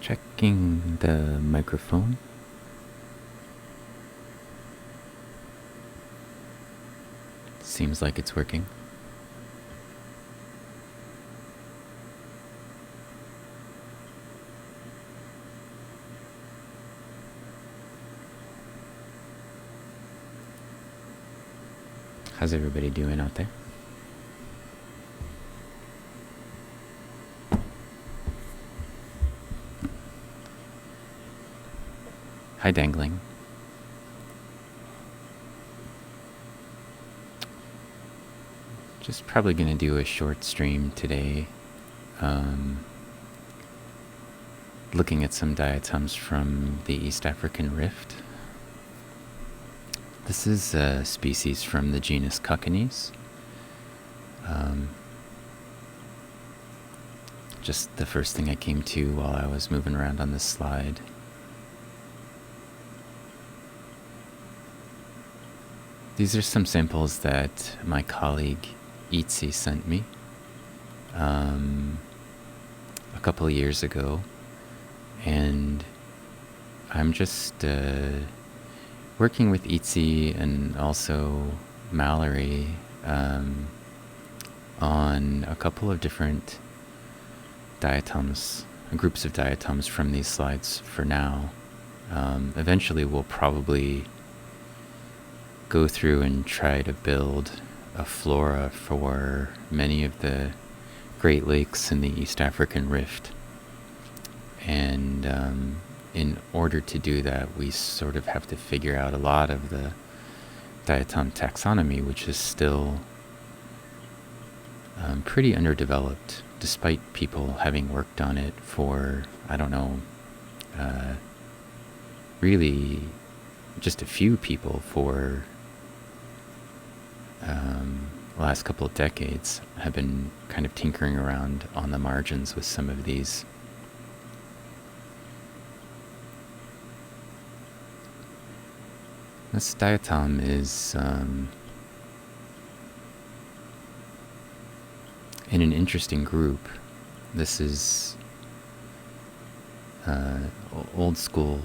Checking the microphone. Seems like it's working. How's everybody doing out there? Hi, Dangling. Just probably going to do a short stream today, looking at some diatoms from the East African Rift. This is a species from the genus Gyrosigma. Just the first thing I came to while I was moving around on this slide. These are some samples that my colleague Itzi sent me a couple of years ago, and I'm just working with Itzi and also Mallory on a couple of different diatoms, groups of diatoms from these slides for now. Eventually we'll probably go through and try to build a flora for many of the Great Lakes in the East African Rift. And in order to do that, we sort of have to figure out a lot of the Diatom Taxonomy, which is still pretty underdeveloped, despite people having worked on it for, I don't know, really just a few people for last couple of decades have been kind of tinkering around on the margins with some of these. This diatom is in an interesting group. This is old school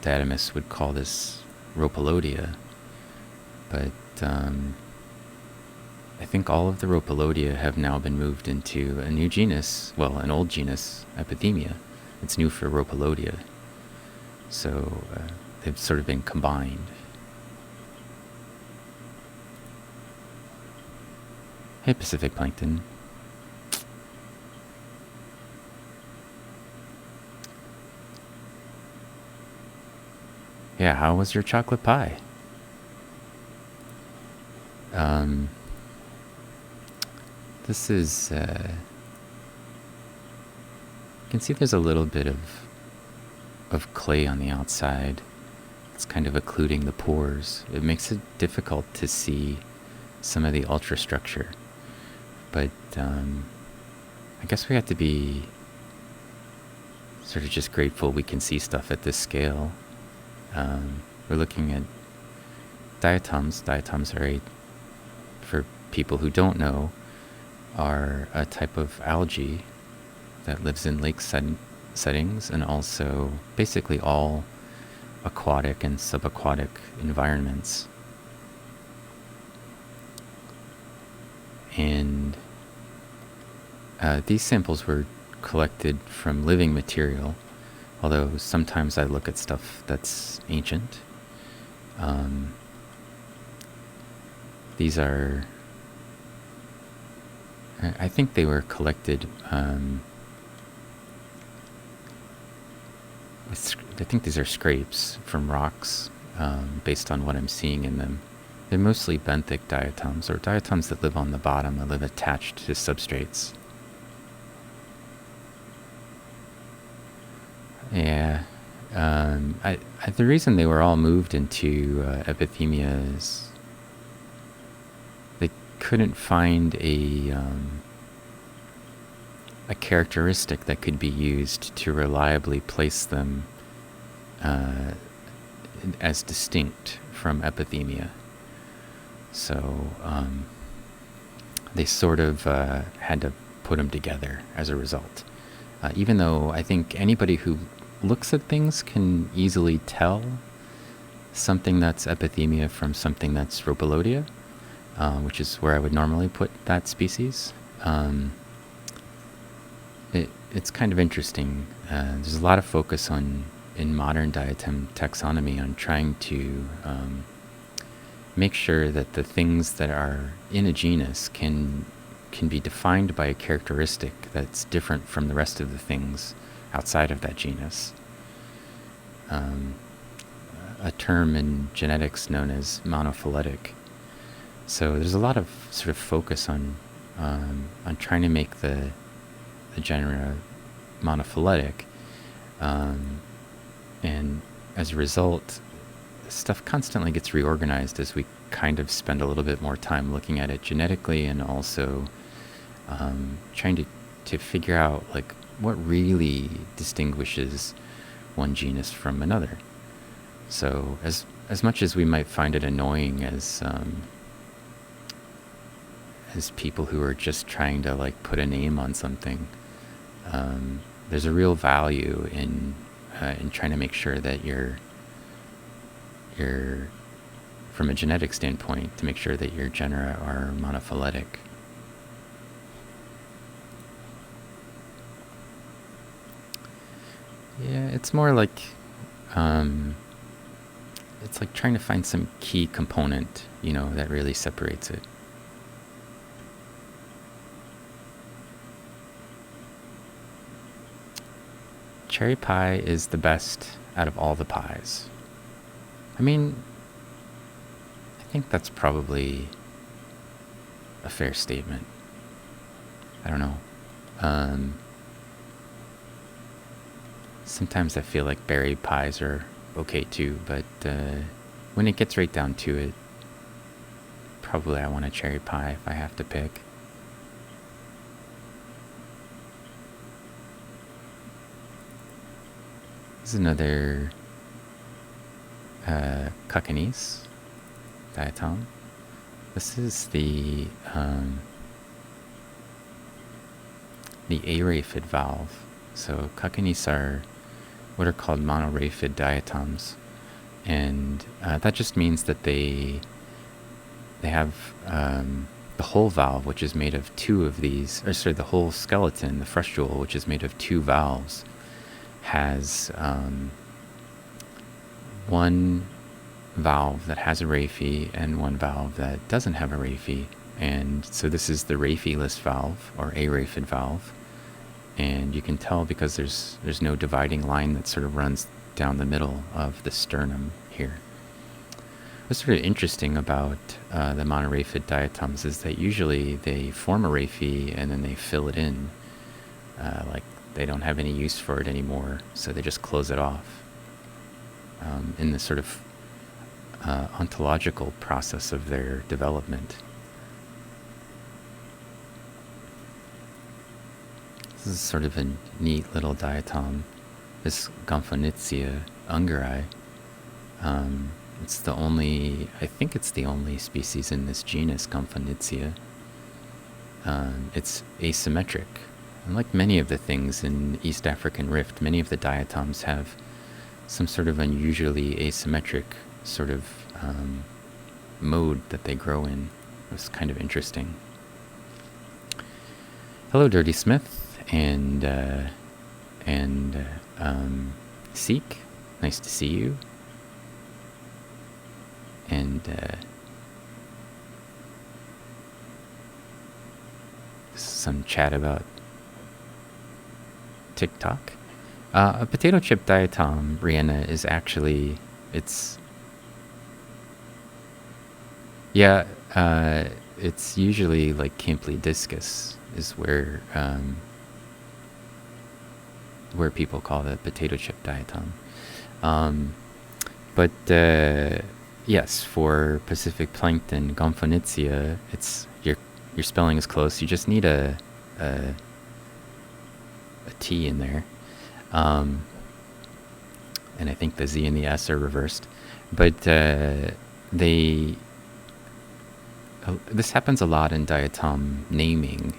diatomists would call this Rhopalodia, but I think all of the Rhopalodia have now been moved into a new genus, well, an old genus, Epithemia. It's new for Rhopalodia. So they've sort of been combined. Hey, Pacific Plankton. Yeah, how was your chocolate pie? This is, you can see there's a little bit of clay on the outside. It's kind of occluding the pores. It makes it difficult to see some of the ultrastructure. But I guess we have to be sort of just grateful we can see stuff at this scale. We're looking at diatoms. Diatoms are for people who don't know, are a type of algae that lives in lake settings and also basically all aquatic and subaquatic environments. And these samples were collected from living material, although sometimes I look at stuff that's ancient. These are, I think they were collected, I think these are scrapes from rocks, based on what I'm seeing in them. They're mostly benthic diatoms, or diatoms that live on the bottom, that live attached to substrates. Yeah. The reason they were all moved into Epithemia is they couldn't find a characteristic that could be used to reliably place them as distinct from Epithemia. So they sort of had to put them together as a result. Even though I think anybody who looks at things can easily tell something that's epithemia from something that's Rhopalodia, which is where I would normally put that species. It's kind of interesting. There's a lot of focus in modern Diatom taxonomy on trying to make sure that the things that are in a genus can be defined by a characteristic that's different from the rest of the things outside of that genus. A term in genetics known as monophyletic. So there's a lot of sort of focus on trying to make the genera monophyletic, and as a result, stuff constantly gets reorganized as we kind of spend a little bit more time looking at it genetically, and also trying to figure out like what really distinguishes one genus from another. So as much as we might find it annoying as people who are just trying to like put a name on something, there's a real value in trying to make sure that you're from a genetic standpoint, to make sure that your genera are monophyletic. Yeah, it's more like it's like trying to find some key component, that really separates it. Cherry pie is the best out of all the pies. I mean, I think that's probably a fair statement. I don't know. Sometimes I feel like berry pies are okay too, but when it gets right down to it, probably I want a cherry pie if I have to pick. This is another Glitchiness diatom. This is the araphid valve. So Glitchiness are what are called monoraphid diatoms, and that just means that they have the whole valve, which is made of two of these, or sorry, the whole skeleton, the frustule, which is made of two valves, has one valve that has a raphy and one valve that doesn't have a raphy. And so this is the raphyless valve, or araphid valve. And you can tell because there's no dividing line that sort of runs down the middle of the sternum here. What's sort of interesting about the monoraphid diatoms is that usually they form a raphy and then they fill it in, like they don't have any use for it anymore, so they just close it off in this sort of ontological process of their development. This is sort of a neat little diatom, this Gomphonitzia ungeri. I think it's the only species in this genus, Gomphonitzia. It's asymmetric. And like many of the things in East African Rift, many of the diatoms have some sort of unusually asymmetric sort of mode that they grow in. It's kind of interesting. Hello, Dirty Smith, and Seek. Nice to see you. And some chat about TikTok. A potato chip diatom, Rihanna, is actually, it's usually like Campley discus is where people call the potato chip diatom. But yes, for Pacific plankton, Gomphonitzia, it's your spelling is close. You just need a T in there, and I think the Z and the S are reversed. But this happens a lot in diatom naming.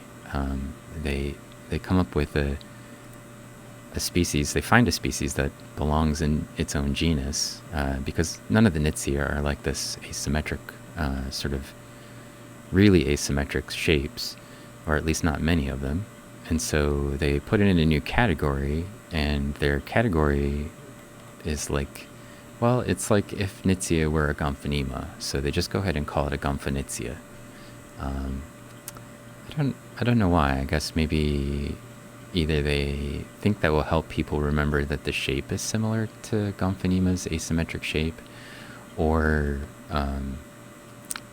They come up with a species, they find a species that belongs in its own genus, because none of the Knitsia are like this asymmetric, sort of really asymmetric shapes, or at least not many of them. And so they put it in a new category, and their category is like, well, it's like if Knitsia were a Gomphanema, so they just go ahead and call it a Gomphanitsia. I don't know why. I guess maybe either they think that will help people remember that the shape is similar to Gomphanema's asymmetric shape, or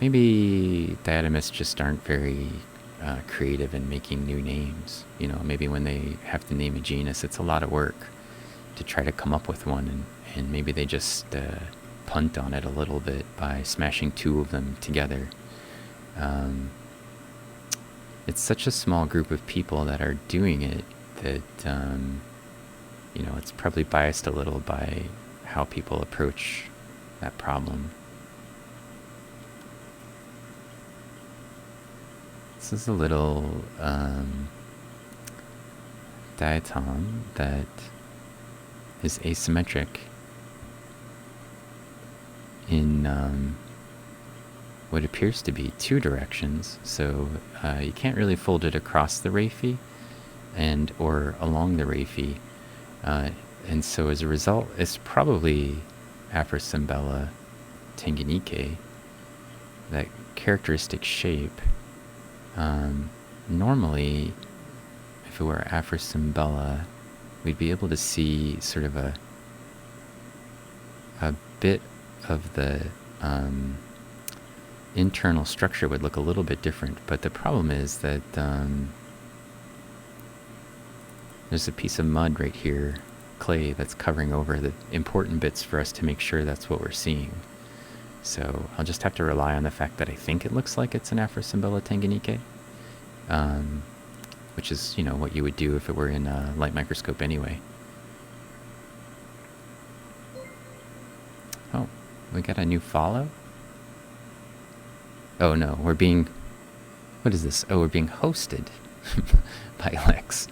maybe diatomists just aren't very creative in making new names. You know, maybe when they have to name a genus, it's a lot of work to try to come up with one, and maybe they just punt on it a little bit by smashing two of them together. It's such a small group of people that are doing it that, you know, it's probably biased a little by how people approach that problem. This is a little diatom that is asymmetric in what appears to be two directions. So you can't really fold it across the Rafi and or along the Rafi. And so as a result, it's probably Afrosymbella Tanganike, that characteristic shape. Normally, if it were Afrosymbella, we'd be able to see sort of a bit of the internal structure would look a little bit different, but the problem is that there's a piece of mud right here, clay, that's covering over the important bits for us to make sure that's what we're seeing. So I'll just have to rely on the fact that I think it looks like it's an Afrosymbella Tanganike, which is, you know, what you would do if it were in a light microscope anyway. Oh, we got a new follow? Oh no, we're being, what is this? Oh, we're being hosted by Lex.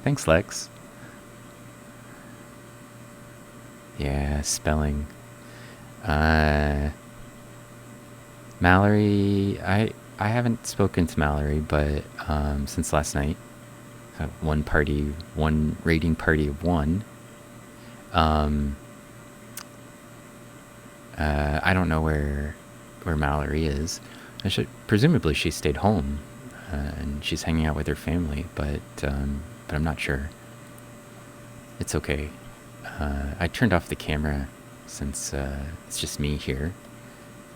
Thanks, Lex. Yeah, spelling. Mallory, I haven't spoken to Mallory, but since last night, one rating party of one. I don't know where Mallory is. Presumably she stayed home, and she's hanging out with her family, but I'm not sure. It's okay. I turned off the camera since it's just me here,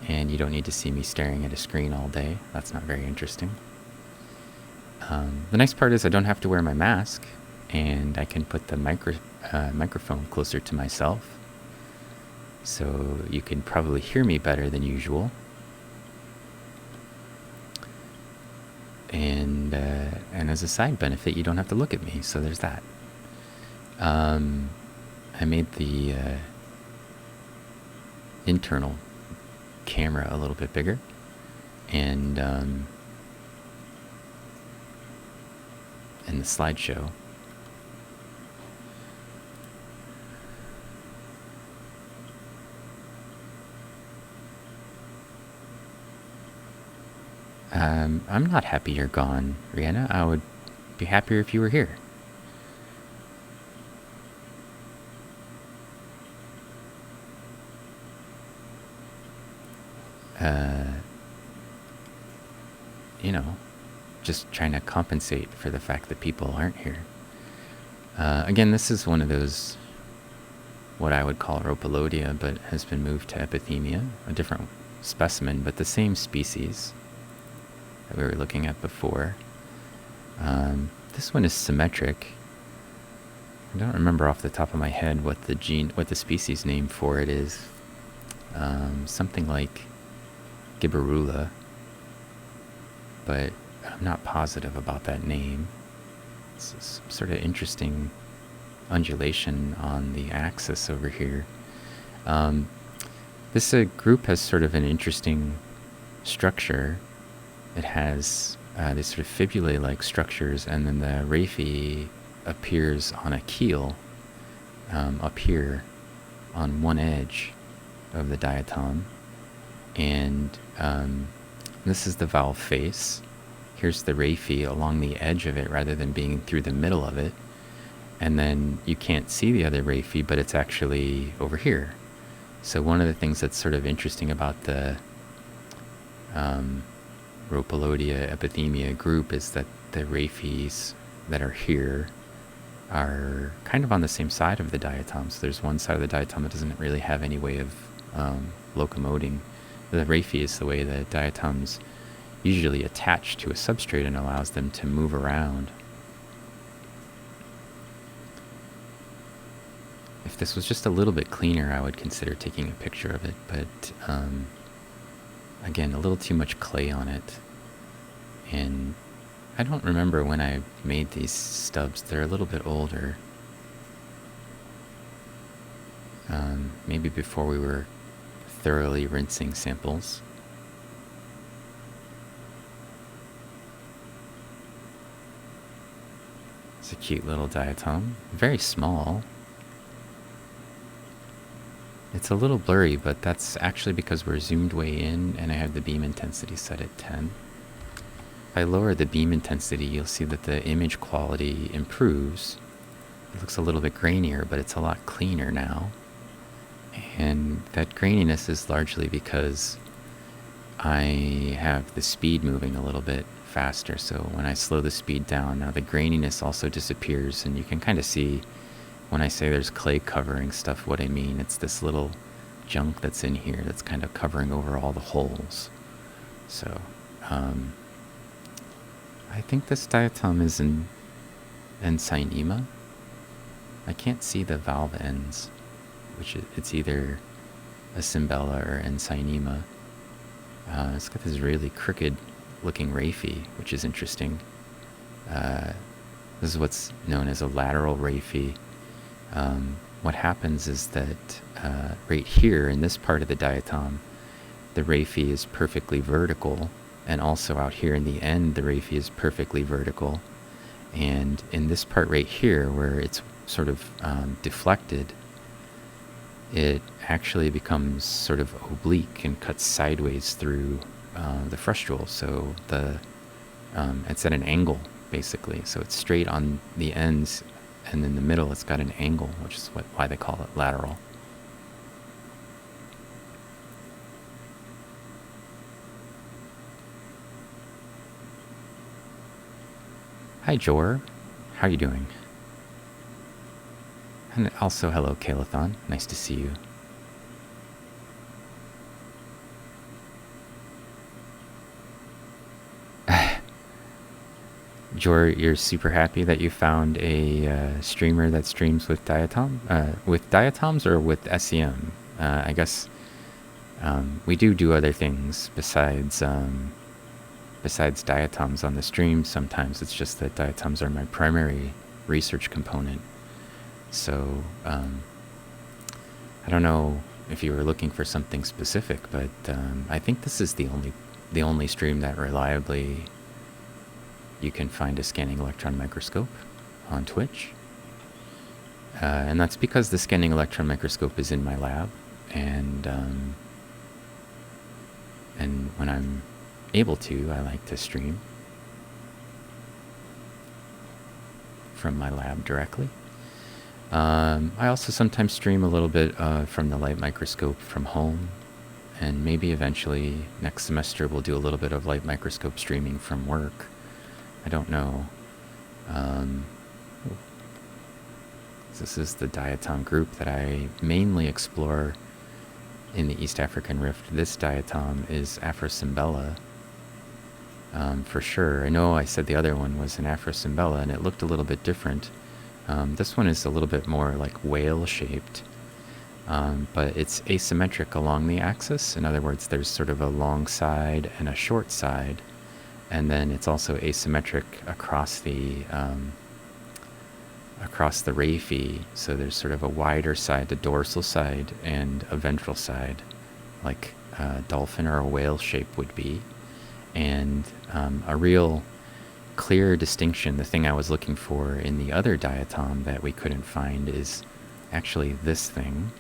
and you don't need to see me staring at a screen all day. That's not very interesting. The nice part is I don't have to wear my mask, and I can put the microphone closer to myself, so you can probably hear me better than usual. And as a side benefit, you don't have to look at me, so there's that. I made the internal camera a little bit bigger, and the slideshow. I'm not happy you're gone, Rihanna. I would be happier if you were here. You know, just trying to compensate for the fact that people aren't here. Again, this is one of those, what I would call Rhopalodia, but has been moved to Epithemia, a different specimen, but the same species that we were looking at before. This one is symmetric. I don't remember off the top of my head what the species name for it is. Something like Gibberula, but I'm not positive about that name. It's some sort of interesting undulation on the axis over here. This group has sort of an interesting structure. It has these sort of fibulae-like structures, and then the Rafi appears on a keel up here on one edge of the diatom. And this is the valve face. Here's the Rafi along the edge of it rather than being through the middle of it. And then you can't see the other Rafi, but it's actually over here. So one of the things that's sort of interesting about the Rhopalodia epithemia group is that the Rafis that are here are kind of on the same side of the diatom. So there's one side of the diatom that doesn't really have any way of locomoting. The Rafi is the way that diatoms usually attach to a substrate and allows them to move around. If this was just a little bit cleaner, I would consider taking a picture of it, but again, a little too much clay on it. And I don't remember when I made these stubs. They're a little bit older. Maybe before we were thoroughly rinsing samples. It's a cute little diatom. Very small. It's a little blurry, but that's actually because we're zoomed way in and I have the beam intensity set at 10. If I lower the beam intensity, you'll see that the image quality improves. It looks a little bit grainier, but it's a lot cleaner now. And that graininess is largely because I have the speed moving a little bit faster. So when I slow the speed down, now the graininess also disappears, and you can kind of see when I say there's clay covering stuff, what I mean. It's this little junk that's in here that's kind of covering over all the holes. So I think this diatom is an Ensynema. I can't see the valve ends, which it's either a Cymbella or Ensynema. It's got this really crooked looking Rafi, which is interesting. This is what's known as a lateral Rafi. What happens is that right here in this part of the diatom, the Rafi is perfectly vertical, and also out here in the end, the Rafi is perfectly vertical. And in this part right here, where it's sort of deflected, it actually becomes sort of oblique and cuts sideways through the frustule. So it's at an angle, basically. So it's straight on the ends, and in the middle it's got an angle, which is why they call it lateral. Hi, Jor. How are you doing? And also, hello, Kalathon. Nice to see you. Jor, you're super happy that you found a streamer that streams with Diatom? With Diatoms or with SEM? I guess we do other things besides diatoms on the stream. Sometimes it's just that diatoms are my primary research component. So I don't know if you were looking for something specific, but I think this is the only stream that reliably you can find a scanning electron microscope on Twitch. And that's because the scanning electron microscope is in my lab, and when I'm able to, I like to stream from my lab directly. I also sometimes stream a little bit from the light microscope from home, and maybe eventually next semester we'll do a little bit of light microscope streaming from work. I don't know. This is the diatom group that I mainly explore in the East African Rift. This diatom is Afrocymbella, for sure. I know I said the other one was an Afrocymbella, and it looked a little bit different. This one is a little bit more like whale-shaped, but it's asymmetric along the axis. In other words, there's sort of a long side and a short side, and then it's also asymmetric across the Rafi. So there's sort of a wider side, the dorsal side, and a ventral side, like a dolphin or a whale shape would be. And a real clear distinction, the thing I was looking for in the other diatom that we couldn't find, is actually this thing.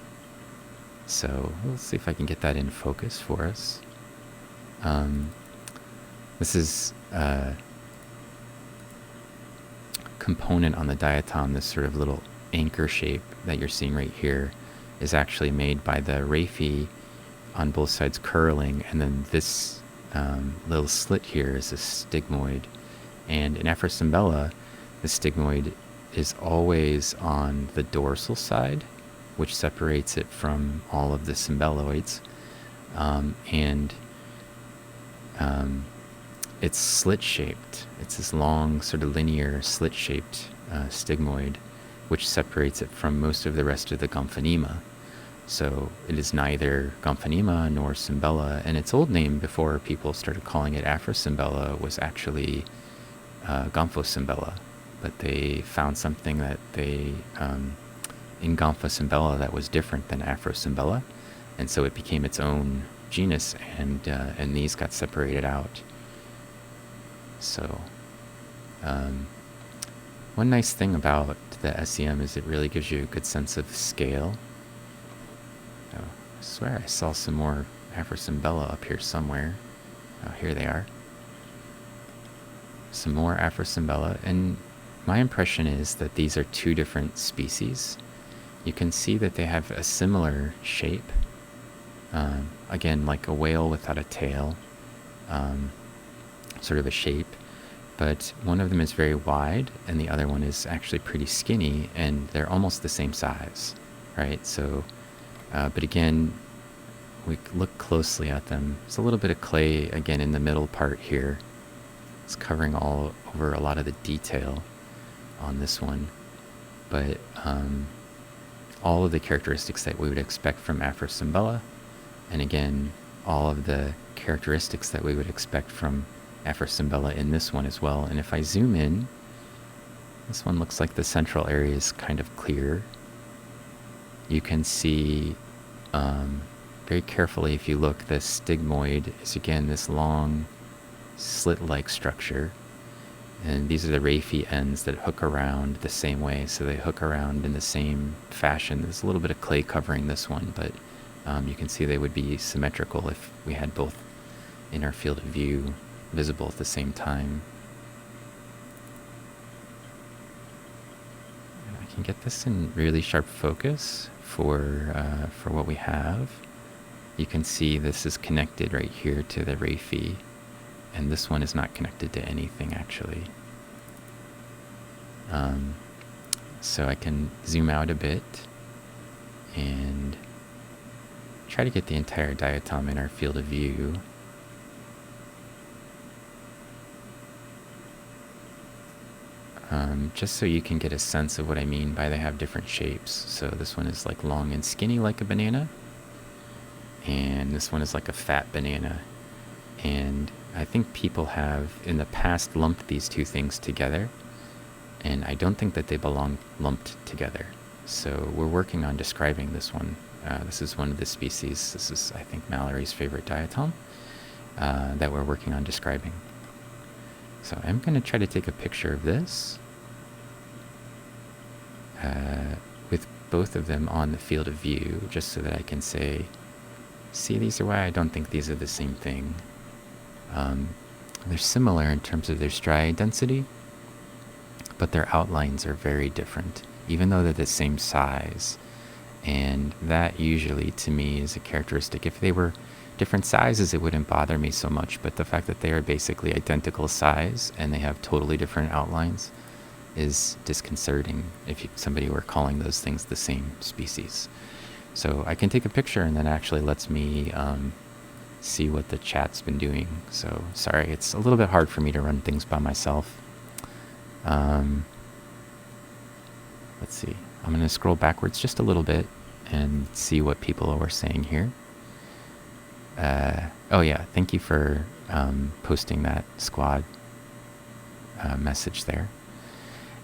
So let's see if I can get that in focus for us. This is a component on the diatom, this sort of little anchor shape that you're seeing right here is actually made by the Rafi on both sides curling, and then this little slit here is a stigmoid. And in Aphrosymbella, the stigmoid is always on the dorsal side, which separates it from all of the symbelloids. It's slit-shaped. It's this long, sort of linear, slit-shaped stigmoid, which separates it from most of the rest of the Gomphonema. So it is neither Gomphonema nor Symbella, and its old name before people started calling it Aphrosymbella was actually Gomphosymbella, but they found something that they in Gomphosymbella that was different than Aphrosymbella, and so it became its own genus, and these got separated out. So one nice thing about the SEM is it really gives you a good sense of scale. Oh, I swear I saw some more Aphrosymbella up here somewhere. Oh, here they are. Some more Aphrosymbella, and my impression is that these are two different species. You can see that they have a similar shape. Again, like a whale without a tail, sort of a shape. But one of them is very wide, and the other one is actually pretty skinny, and they're almost the same size, right? So, but again, we look closely at them. There's a little bit of clay, again, in the middle part here. It's covering all over a lot of the detail on this one. But all of the characteristics that we would expect from Aphrosymbella, and again, all of the characteristics that we would expect from Aphrosymbella in this one as well. And if I zoom in, this one looks like the central area is kind of clear. You can see very carefully, if you look, the stigmoid is again this long slit-like structure, and these are the Rafi ends that hook around the same way, so they hook around in the same fashion. There's a little bit of clay covering this one, but you can see they would be symmetrical if we had both in our field of view visible at the same time. And I can get this in really sharp focus for what we have. You can see this is connected right here to the Rafi, and this one is not connected to anything actually. So I can zoom out a bit and try to get the entire diatom in our field of view. Just so you can get a sense of what I mean by they have different shapes. So this one is like long and skinny like a banana, and this one is like a fat banana. And I think people have in the past lumped these two things together, and I don't think that they belong lumped together. So we're working on describing this one. This is one of the species. This is, I think, Mallory's favorite diatom that we're working on describing. So I'm going to try to take a picture of this with both of them on the field of view, just so that I can say, see, these are why I don't think these are the same thing. They're similar in terms of their striate density, but their outlines are very different, even though they're the same size. And that usually, to me, is a characteristic. If they were different sizes, it wouldn't bother me so much, but the fact that they are basically identical size and they have totally different outlines is disconcerting if somebody were calling those things the same species. So I can take a picture, and that actually lets me see what the chat's been doing. So sorry, it's a little bit hard for me to run things by myself. Let's see. I'm going to scroll backwards just a little bit and see what people are saying here. Oh yeah, thank you for posting that squad message there.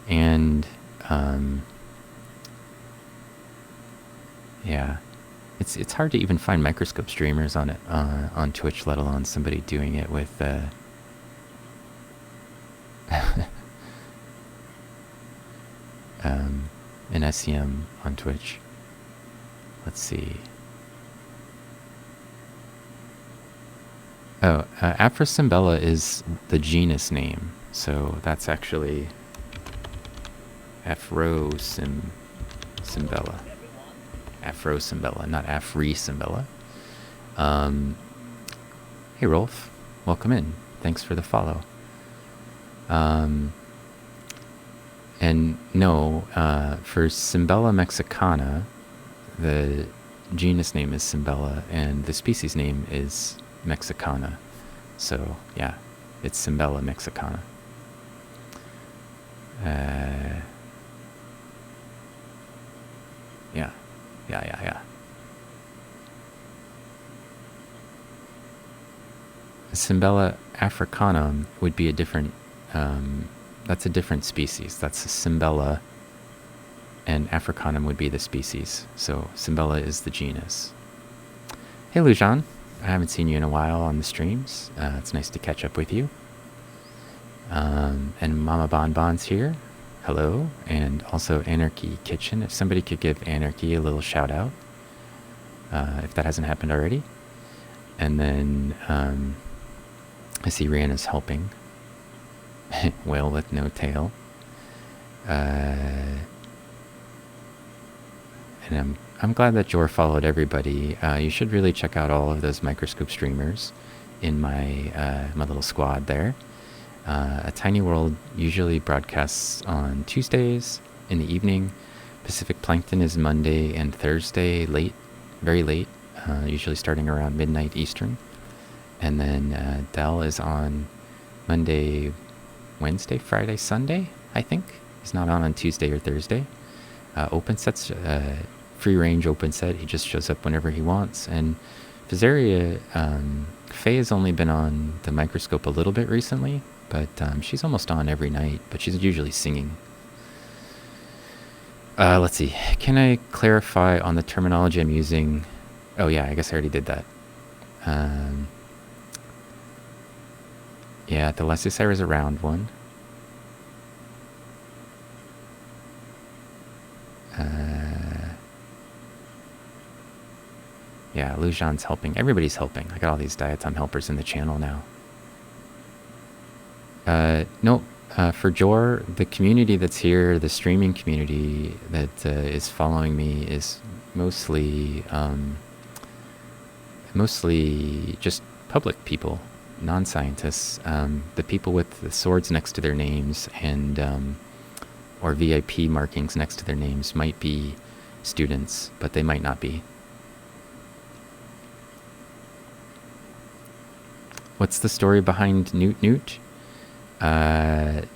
And yeah, it's hard to even find microscope streamers on it on Twitch, let alone somebody doing it with SEM on Twitch. Let's see. Oh, Afrosimbella is the genus name. So that's actually Afrosimbella. Afrosimbella, not Afrisimbella. Hey, Rolf. Welcome in. Thanks for the follow. And no, for Simbella mexicana, the genus name is Simbella, and the species name is mexicana. So, yeah, it's Simbella mexicana. Yeah. Simbella africanum would be a different, that's a different species. That's a Simbella, and africanum would be the species. So Simbella is the genus. Hey, Lujan. I haven't seen you in a while on the streams. It's nice to catch up with you. And Mama Bonbon's here. Hello. And also Anarchy Kitchen. If somebody could give Anarchy a little shout out, if that hasn't happened already. And then I see Rihanna's helping. Whale with no tail. And I'm glad that Jor followed everybody. You should really check out all of those Microscope streamers in my my little squad there. A Tiny World usually broadcasts on Tuesdays in the evening. Pacific Plankton is Monday and Thursday late, very late, usually starting around midnight Eastern. And then Dell is on Monday, Wednesday, Friday, Sunday, I think. He's not on Tuesday or Thursday. Open Set's free range open set. He just shows up whenever he wants. And Visaria, Faye has only been on the Microscope a little bit recently, but she's almost on every night, but she's usually singing. Let's see. Can I clarify on the terminology I'm using? Oh yeah, I guess I already did that. Yeah, the Lessusire is a round one. Yeah, Lujan's helping. Everybody's helping. I got all these Diatom helpers in the channel now. No, for Jor, the community that's here, the streaming community that is following me is mostly just public people, non-scientists, the people with the swords next to their names and or VIP markings next to their names might be students, but they might not be. What's the story behind Newt Newt?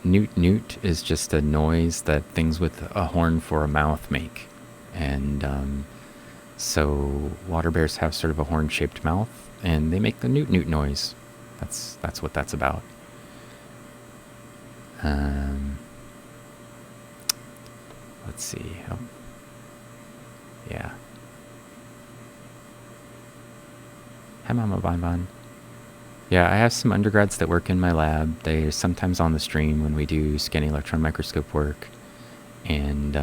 Newt Newt is just a noise that things with a horn for a mouth make. And so water bears have sort of a horn-shaped mouth, and they make the Newt Newt noise. That's what that's about. Let's see. Oh. Yeah. Hi, Mama Bonbon. Yeah, I have some undergrads that work in my lab. They're sometimes on the stream when we do scanning electron microscope work. And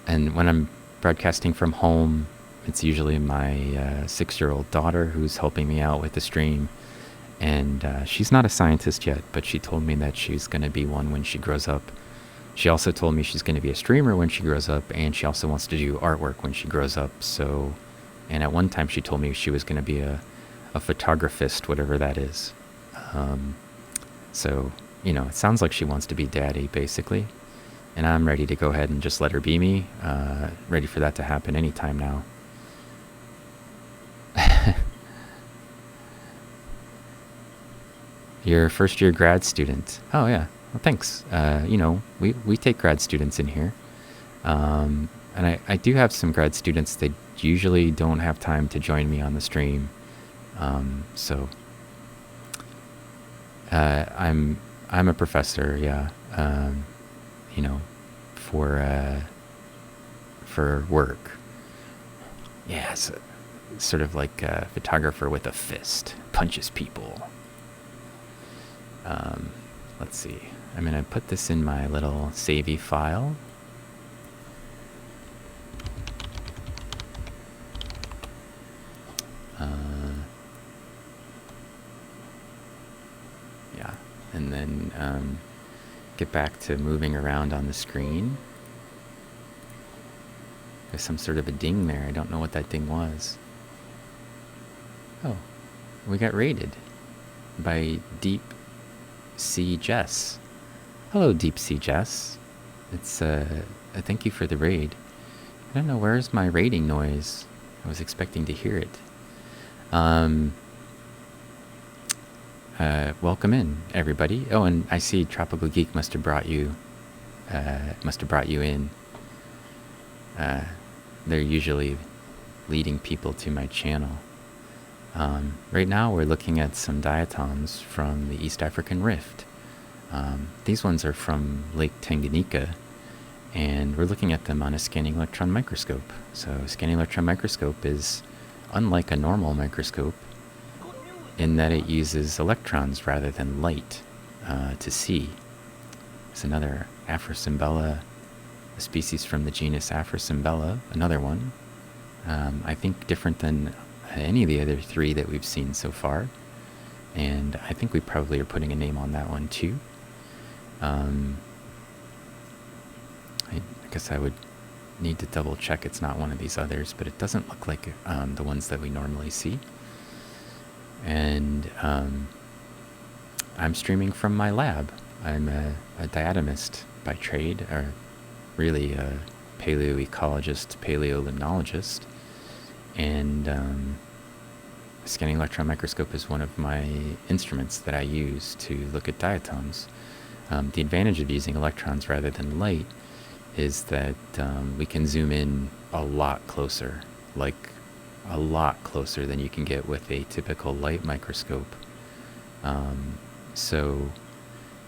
and when I'm broadcasting from home, it's usually my 6-year-old daughter who's helping me out with the stream. And she's not a scientist yet, but she told me that she's going to be one when she grows up. She also told me she's going to be a streamer when she grows up, and she also wants to do artwork when she grows up. So, and at one time she told me she was going to be a photographist, whatever that is. So, you know, it sounds like she wants to be daddy, basically. And I'm ready to go ahead and just let her be me. Ready for that to happen anytime now. You're a first-year grad student. Oh, yeah. Well, thanks. You know, we take grad students in here. And I do have some grad students that usually don't have time to join me on the stream. So I'm a professor, yeah. You know, for work. Yeah, so, sort of like a photographer with a fist. Punches people. Let's see. I'm going to put this in my little savey file. Yeah, and then get back to moving around on the screen. There's some sort of a ding there. I don't know what that ding was. Oh, we got raided by Deep Sea Jess. Hello, Deep Sea Jess. It's thank you for the raid. I don't know, where's my raiding noise? I was expecting to hear it. Welcome in, everybody. Oh, and I see Tropical Geek must have brought you in. They're usually leading people to my channel. Right now we're looking at some diatoms from the East African Rift. These ones are from Lake Tanganyika, and we're looking at them on a scanning electron microscope. So scanning electron microscope is unlike a normal microscope in that it uses electrons rather than light to see. There's another Afrosymbella, a species from the genus Afrosymbella, another one. I think different than any of the other three that we've seen so far. And I think we probably are putting a name on that one too. I guess I would need to double check it's not one of these others, but it doesn't look like the ones that we normally see. And I'm streaming from my lab. I'm a diatomist by trade, or really a paleoecologist, paleolimnologist. And a scanning electron microscope is one of my instruments that I use to look at diatoms. The advantage of using electrons rather than light is that we can zoom in a lot closer, like a lot closer than you can get with a typical light microscope. So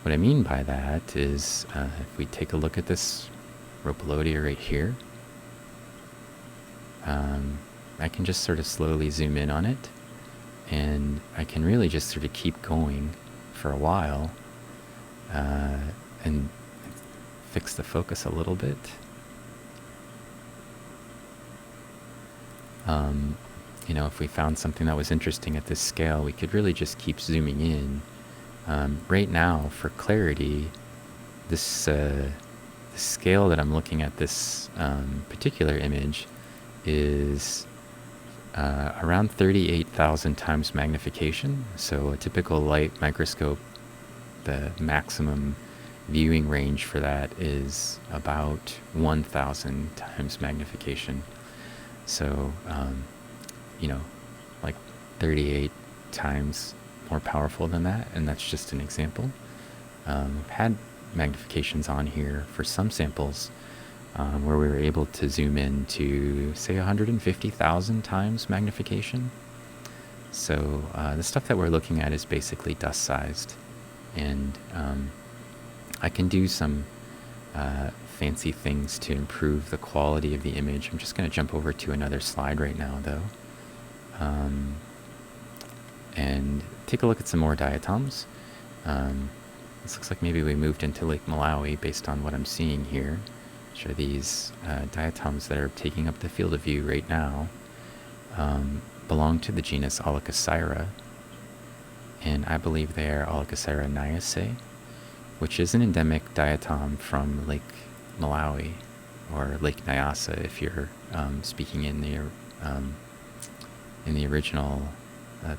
what I mean by that is if we take a look at this Rhopalodia right here, I can just sort of slowly zoom in on it, and I can really just sort of keep going for a while and fix the focus a little bit. You know, if we found something that was interesting at this scale, we could really just keep zooming in. Right now, for clarity, this the scale that I'm looking at, this particular image, is around 38,000 times magnification. So a typical light microscope, the maximum viewing range for that is about 1,000 times magnification. So, you know, like 38 times more powerful than that, and that's just an example. I've had magnifications on here for some samples where we were able to zoom in to, say, 150,000 times magnification. So the stuff that we're looking at is basically dust-sized, and I can do some fancy things to improve the quality of the image. I'm just going to jump over to another slide right now, though, and take a look at some more diatoms. This looks like maybe we moved into Lake Malawi based on what I'm seeing here. Which are these diatoms that are taking up the field of view right now, belong to the genus Alicocera, and I believe they are Alicocera niaceae, which is an endemic diatom from Lake Malawi, or Lake Nyasa if you're speaking in the original.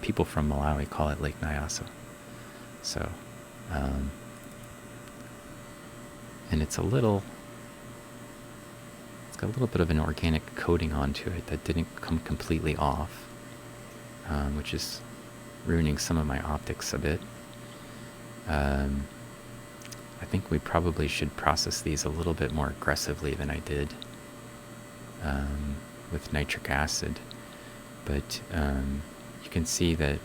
People from Malawi call it Lake Nyasa. So, and it's got a little bit of an organic coating onto it that didn't come completely off, which is ruining some of my optics a bit. I think we probably should process these a little bit more aggressively than I did with nitric acid. But you can see that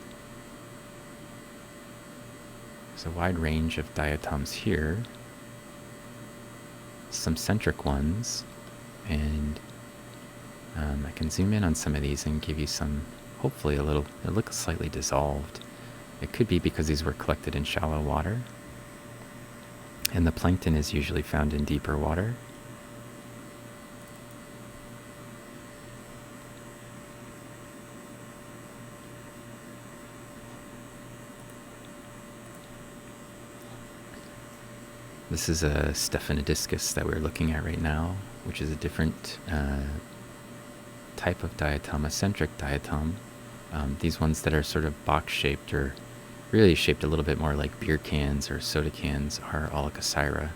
there's a wide range of diatoms here, some centric ones, and I can zoom in on some of these and give you some, hopefully a little, it looks slightly dissolved. It could be because these were collected in shallow water, and the plankton is usually found in deeper water. This is a Stephanodiscus that we're looking at right now, which is a different type of diatom, a centric diatom. These ones that are sort of box-shaped or really shaped a little bit more like beer cans or soda cans are Olichocyra.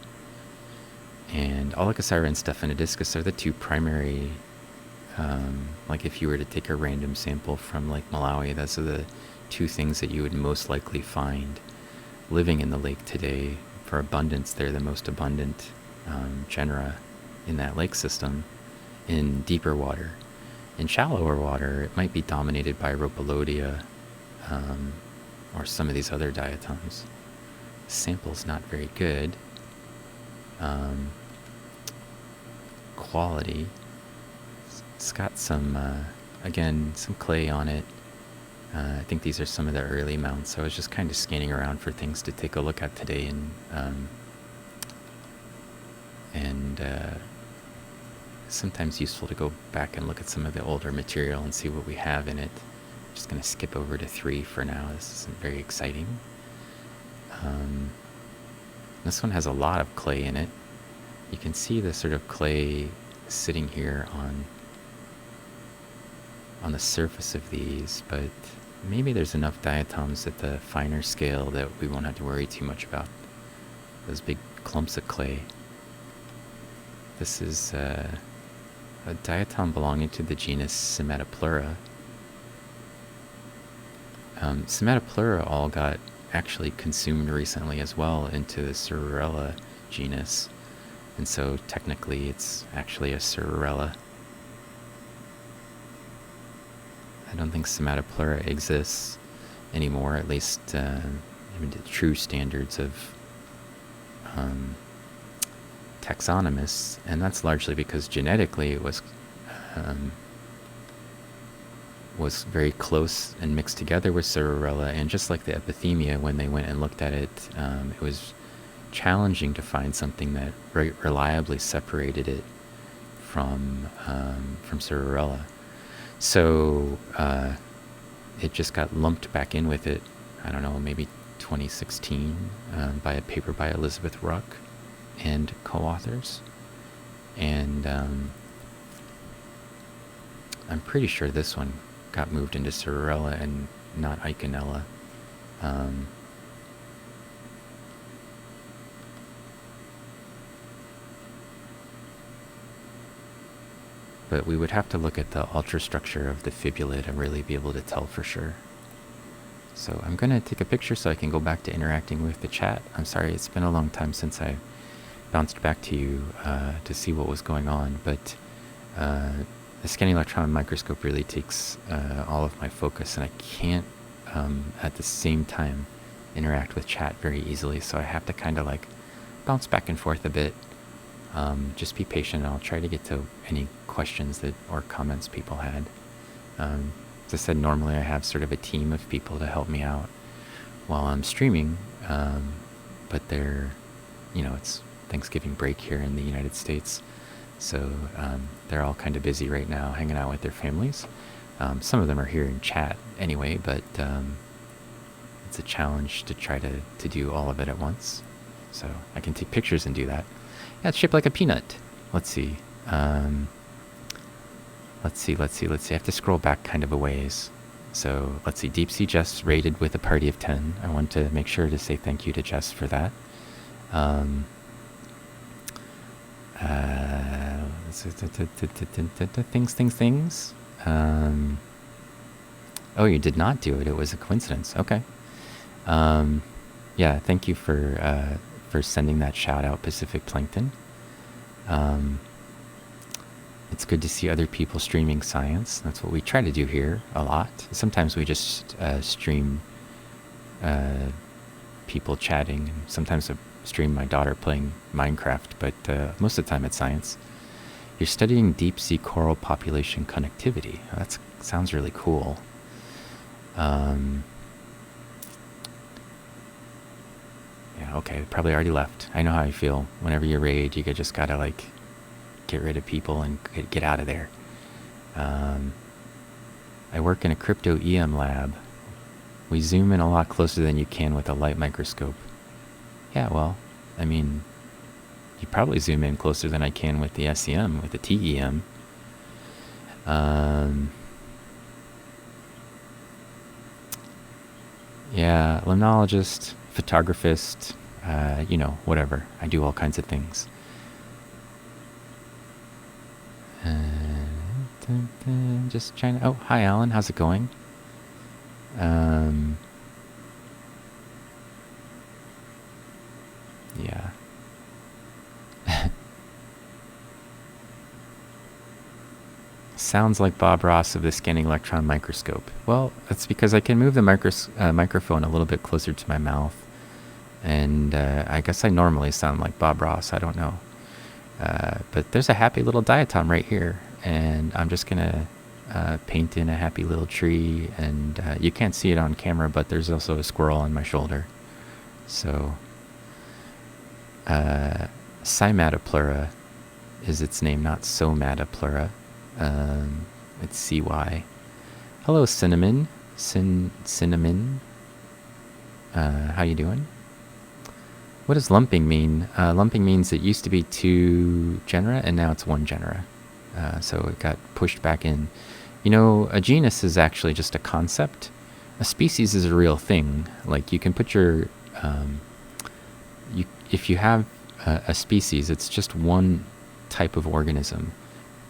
And Olichocyra and Stephanodiscus are the two primary, like if you were to take a random sample from Lake Malawi, those are the two things that you would most likely find living in the lake today. For abundance, they're the most abundant genera in that lake system in deeper water. In shallower water, it might be dominated by Rhopalodia or some of these other diatoms. The sample's not very good. Quality. It's got some, again, some clay on it. I think these are some of the early mounts. So I was just kind of scanning around for things to take a look at today, and sometimes useful to go back and look at some of the older material and see what we have in it. I'm just going to skip over to 3 for now. This isn't very exciting. This one has a lot of clay in it. You can see the sort of clay sitting here on the surface of these, but maybe there's enough diatoms at the finer scale that we won't have to worry too much about those big clumps of clay. This is a diatom belonging to the genus Cimatopleura. Cimatopleura all got actually consumed recently as well into the Cerurella genus, and so technically it's actually a Cerurella. I don't think Cimatopleura exists anymore, at least even to true standards of taxonomists, and that's largely because genetically it was very close and mixed together with Cerurella, and just like the epithemia, when they went and looked at it, it was challenging to find something that reliably separated it from Cerurella. So it just got lumped back in with it, I don't know, maybe 2016, by a paper by Elizabeth Ruck and co-authors. And I'm pretty sure this one got moved into Cerurella and not Eikenella. But we would have to look at the ultrastructure of the fibula to really be able to tell for sure. So I'm going to take a picture so I can go back to interacting with the chat. I'm sorry, it's been a long time since I bounced back to you to see what was going on, but the scanning electron microscope really takes all of my focus, and I can't at the same time interact with chat very easily, so I have to kind of like bounce back and forth a bit. Just be patient, and I'll try to get to any questions that or comments people had. As I said, normally I have sort of a team of people to help me out while I'm streaming, but they're, it's Thanksgiving break here in the United States, so they're all kind of busy right now hanging out with their families. Some of them are here in chat anyway, but it's a challenge to try to do all of it at once. So I can take pictures and do that. Yeah, it's shaped like a peanut. Let's see. Let's see. I have to scroll back kind of a ways. So let's see. Deep Sea Jess rated with a party of 10. I want to make sure to say thank you to Jess for that. Things. Oh, you did not do it. It was a coincidence. Okay. Yeah, thank you for sending that shout out, Pacific Plankton. It's good to see other people streaming science. That's what we try to do here a lot. Sometimes we just stream people chatting. Sometimes I stream my daughter playing Minecraft, but most of the time it's science. You're studying deep sea coral population connectivity. That sounds really cool. okay, probably already left. I know how you feel. Whenever you raid, you just gotta like get rid of people and get out of there. I work in a crypto EM lab. We zoom in a lot closer than you can with a light microscope. Yeah, well, I mean, you probably zoom in closer than I can with the SEM, with the TEM. Yeah, limnologist, photographist, whatever. I do all kinds of things. Just trying to... Oh, hi, Alan. How's it going? Yeah. Sounds like Bob Ross of the Scanning Electron Microscope. Well, that's because I can move the microphone a little bit closer to my mouth. And I guess I normally sound like Bob Ross. I don't know. But there's a happy little diatom right here. And I'm just going to paint in a happy little tree. And you can't see it on camera, but there's also a squirrel on my shoulder. So, Cymatoplura is its name, not Somatoplura. It's CY. Hello, Cinnamon. Cinnamon. How you doing? What does lumping mean? Lumping means it used to be 2 genera, and now it's 1 genera. So it got pushed back in. You know, a genus is actually just a concept. A species is a real thing. Like, you can put your... if you have a species, it's just one type of organism.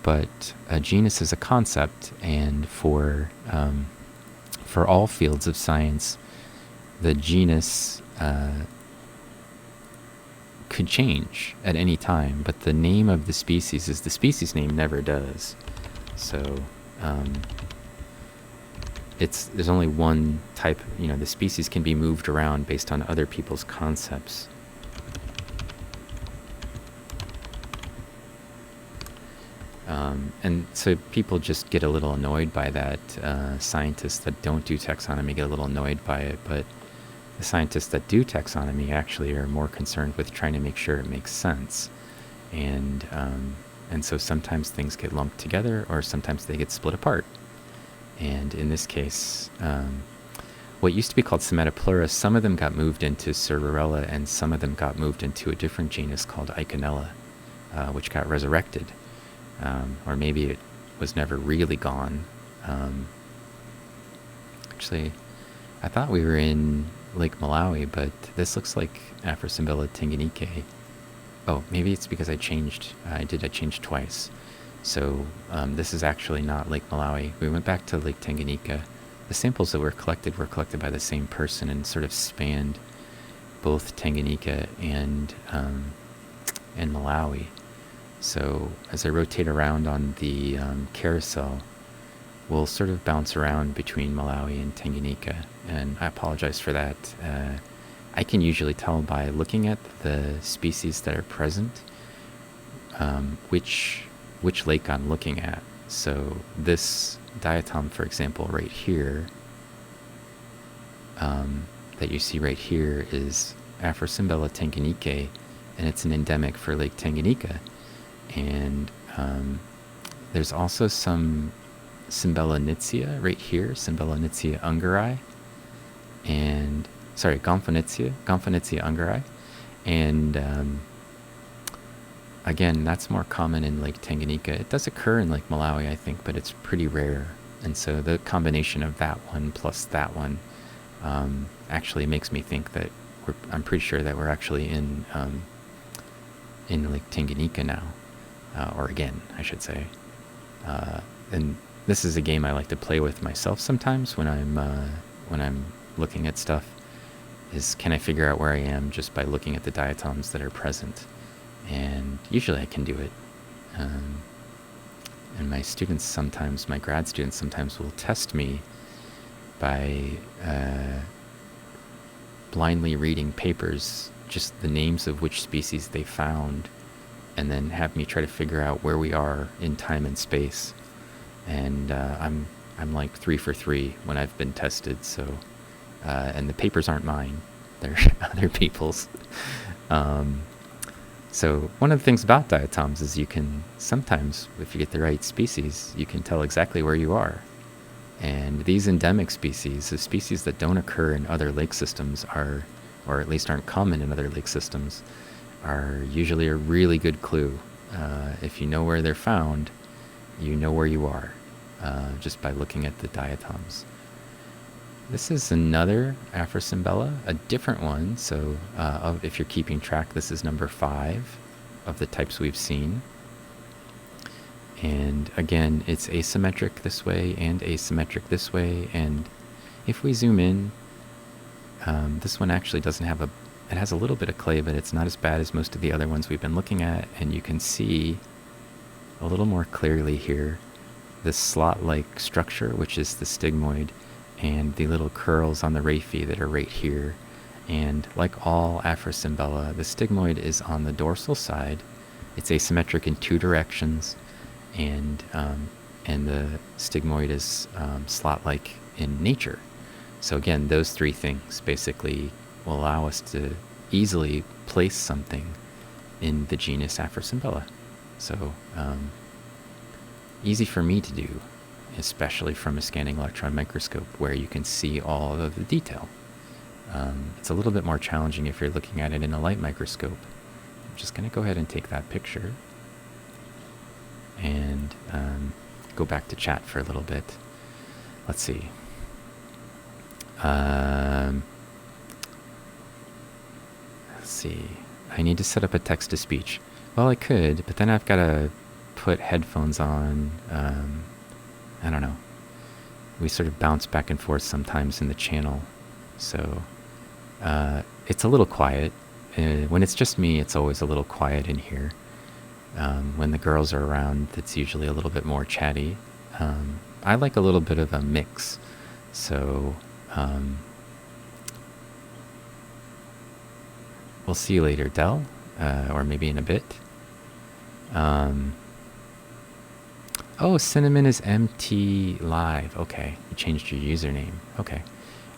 But a genus is a concept, and for all fields of science, the genus could change at any time, but the name of the species is the species name, never does. So there's only one type. You know, the species can be moved around based on other people's concepts. And so people just get a little annoyed by that. Scientists that don't do taxonomy get a little annoyed by it, but the scientists that do taxonomy actually are more concerned with trying to make sure it makes sense. And so sometimes things get lumped together, or sometimes they get split apart. And in this case, what used to be called Cymatoplura, some of them got moved into Cervarella, and some of them got moved into a different genus called Iconella, which got resurrected. Or maybe it was never really gone. Actually, I thought we were in Lake Malawi, but this looks like Afrosymbella tinganike. Oh, maybe it's because I changed. I changed twice. So this is actually not Lake Malawi. We went back to Lake Tanganyika. The samples that were collected by the same person and sort of spanned both Tanganyika and Malawi. So as I rotate around on the carousel, we'll sort of bounce around between Malawi and Tanganyika, and I apologize for that. I can usually tell by looking at the species that are present which lake I'm looking at. So this diatom, for example, right here, that you see right here is Afrosymbella tanganikae, and it's an endemic for Lake Tanganyika. And there's also some Cymbelonitzia right here, Cymbelonitzia ungari, and Gomphonitzia ungari, and again, that's more common in Lake Tanganyika. It does occur in Lake Malawi, I think, but it's pretty rare. And so the combination of that one plus that one actually makes me think that I'm pretty sure that we're actually in Lake Tanganyika now. Or again, I should say. And this is a game I like to play with myself sometimes when I'm looking at stuff. Is can I figure out where I am just by looking at the diatoms that are present? And usually I can do it. And my students sometimes, my grad students sometimes will test me by blindly reading papers, just the names of which species they found, and then have me try to figure out where we are in time and space. And I'm like 3 for 3 when I've been tested. So, and the papers aren't mine. other other people's. So one of the things about diatoms is you can sometimes, if you get the right species, you can tell exactly where you are. And these endemic species, the species that don't occur in other lake systems are, or at least aren't common in other lake systems, are usually a really good clue. If you know where they're found, you know where you are, just by looking at the diatoms. This is another Afrosimbella, a different one. So if you're keeping track, this is number 5 of the types we've seen. And again, it's asymmetric this way and asymmetric this way. And if we zoom in, this one actually doesn't have it has a little bit of clay, but it's not as bad as most of the other ones we've been looking at. And you can see a little more clearly here this slot-like structure, which is the stigmoid, and the little curls on the Rafi that are right here. And like all Afrosimbella, the stigmoid is on the dorsal side. It's asymmetric in 2 directions, and the stigmoid is slot-like in nature. So again, those 3 things basically will allow us to easily place something in the genus Afrosimbella. So easy for me to do, especially from a scanning electron microscope where you can see all of the detail. It's a little bit more challenging if you're looking at it in a light microscope. I'm just going to go ahead and take that picture and go back to chat for a little bit. Let's see. Let's see. I need to set up a text-to-speech. Well, I could, but then I've got to put headphones on. I don't know. We sort of bounce back and forth sometimes in the channel. So it's a little quiet. When it's just me, it's always a little quiet in here. When the girls are around, it's usually a little bit more chatty. I like a little bit of a mix. So we'll see you later, Del, or maybe in a bit. Oh, Cinnamon is MT Live. Okay, you changed your username. Okay,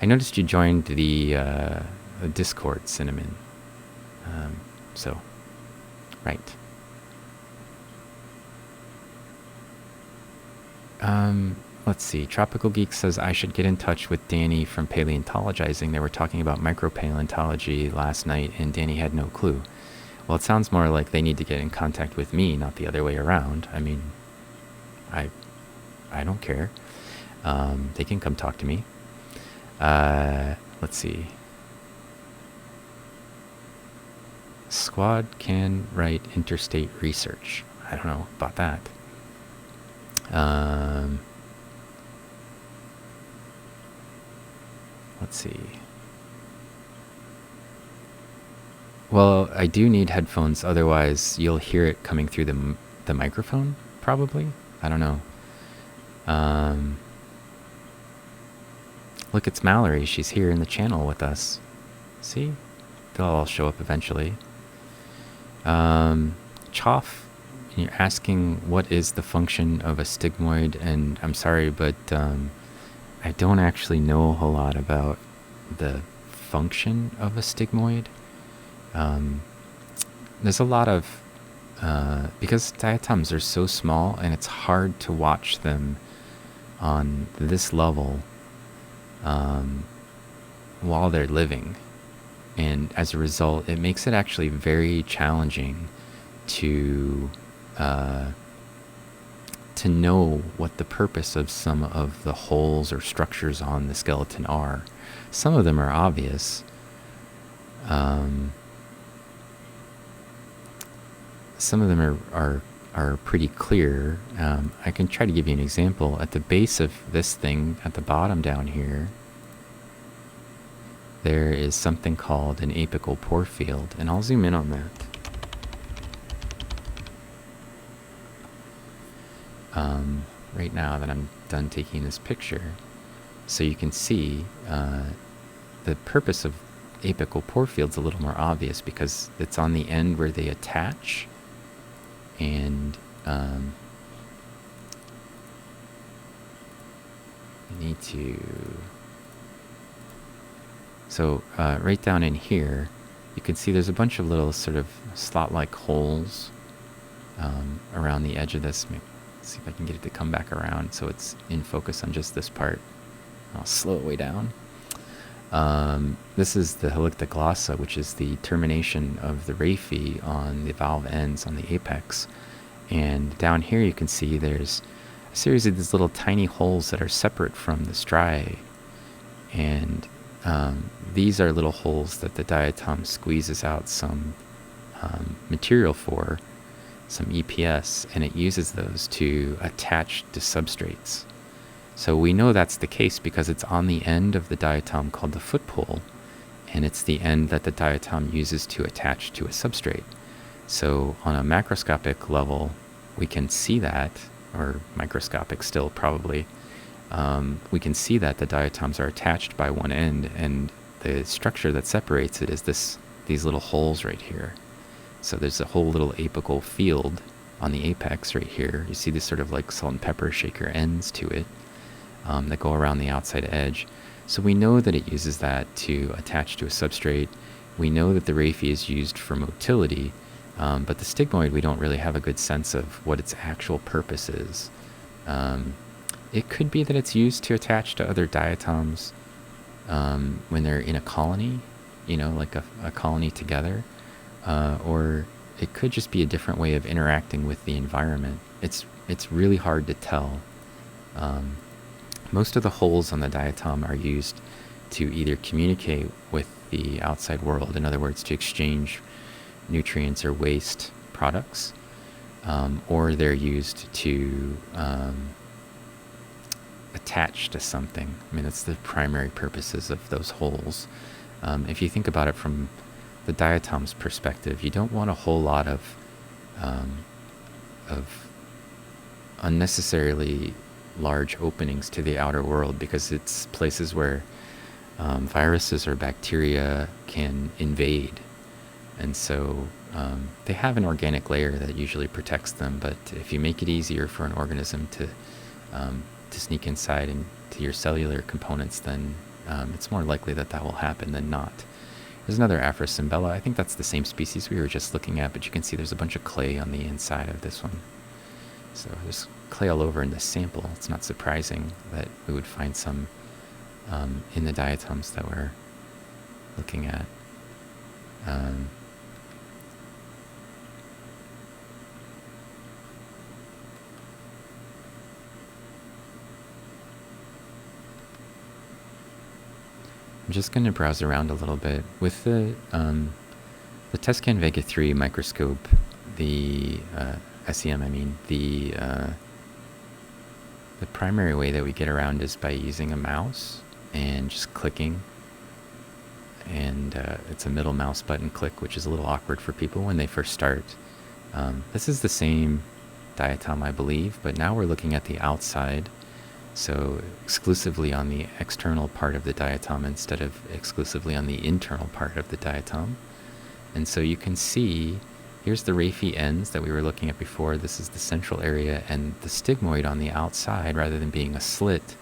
I noticed you joined the Discord, Cinnamon. So, right. Let's see. Tropical Geek says I should get in touch with Danny from Paleontologizing. They were talking about micropaleontology last night, and Danny had no clue. Well, it sounds more like they need to get in contact with me, not the other way around. I mean, I don't care. They can come talk to me. Let's see. Squad can write interstate research. I don't know about that. Let's see. Well, I do need headphones, otherwise you'll hear it coming through the microphone, probably. I don't know. Look, it's Mallory. She's here in the channel with us. See? They'll all show up eventually. Choff, you're asking what is the function of a stigmoid, and I'm sorry, but I don't actually know a whole lot about the function of a stigmoid. There's a lot of because diatoms are so small and it's hard to watch them on this level while they're living, and as a result it makes it actually very challenging to know what the purpose of some of the holes or structures on the skeleton are. Some of them are obvious. Some of them are pretty clear. I can try to give you an example. At the base of this thing, at the bottom down here, there is something called an apical porefield, and I'll zoom in on that. Right now that I'm done taking this picture, so you can see the purpose of apical porefields a little more obvious because it's on the end where they attach, and I need to So right down in here, you can see there's a bunch of little sort of slot-like holes around the edge of this. Maybe, let's see if I can get it to come back around so it's in focus on just this part. I'll slow it way down. This is the helictoglossa, which is the termination of the Rafi on the valve ends on the apex. And down here you can see there's a series of these little tiny holes that are separate from the striae. And these are little holes that the diatom squeezes out some material for, some EPS, and it uses those to attach to substrates. So we know that's the case because it's on the end of the diatom called the foot pole, and it's the end that the diatom uses to attach to a substrate. So on a macroscopic level, we can see that, or microscopic still probably, we can see that the diatoms are attached by one end, and the structure that separates it is these little holes right here. So there's a whole little apical field on the apex right here. You see these sort of like salt and pepper shaker ends to it that go around the outside edge. So we know that it uses that to attach to a substrate. We know that the Rafi is used for motility, but the stigmoid, we don't really have a good sense of what its actual purpose is. It could be that it's used to attach to other diatoms when they're in a colony, you know, like a colony together, or it could just be a different way of interacting with the environment. It's really hard to tell. Most of the holes on the diatom are used to either communicate with the outside world, in other words, to exchange nutrients or waste products, or they're used to attach to something. I mean, that's the primary purposes of those holes. If you think about it from the diatom's perspective, you don't want a whole lot of unnecessarily large openings to the outer world, because it's places where viruses or bacteria can invade. And so they have an organic layer that usually protects them, but if you make it easier for an organism to sneak inside into your cellular components, then it's more likely that that will happen than not. There's another Afrosimbella. I think that's the same species we were just looking at, but you can see there's a bunch of clay on the inside of this one. So there's clay all over in this sample. It's not surprising that we would find some in the diatoms that we're looking at. I'm just going to browse around a little bit. With the Tescan Vega 3 microscope, the SEM, I mean, the primary way that we get around is by using a mouse and just clicking. And it's a middle mouse button click, which is a little awkward for people when they first start. This is the same diatom, I believe, but now we're looking at the outside. So exclusively on the external part of the diatom instead of exclusively on the internal part of the diatom. And so you can see, here's the Rafi ends that we were looking at before. This is the central area, and the stigmoid on the outside, rather than being a slit,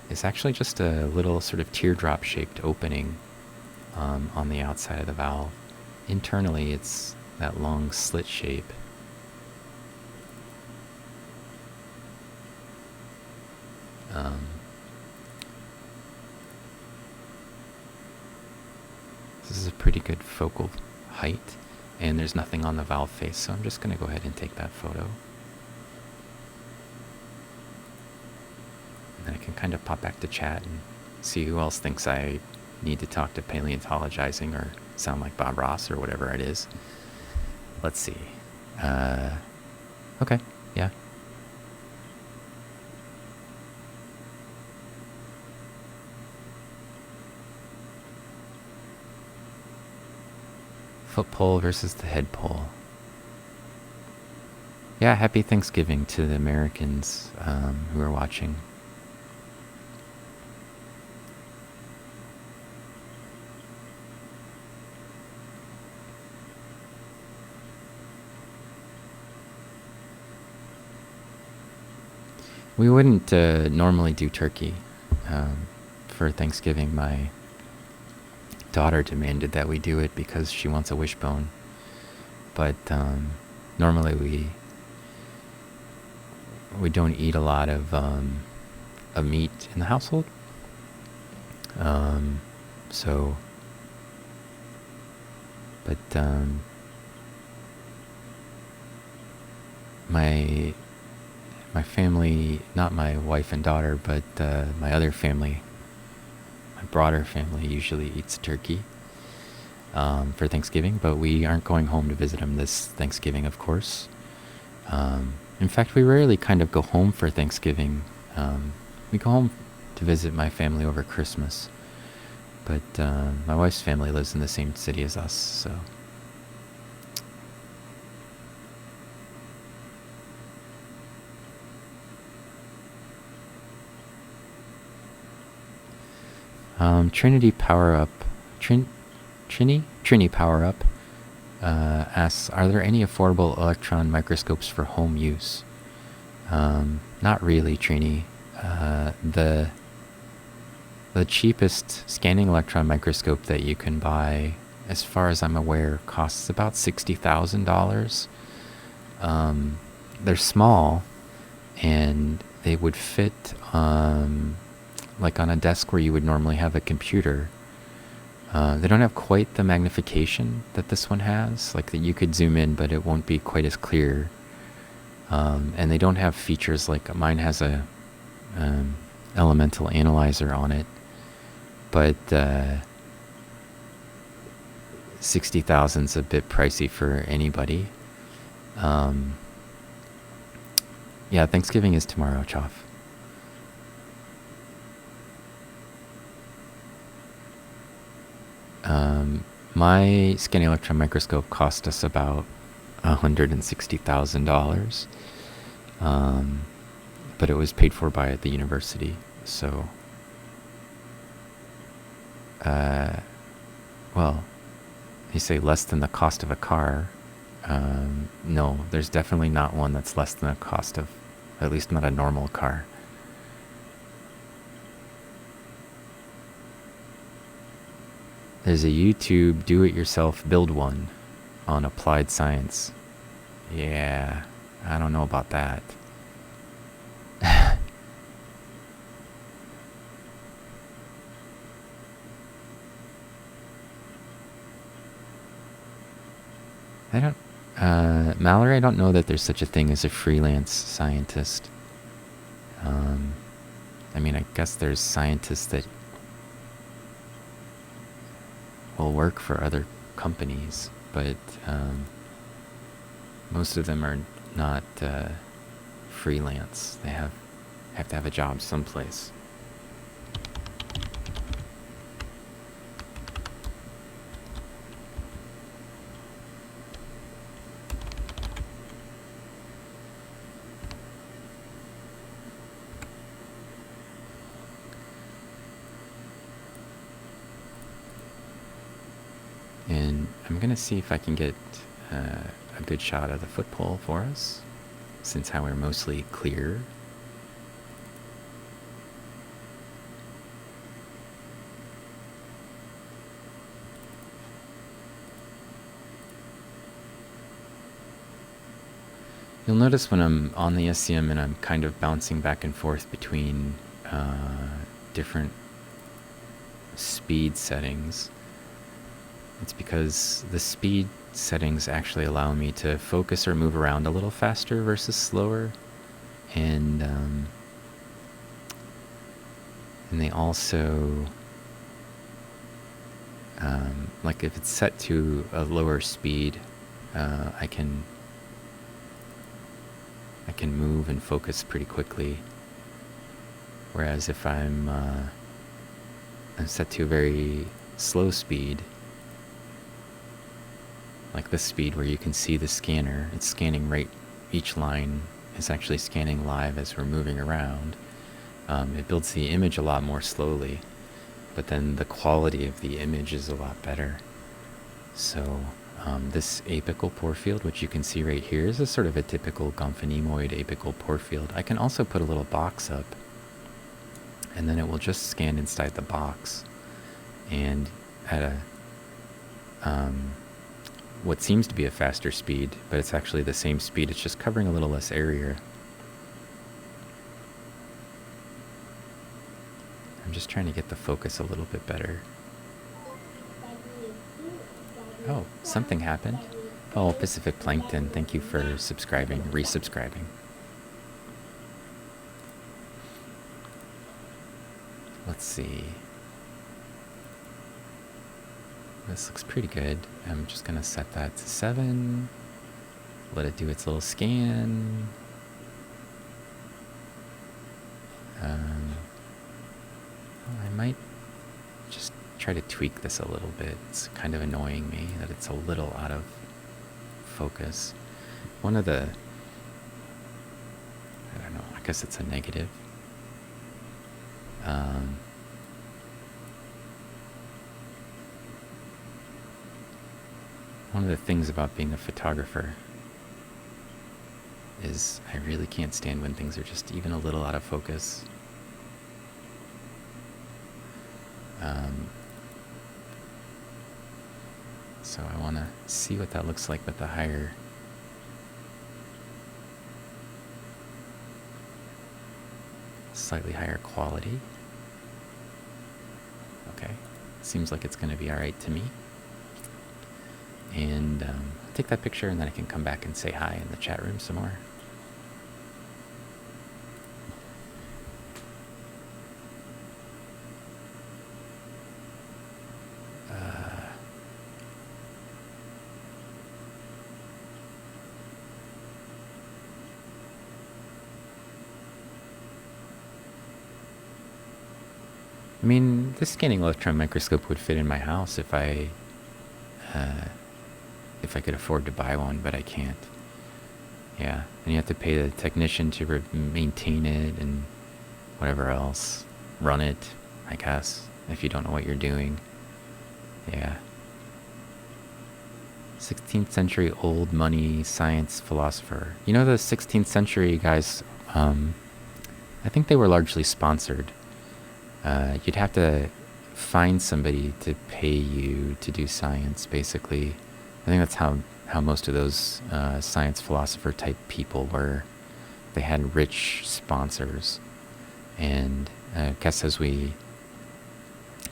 is actually just a little sort of teardrop-shaped opening on the outside of the valve. Internally, it's that long slit shape. This is a pretty good focal height, and there's nothing on the valve face, so I'm just going to go ahead and take that photo. And then I can kind of pop back to chat and see who else thinks I need to talk to paleontologizing or sound like Bob Ross or whatever it is. Let's see. Okay, yeah. Foot pole versus the head pole. Yeah, happy Thanksgiving to the Americans who are watching. We wouldn't normally do turkey for Thanksgiving. My daughter demanded that we do it because she wants a wishbone. But normally we don't eat a lot of meat in the household. So, but my family, not my wife and daughter, but my other family, my broader family, usually eats turkey for Thanksgiving, but we aren't going home to visit them this Thanksgiving, of course. In fact, we rarely kind of go home for Thanksgiving. We go home to visit my family over Christmas, but my wife's family lives in the same city as us, so. Trinity Power Up, Trini Power Up asks, are there any affordable electron microscopes for home use? Not really, Trini. The cheapest scanning electron microscope that you can buy, as far as I'm aware, costs about $60,000. They're small, and they would fit like on a desk where you would normally have a computer. They don't have quite the magnification that this one has, like that you could zoom in, but it won't be quite as clear. And they don't have features like mine has a elemental analyzer on it, but 60,000's a bit pricey for anybody. Yeah, Thanksgiving is tomorrow, Choff. My scanning electron microscope cost us about $160,000, but it was paid for by the university. So, well, you say less than the cost of a car. No, there's definitely not one that's less than the cost of, at least not a normal car. There's a YouTube do-it-yourself build one on applied science. Yeah, I don't know about that. Mallory, I don't know that there's such a thing as a freelance scientist. I mean, I guess there's scientists that will work for other companies, but most of them are not freelance. They have to have a job someplace. And I'm going to see if I can get a good shot of the foot pole for us, since how we're mostly clear. You'll notice when I'm on the SEM and I'm kind of bouncing back and forth between different speed settings, it's because the speed settings actually allow me to focus or move around a little faster versus slower, and they also like if it's set to a lower speed, I can move and focus pretty quickly, whereas if I'm set to a very slow speed, like this speed where you can see the scanner, it's scanning right, each line is actually scanning live as we're moving around. It builds the image a lot more slowly, but then the quality of the image is a lot better. So this apical porefield, which you can see right here, is a sort of a typical gomphonemoid apical porefield. I can also put a little box up, and then it will just scan inside the box, and at a what seems to be a faster speed, but it's actually the same speed. It's just covering a little less area. I'm just trying to get the focus a little bit better. Oh, something happened. Oh, Pacific Plankton, thank you for subscribing, resubscribing. Let's see. This looks pretty good. I'm just gonna set that to 7. Let it do its little scan. I might just try to tweak this a little bit. It's kind of annoying me that it's a little out of focus. One of the, I don't know, I guess it's a negative. One of the things about being a photographer is I really can't stand when things are just even a little out of focus. So I want to see what that looks like with the higher slightly higher quality. Okay, seems like it's going to be alright to me. And I'll take that picture and then I can come back and say hi in the chat room some more. I mean, this scanning electron microscope would fit in my house if I could afford to buy one, but I can't. Yeah, and you have to pay the technician to maintain it and whatever else. Run it, I guess, if you don't know what you're doing. Yeah. 16th century old money science philosopher. You know the 16th century guys, I think they were largely sponsored. You'd have to find somebody to pay you to do science, basically. I think that's how most of those science philosopher type people were. They had rich sponsors. And I guess as we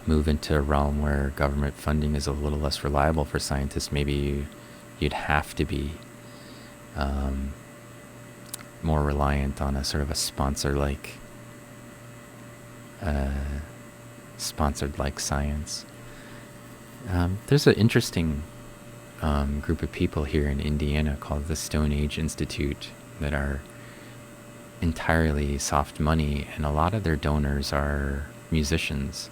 move into a realm where government funding is a little less reliable for scientists, maybe you'd have to be more reliant on a sort of a sponsor-like sponsored-like science. There's an interesting group of people here in Indiana called the Stone Age Institute that are entirely soft money, and a lot of their donors are musicians.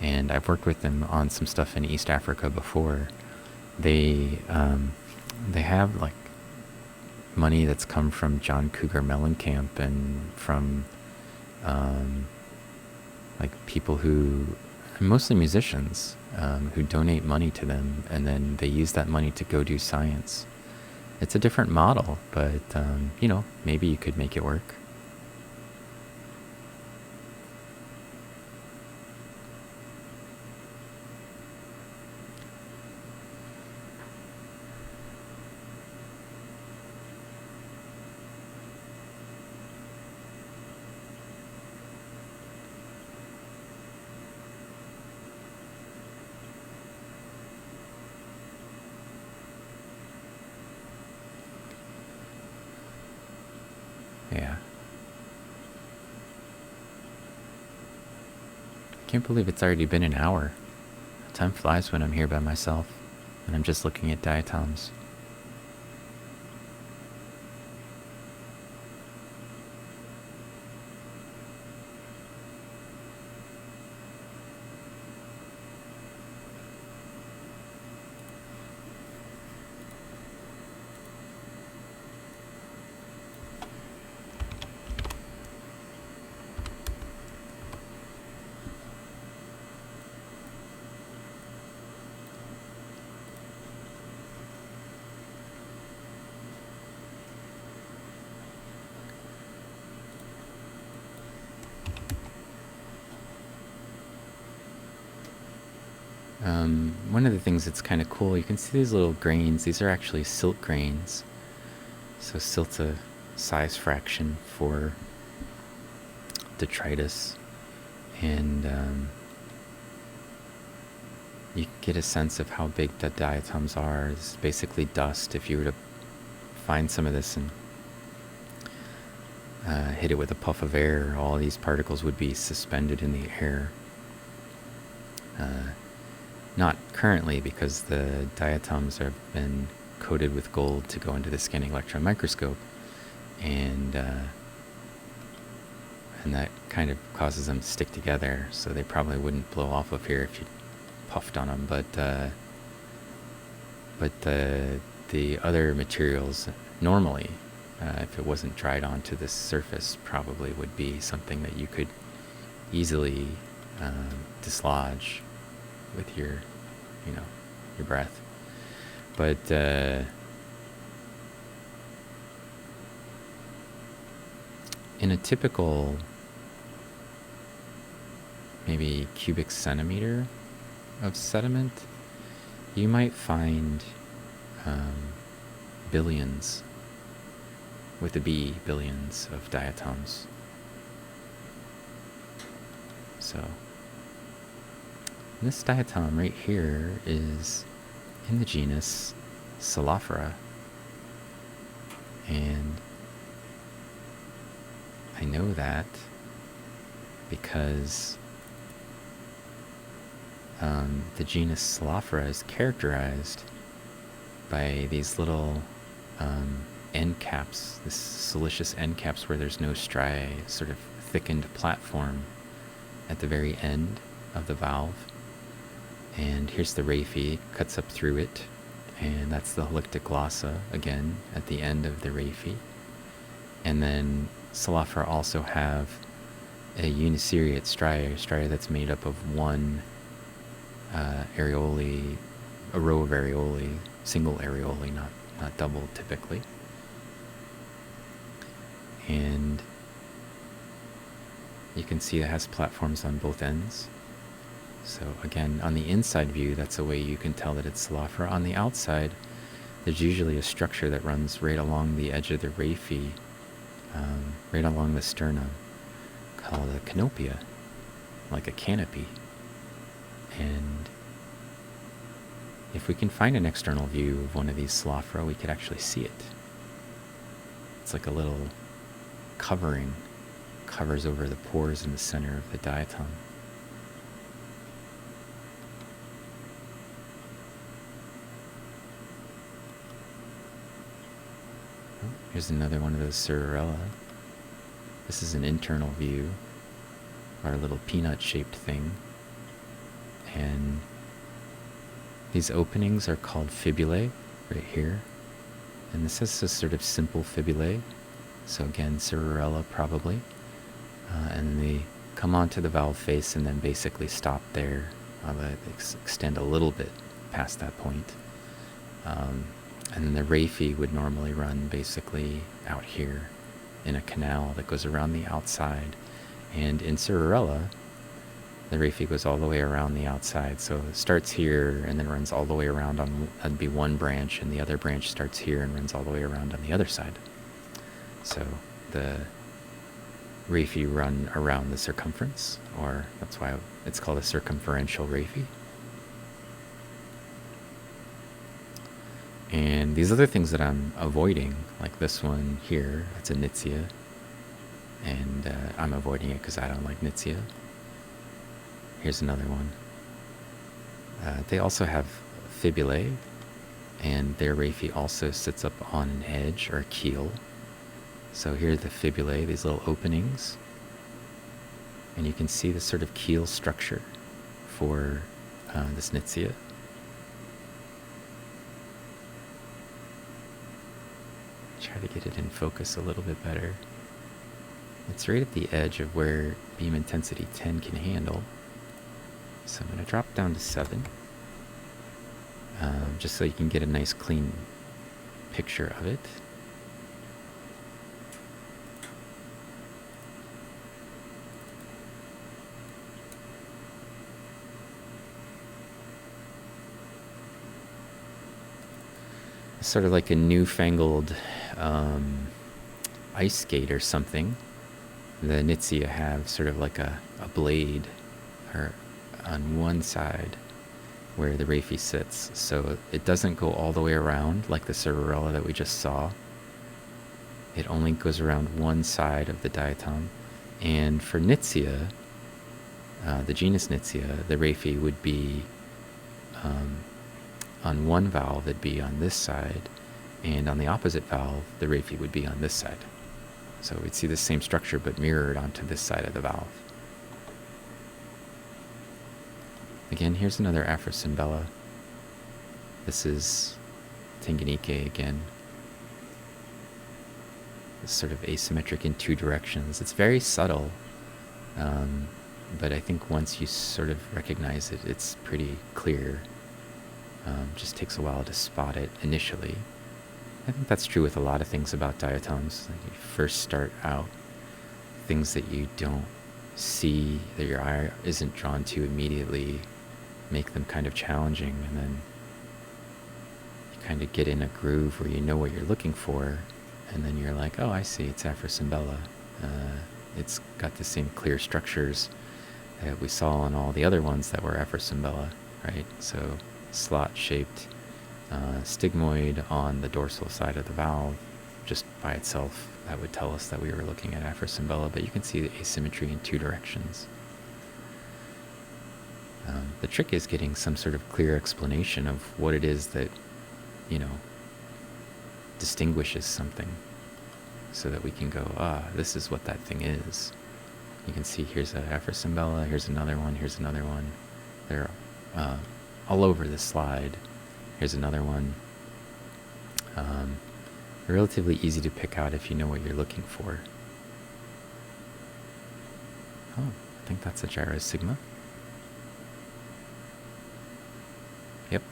And I've worked with them on some stuff in East Africa before. They have like money that's come from John Cougar Mellencamp and from like people who, mostly musicians, who donate money to them, and then they use that money to go do science. It's a different model, but you know, maybe you could make it work. Yeah. Can't believe it's already been an hour. Time flies when I'm here by myself, and I'm just looking at diatoms. One of the things that's kind of cool, you can see these little grains. These are actually silt grains. So silt's a size fraction for detritus. And you get a sense of how big the diatoms are. It's basically dust. If you were to find some of this and hit it with a puff of air, all these particles would be suspended in the air. Not currently, because the diatoms have been coated with gold to go into the scanning electron microscope, and that kind of causes them to stick together, so they probably wouldn't blow off of here if you puffed on them. But the other materials normally, if it wasn't dried onto the surface, probably would be something that you could easily dislodge with your breath. But in a typical maybe cubic centimeter of sediment, you might find billions, with a B, billions of diatoms. So this diatom right here is in the genus Selaphora, and I know that because the genus Selaphora is characterized by these little end caps, this siliceous end caps where there's no striae, sort of thickened platform at the very end of the valve. And here's the Rafi, cuts up through it, and that's the halictic glossa, again, at the end of the Rafi. And then Selaphora also have a uniseriate striae that's made up of one areole, a row of areole, single areole, not double typically. And you can see it has platforms on both ends. So again, on the inside view, that's a way you can tell that it's Selaphora. On the outside, there's usually a structure that runs right along the edge of the Rafi, right along the sternum, called a canopia, like a canopy. And if we can find an external view of one of these Selaphora, we could actually see it. It's like a little covering, covers over the pores in the center of the diatom. Here's another one of those Cerarella. This is an internal view, our little peanut-shaped thing. And these openings are called fibulae, right here. And this is a sort of simple fibulae. So again, Cerarella probably. And they come onto the valve face and then basically stop there. They extend a little bit past that point. And then the Rafi would normally run basically out here in a canal that goes around the outside. And in Cerarella, the Rafi goes all the way around the outside. So it starts here and then runs all the way around on, that'd be one branch, and the other branch starts here and runs all the way around on the other side. So the Rafi run around the circumference, or that's why it's called a circumferential Rafi. And these other things that I'm avoiding, like this one here, it's a Knitsia, and I'm avoiding it because I don't like Knitsia. Here's another one. They also have fibulae, and their Rafi also sits up on an edge or a keel. So here are the fibulae, these little openings, and you can see the sort of keel structure for this Knitsia. Try to get it in focus a little bit better. It's right at the edge of where beam intensity 10 can handle. So I'm going to drop down to 7, just so you can get a nice clean picture of it. sort of like a newfangled ice skate or something. The Knitsia have sort of like a blade or on one side where the Rafi sits, so it doesn't go all the way around like the Cervarella that we just saw. It only goes around one side of the diatom. And for Knitsia, the genus Knitsia, the Rafi would be on one valve, it'd be on this side, and on the opposite valve, the Rafi would be on this side. So we'd see the same structure but mirrored onto this side of the valve. Again, here's another Afrosymbella. This is Tanganike again. It's sort of asymmetric in two directions. It's very subtle, but I think once you sort of recognize it, it's pretty clear. Just takes a while to spot it initially. I think that's true with a lot of things about diatoms. Like you first start out, things that you don't see, that your eye isn't drawn to immediately, make them kind of challenging, and then you kind of get in a groove where you know what you're looking for, and then you're like, oh, I see, it's Afrosymbella. It's got the same clear structures that we saw on all the other ones that were Afrosymbella, right? So slot-shaped stigmoid on the dorsal side of the valve, just by itself, that would tell us that we were looking at Afrosymbella, but you can see the asymmetry in two directions. The trick is getting some sort of clear explanation of what it is that, distinguishes something, so that we can go, this is what that thing is. You can see here's a Afrosymbella, here's another one, here's another one. They're all over the slide. Here's another one. Relatively easy to pick out if you know what you're looking for. Oh, I think that's a Gyrosigma. Yep.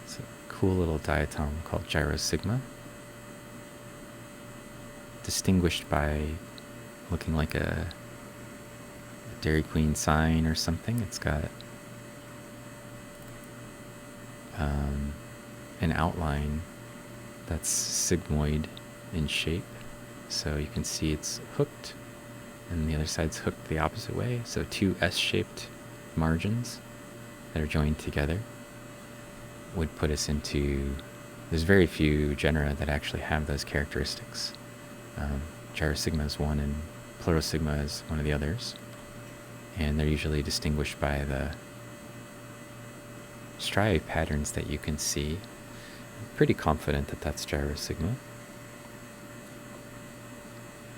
It's a cool little diatom called Gyrosigma. Distinguished by looking like a Dairy Queen sign or something. It's got an outline that's sigmoid in shape. So you can see it's hooked, and the other side's hooked the opposite way. So two S-shaped margins that are joined together would put us into... There's very few genera that actually have those characteristics. Gyrosigma is one, and Pleurosigma is one of the others. And they're usually distinguished by the striae patterns that you can see. I'm pretty confident that that's Gyrosigma.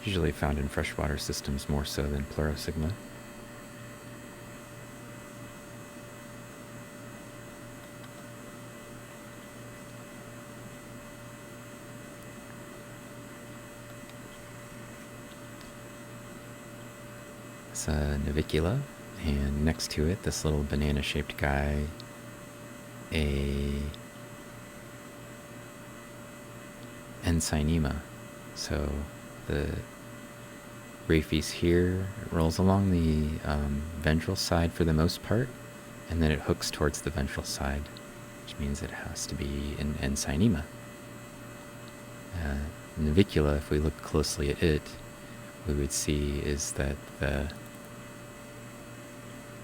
Usually found in freshwater systems more so than Pleurosigma. It's a Navicula, and next to it, this little banana-shaped guy, a Ensynema. So the Rafi's here, it rolls along the ventral side for the most part, and then it hooks towards the ventral side, which means it has to be an Ensynema. Navicula, if we look closely at it, we would see is that the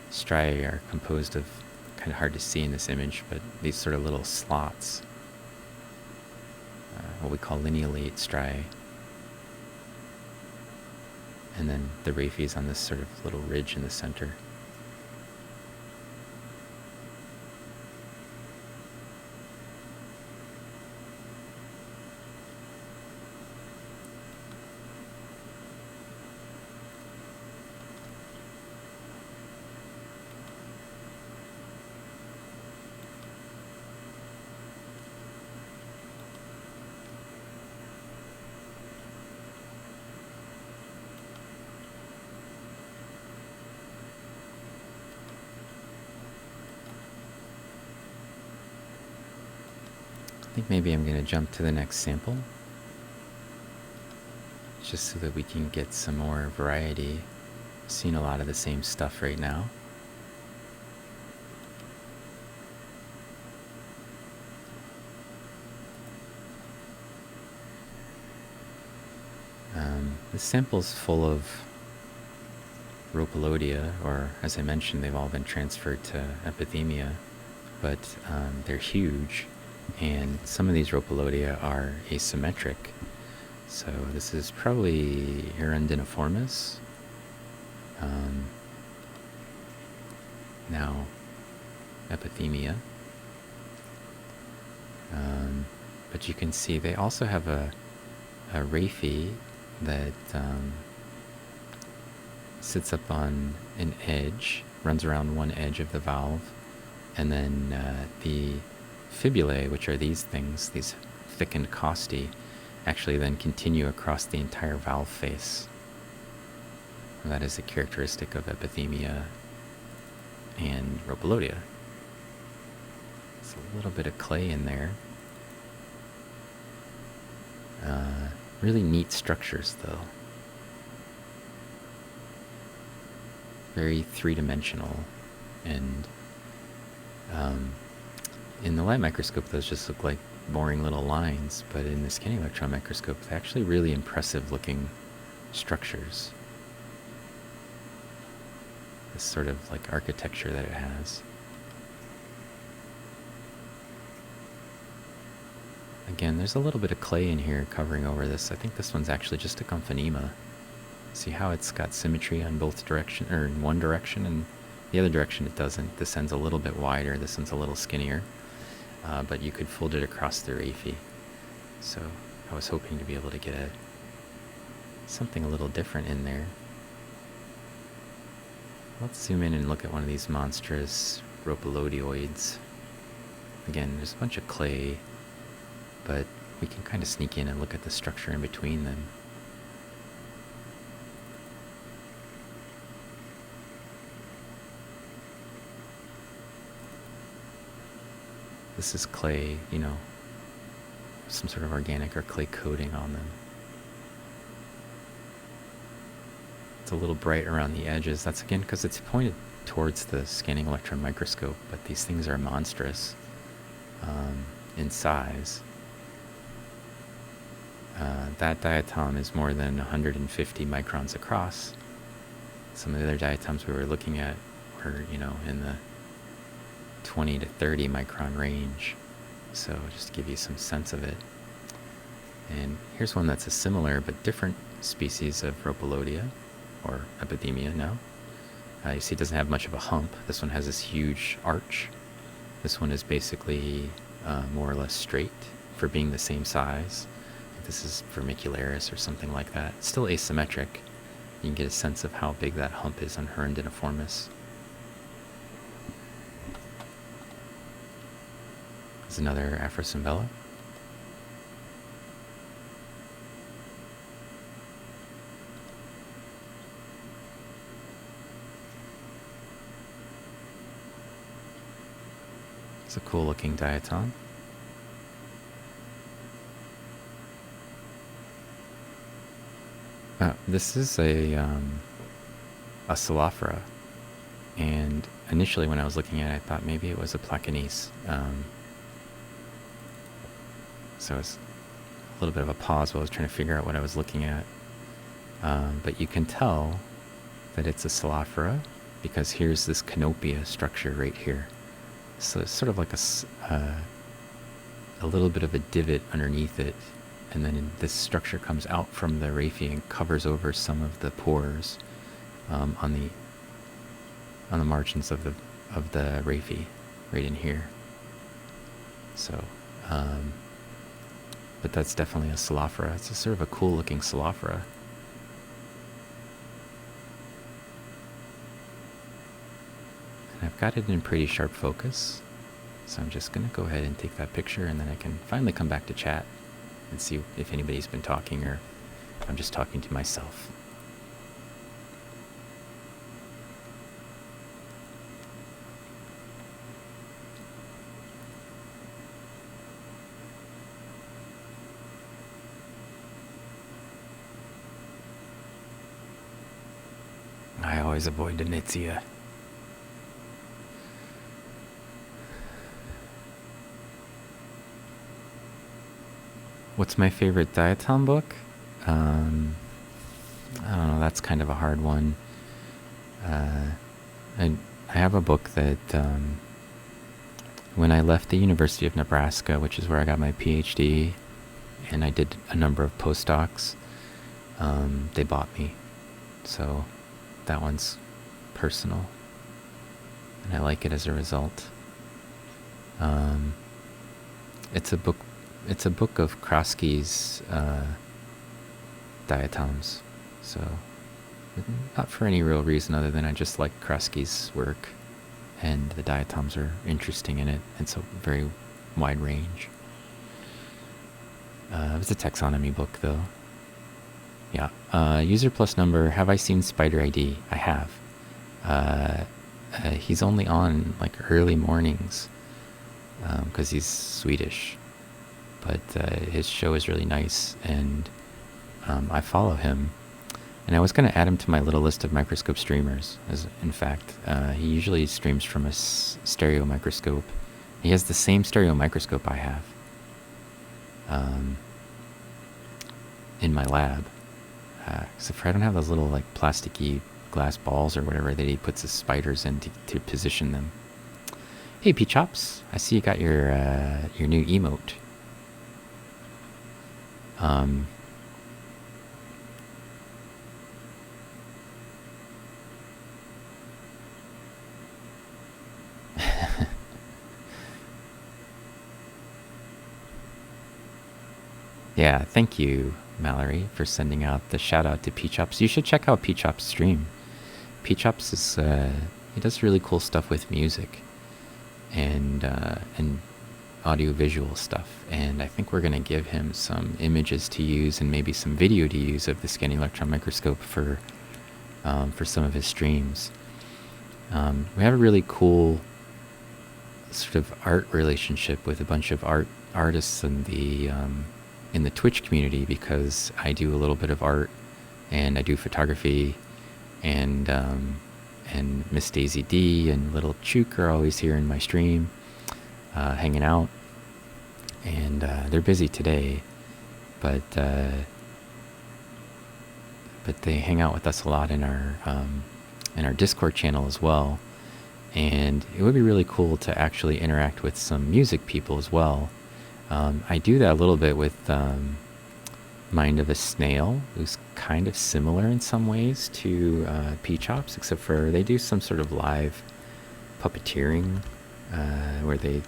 striae are composed of, kind of hard to see in this image, but these sort of little slots, what we call lineolate striae. And then the Rafi is on this sort of little ridge in the center. I think maybe I'm going to jump to the next sample, just so that we can get some more variety. I've seen a lot of the same stuff right now. This sample's full of Rhopalodia, or as I mentioned, they've all been transferred to Epithemia, but they're huge, and some of these Rhopalodia are asymmetric. So this is probably Arundiniformis. Now Epithemia. But you can see they also have a Rafi that sits up on an edge, runs around one edge of the valve, and then the fibulae, which are these things, these thickened costae, actually then continue across the entire valve face. And that is a characteristic of Epithemia and Rhopalodia. There's a little bit of clay in there. Really neat structures, though. Very three-dimensional, and in the light microscope, those just look like boring little lines, but in the scanning electron microscope, they're actually really impressive-looking structures. This sort of like architecture that it has. Again, there's a little bit of clay in here covering over this. I think this one's actually just a Conphonema. See how it's got symmetry on both directions, or in one direction, and the other direction it doesn't. This end's a little bit wider, this one's a little skinnier, but you could fold it across the Rafi. So I was hoping to be able to get something a little different in there. Let's zoom in and look at one of these monstrous Rhopalodioids. Again, there's a bunch of clay, but we can kind of sneak in and look at the structure in between them. This is clay, you know, some sort of organic or clay coating on them. It's a little bright around the edges. That's again because it's pointed towards the scanning electron microscope, but these things are monstrous in size. That diatom is more than 150 microns across. Some of the other diatoms we were looking at were, you know, in the 20 to 30 micron range. So just to give you some sense of it. And here's one that's a similar but different species of Rhopalodia, or Epithemia now. You see it doesn't have much of a hump. This one has this huge arch. This one is basically more or less straight for being the same size. This is Vermicularis or something like that. It's still asymmetric. You can get a sense of how big that hump is on Arundiniformis. There's another Afrosymbella. It's a cool looking diatom. This is a Celophora, and initially when I was looking at it, I thought maybe it was a Placanese. So it's a little bit of a pause while I was trying to figure out what I was looking at. But you can tell that it's a Celophora because here's this canopia structure right here. So it's sort of like a little bit of a divot underneath it, and then this structure comes out from the Rafi and covers over some of the pores on the margins of the Rafi, right in here. So, but that's definitely a Celophora. It's a sort of a cool looking Celophora. And I've got it in pretty sharp focus, so I'm just gonna go ahead and take that picture, and then I can finally come back to chat and see if anybody's been talking or I'm just talking to myself. I always avoid Denitzia. What's my favorite Diatom book? I don't know, that's kind of a hard one. I have a book that when I left the University of Nebraska, which is where I got my PhD, and I did a number of postdocs, they bought me. So that one's personal, and I like it as a result. It's a book. It's a book of Krosky's diatoms. So not for any real reason other than I just like Krosky's work, and the diatoms are interesting in it. It's a very wide range. It was a taxonomy book, though. Yeah. User plus number. Have I seen Spider ID? I have. He's only on like early mornings because he's Swedish. But his show is really nice, and I follow him. And I was going to add him to my little list of microscope streamers. As in fact, he usually streams from a stereo microscope. He has the same stereo microscope I have in my lab. Except for I don't have those little like plasticky glass balls or whatever that he puts his spiders in to position them. Hey, P-Chops, I see you got your new emote. Yeah, thank you, Mallory, for sending out the shout out to P-Chops. You should check out P-Chops' stream. P-Chops is he does really cool stuff with music and audio-visual stuff, and I think we're going to give him some images to use and maybe some video to use of the scanning electron microscope for some of his streams. We have a really cool sort of art relationship with a bunch of artists in the Twitch community, because I do a little bit of art and I do photography, and Miss Daisy D and Little Chook are always here in my stream, hanging out, and they're busy today, but they hang out with us a lot in our Discord channel as well, and it would be really cool to actually interact with some music people as well. I do that a little bit with Mind of a Snail, who's kind of similar in some ways to P-Chops, except for they do some sort of live puppeteering where they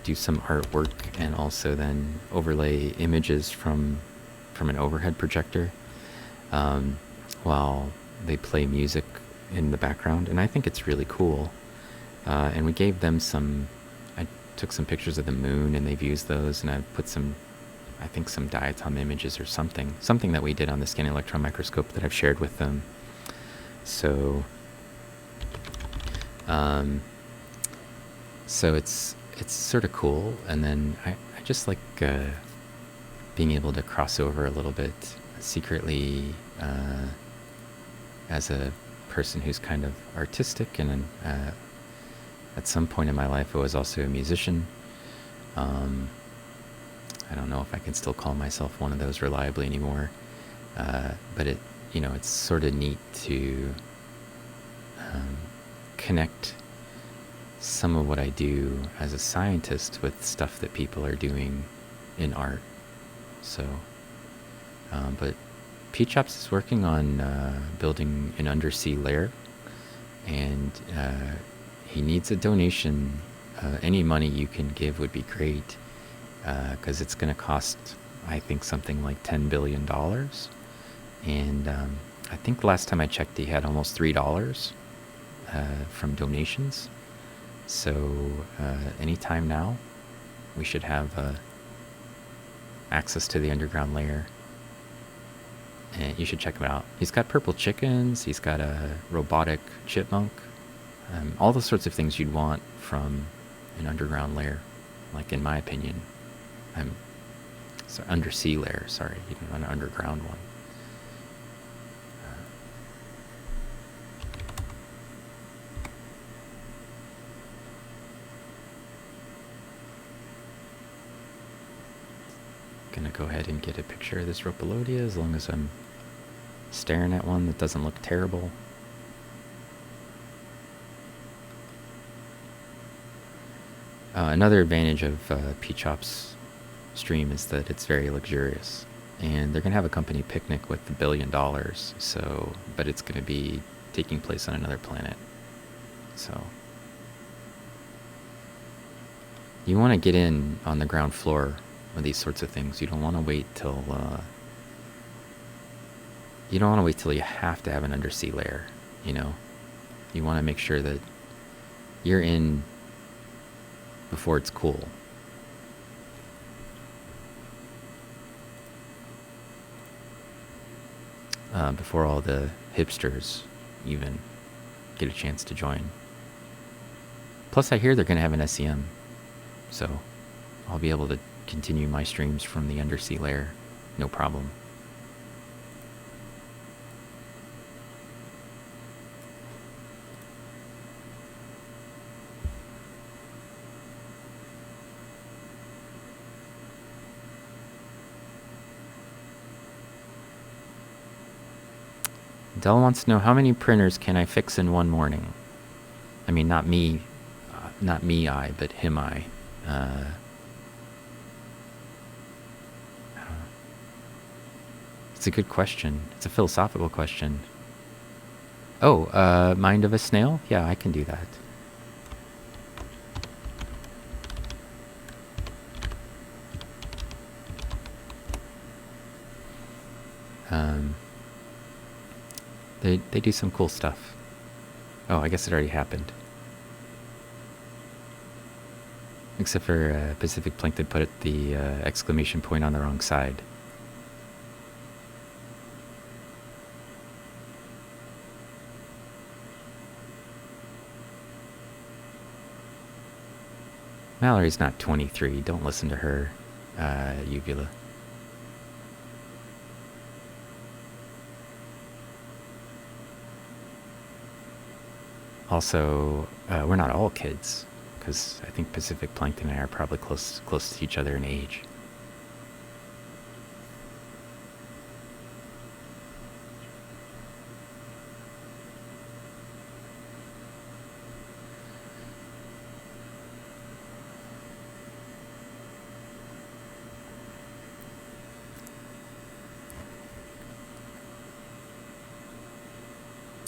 do some artwork and also then overlay images from an overhead projector while they play music in the background, and I think it's really cool. And we gave them I took some pictures of the moon, and they've used those, and I put some diatom images or something that we did on the scanning electron microscope that I've shared with them. So it's sort of cool, and then I just like being able to cross over a little bit secretly as a person who's kind of artistic, and at some point in my life I was also a musician. I don't know if I can still call myself one of those reliably anymore, but it's sort of neat to connect some of what I do as a scientist with stuff that people are doing in art. So, but P-Chops is working on building an undersea lair, and he needs a donation. Any money you can give would be great, because it's going to cost, I think, something like $10 billion. And I think the last time I checked, he had almost $3 from donations. So anytime now, we should have access to the underground layer. And you should check him out. He's got purple chickens. He's got a robotic chipmunk. All the sorts of things you'd want from an underground layer, like in my opinion. Undersea layer, sorry, an underground one. Gonna go ahead and get a picture of this Rhopalodia as long as I'm staring at one that doesn't look terrible. Another advantage of P-Chop's stream is that it's very luxurious. And they're going to have a company picnic with $1 billion, so, but it's going to be taking place on another planet. So you want to get in on the ground floor with these sorts of things. You don't want to wait till you have to have an undersea layer, you know. You want to make sure that you're in before it's cool. Before all the hipsters even get a chance to join. Plus, I hear they're going to have an SEM, so I'll be able to continue my streams from the undersea layer, no problem. Dell wants to know, how many printers can I fix in one morning? I mean, not me, but him, I. I don't know. It's a good question. It's a philosophical question. Oh, Mind of a Snail? Yeah, I can do that. They do some cool stuff. Oh, I guess it already happened. Except for Pacific Plankton put the exclamation point on the wrong side. Mallory's not 23. Don't listen to her, Uvula. Also, we're not all kids, because I think Pacific Plankton and I are probably close to each other in age.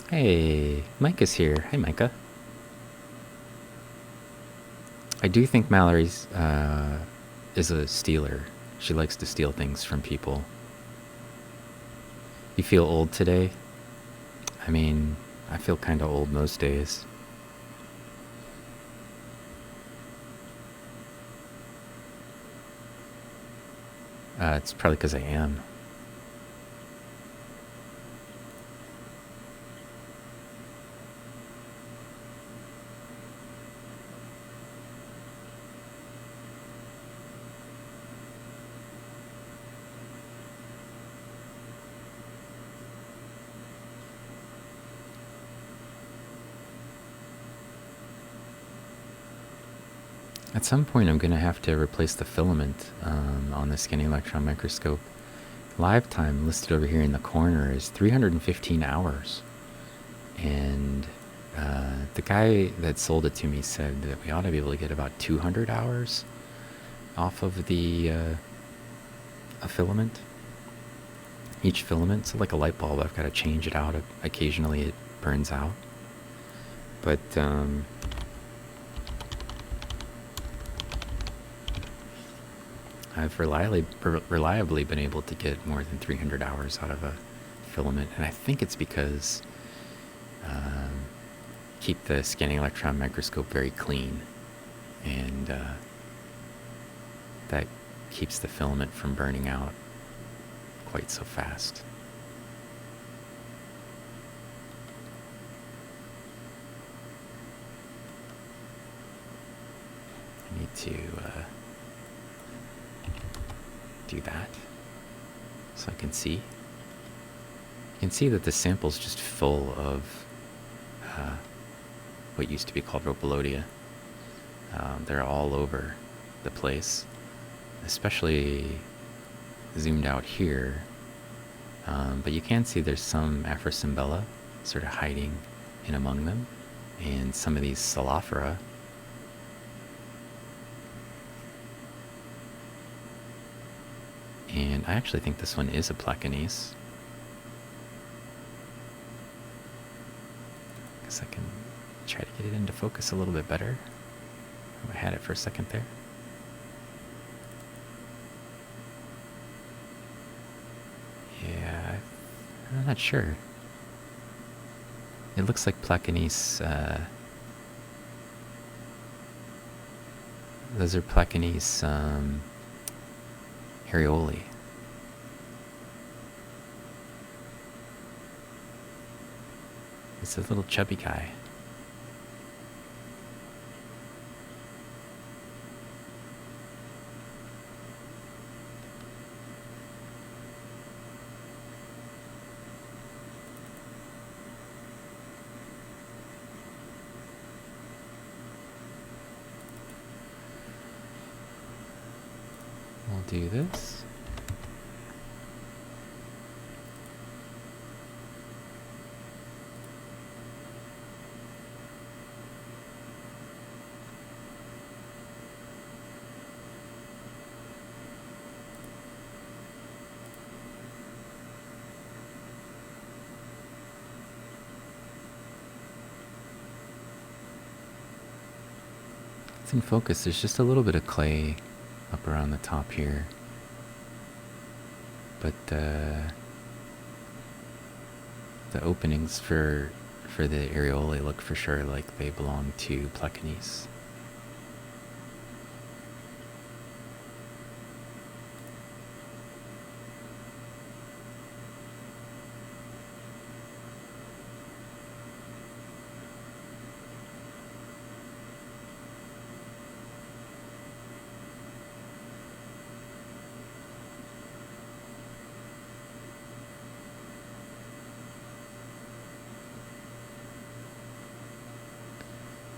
Hey, Micah's here. Hi, Micah. I do think Mallory's is a stealer. She likes to steal things from people. You feel old today? I mean, I feel kind of old most days. It's probably because I am. At some point, I'm going to have to replace the filament on the scanning electron microscope. Live time listed over here in the corner is 315 hours. And the guy that sold it to me said that we ought to be able to get about 200 hours off of the a filament. Each filament, so like a light bulb, I've got to change it out. Occasionally it burns out. But I've reliably been able to get more than 300 hours out of a filament, and I think it's because keep the scanning electron microscope very clean, and that keeps the filament from burning out quite so fast. I need to do that so I can see. You can see that the sample's just full of what used to be called Rhopelodia. They're all over the place, especially zoomed out here. But you can see there's some Afrosymbella sort of hiding in among them, and some of these Celophora. And I actually think this one is a Plecanese. Guess I can try to get it into focus a little bit better. Oh, I had it for a second there. Yeah, I'm not sure. It looks like Plecanese. Those are Plecanese areoli. It's a little chubby guy. We'll do this. It's in focus. There's just a little bit of clay up around the top here, but the openings for the areolae look for sure like they belong to Plecanese.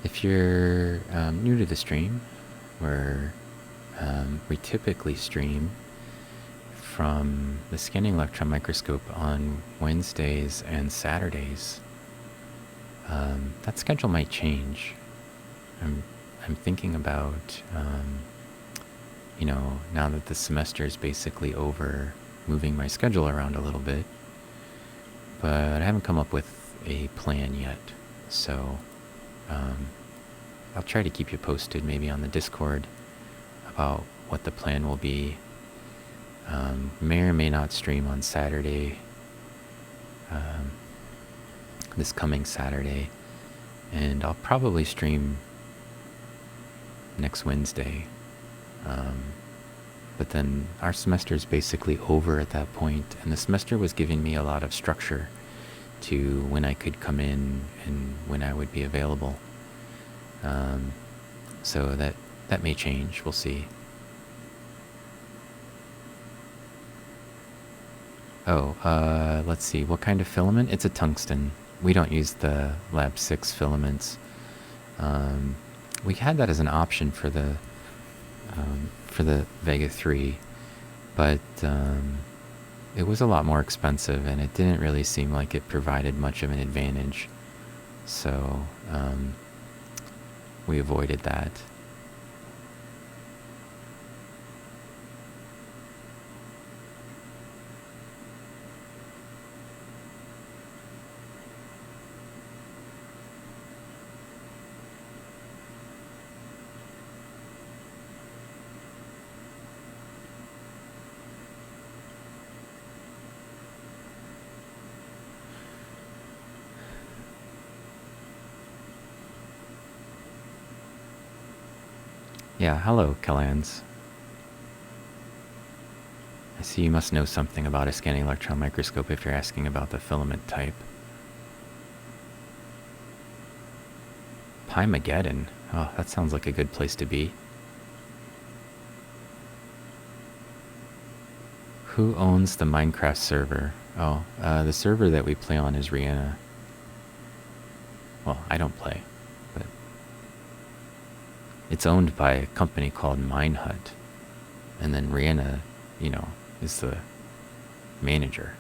If you're new to the stream, we typically stream from the Scanning Electron Microscope on Wednesdays and Saturdays. That schedule might change. I'm thinking about, now that the semester is basically over, moving my schedule around a little bit. But I haven't come up with a plan yet, so I'll try to keep you posted maybe on the Discord about what the plan will be. May or may not stream on Saturday, this coming Saturday, and I'll probably stream next Wednesday. But then our semester is basically over at that point, and the semester was giving me a lot of structure to when I could come in and when I would be available. So that may change. We'll see. Oh, let's see. What kind of filament? It's a tungsten. We don't use the Lab 6 filaments. We had that as an option for the Vega 3, but it was a lot more expensive, and it didn't really seem like it provided much of an advantage. So we avoided that. Yeah, hello, Kellans. I see you must know something about a scanning electron microscope if you're asking about the filament type. Pymageddon. Oh, that sounds like a good place to be. Who owns the Minecraft server? Oh, the server that we play on is Rihanna. Well, I don't play, but it's owned by a company called Minehut. And then Rihanna, is the manager.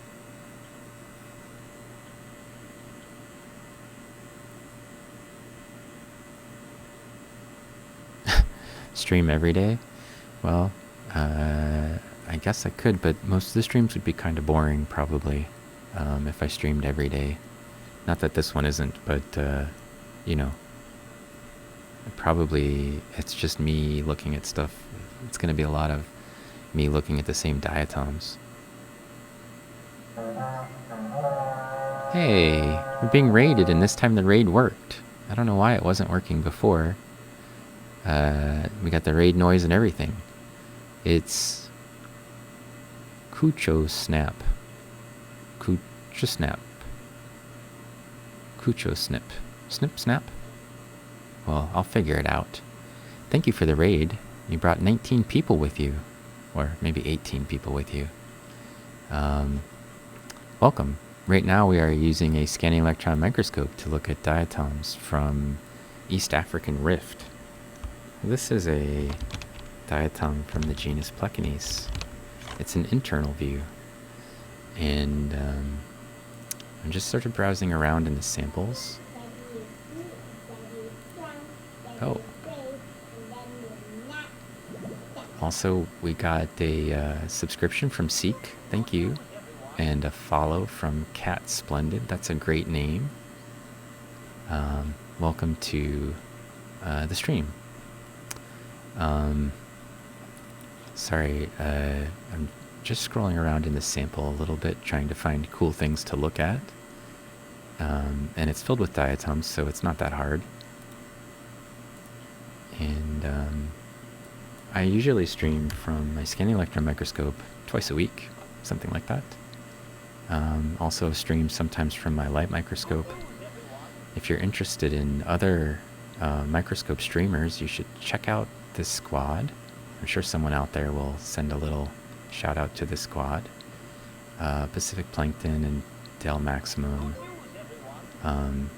stream every day? Well, I guess I could, but most of the streams would be kind of boring, probably, if I streamed every day. Not that this one isn't, but, you know, probably it's just me looking at stuff. It's going to be a lot of me looking at the same diatoms. Hey, we're being raided, and this time the raid worked. I don't know why it wasn't working before. We got the raid noise and everything. It's Cucho Snap. Cucho Snap. Cucho Snip. Snip Snap? Well, I'll figure it out. Thank you for the raid. You brought 19 people with you. Or maybe 18 people with you. Welcome. Right now we are using a scanning electron microscope to look at diatoms from East African Rift. This is a diatom from the genus Glitchiness. It's an internal view. And I'm just sort of browsing around in the samples. Oh. Also, we got a subscription from Seek. Thank you. And a follow from Cat Splendid. That's a great name. Welcome to the stream. Sorry, I'm just scrolling around in the sample a little bit, trying to find cool things to look at. And it's filled with diatoms, so it's not that hard. And I usually stream from my scanning electron microscope twice a week, something like that. Also stream sometimes from my light microscope. If you're interested in other microscope streamers, you should check out this squad. I'm sure someone out there will send a little shout out to this squad. Pacific Plankton and Del Maximum.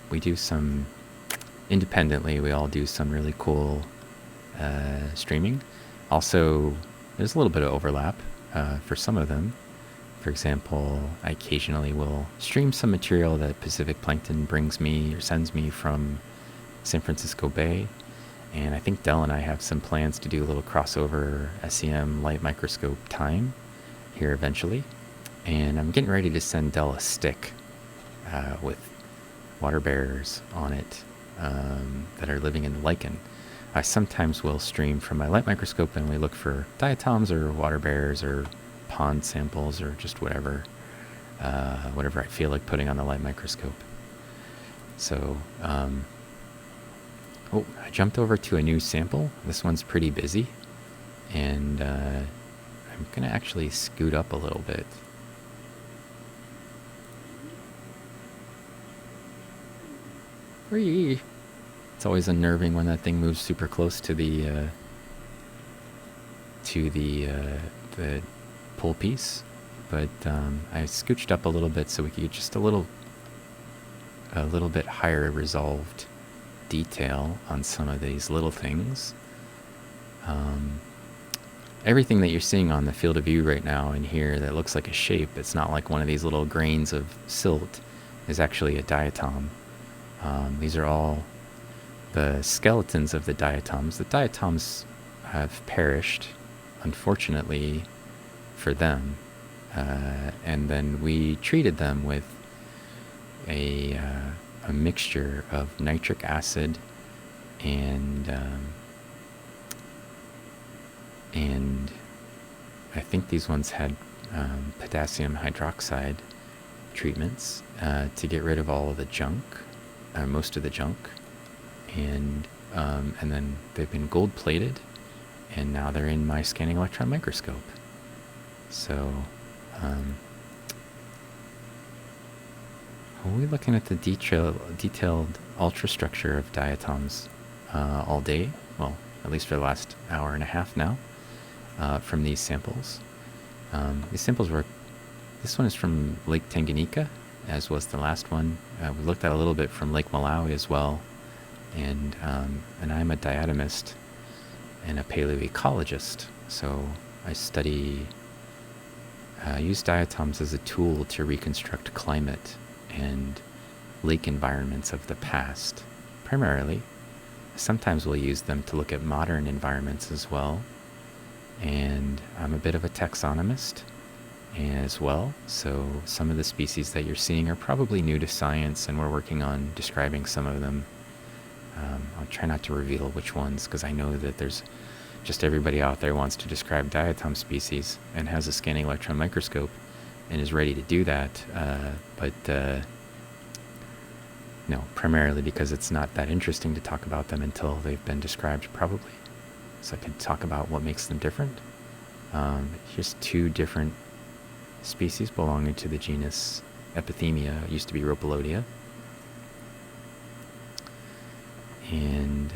We do some independently, we all do some really cool streaming. Also, there's a little bit of overlap for some of them. For example, I occasionally will stream some material that Pacific Plankton brings me or sends me from San Francisco Bay. And I think Del and I have some plans to do a little crossover SEM light microscope time here eventually. And I'm getting ready to send Del a stick with water bearers on it that are living in the lichen. I sometimes will stream from my light microscope and we look for diatoms or water bearers or pond samples or just whatever I feel like putting on the light microscope. So, oh, I jumped over to a new sample. This one's pretty busy, and I'm gonna actually scoot up a little bit. Whee! It's always unnerving when that thing moves super close to the pull piece, but I scooched up a little bit so we could get just a little bit higher resolved detail on some of these little things. Everything that you're seeing on the field of view right now in here that looks like a shape, it's not like one of these little grains of silt, is actually a diatom. These are all the skeletons of the diatoms. The diatoms have perished, unfortunately for them, and then we treated them with a mixture of nitric acid and I think these ones had potassium hydroxide treatments to get rid of all of the junk, most of the junk, and then they've been gold plated, and now they're in my scanning electron microscope. So we're looking at the detailed ultrastructure of diatoms all day, well, at least for the last hour and a half now, from these samples. These samples were, this one is from Lake Tanganyika, as was the last one. We looked at a little bit from Lake Malawi as well, and I'm a diatomist and a paleoecologist, so I use diatoms as a tool to reconstruct climate and lake environments of the past, primarily. sometimes we'll use them to look at modern environments as well. And I'm a bit of a taxonomist as well, so some of the species that you're seeing are probably new to science, and we're working on describing some of them. I'll try not to reveal which ones, because I know that there's just everybody out there wants to describe diatom species and has a scanning electron microscope and is ready to do that, but no, primarily because it's not that interesting to talk about them until they've been described, probably. So I could talk about what makes them different. Here's two different species belonging to the genus Epithemia. It used to be Rhopalodia. And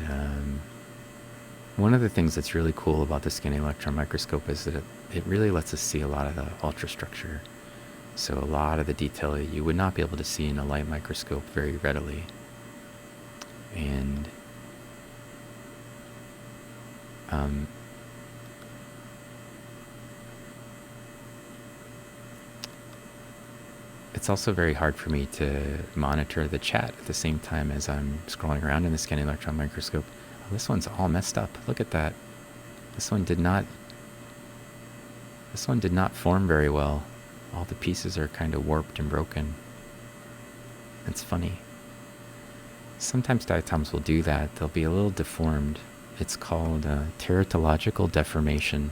one of the things that's really cool about the scanning electron microscope is that it really lets us see a lot of the ultrastructure. So a lot of the detail that you would not be able to see in a light microscope very readily. And it's also very hard for me to monitor the chat at the same time as I'm scrolling around in the scanning electron microscope. Oh, this one's all messed up. Look at that. This one did not form very well. All the pieces are kind of warped and broken. It's funny. Sometimes diatoms will do that. They'll be a little deformed. It's called teratological deformation.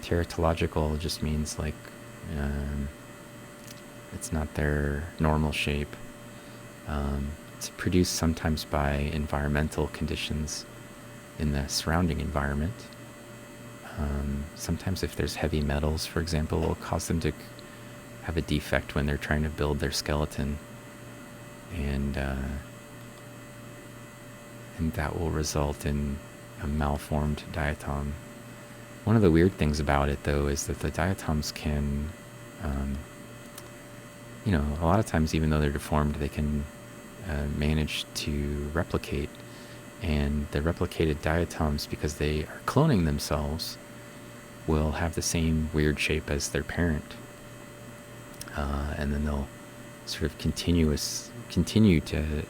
Teratological just means like it's not their normal shape. It's produced sometimes by environmental conditions in the surrounding environment. Sometimes if there's heavy metals, for example, it will cause them to have a defect when they're trying to build their skeleton. And that will result in a malformed diatom. One of the weird things about it, though, is that the diatoms can, a lot of times, even though they're deformed, they can manage to replicate. And the replicated diatoms, because they are cloning themselves, will have the same weird shape as their parent. And then they'll sort of continue to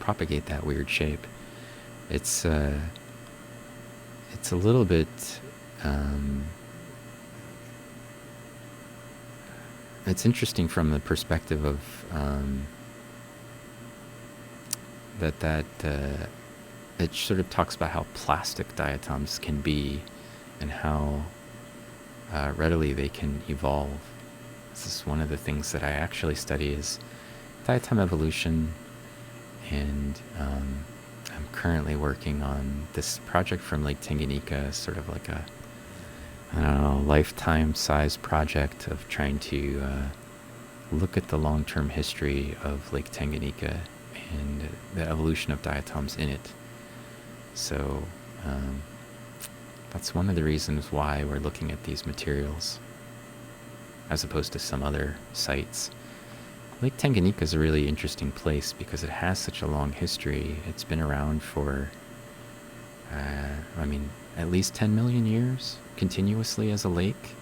propagate that weird shape. It's a little bit it's interesting from the perspective of that it sort of talks about how plastic diatoms can be and how readily they can evolve. This is one of the things that I actually study is Diatom Evolution, and I'm currently working on this project from Lake Tanganyika, sort of like a, lifetime size project of trying to look at the long-term history of Lake Tanganyika and the evolution of diatoms in it. So that's one of the reasons why we're looking at these materials as opposed to some other sites. Lake Tanganyika is a really interesting place because it has such a long history. It's been around for, at least 10 million years continuously as a lake.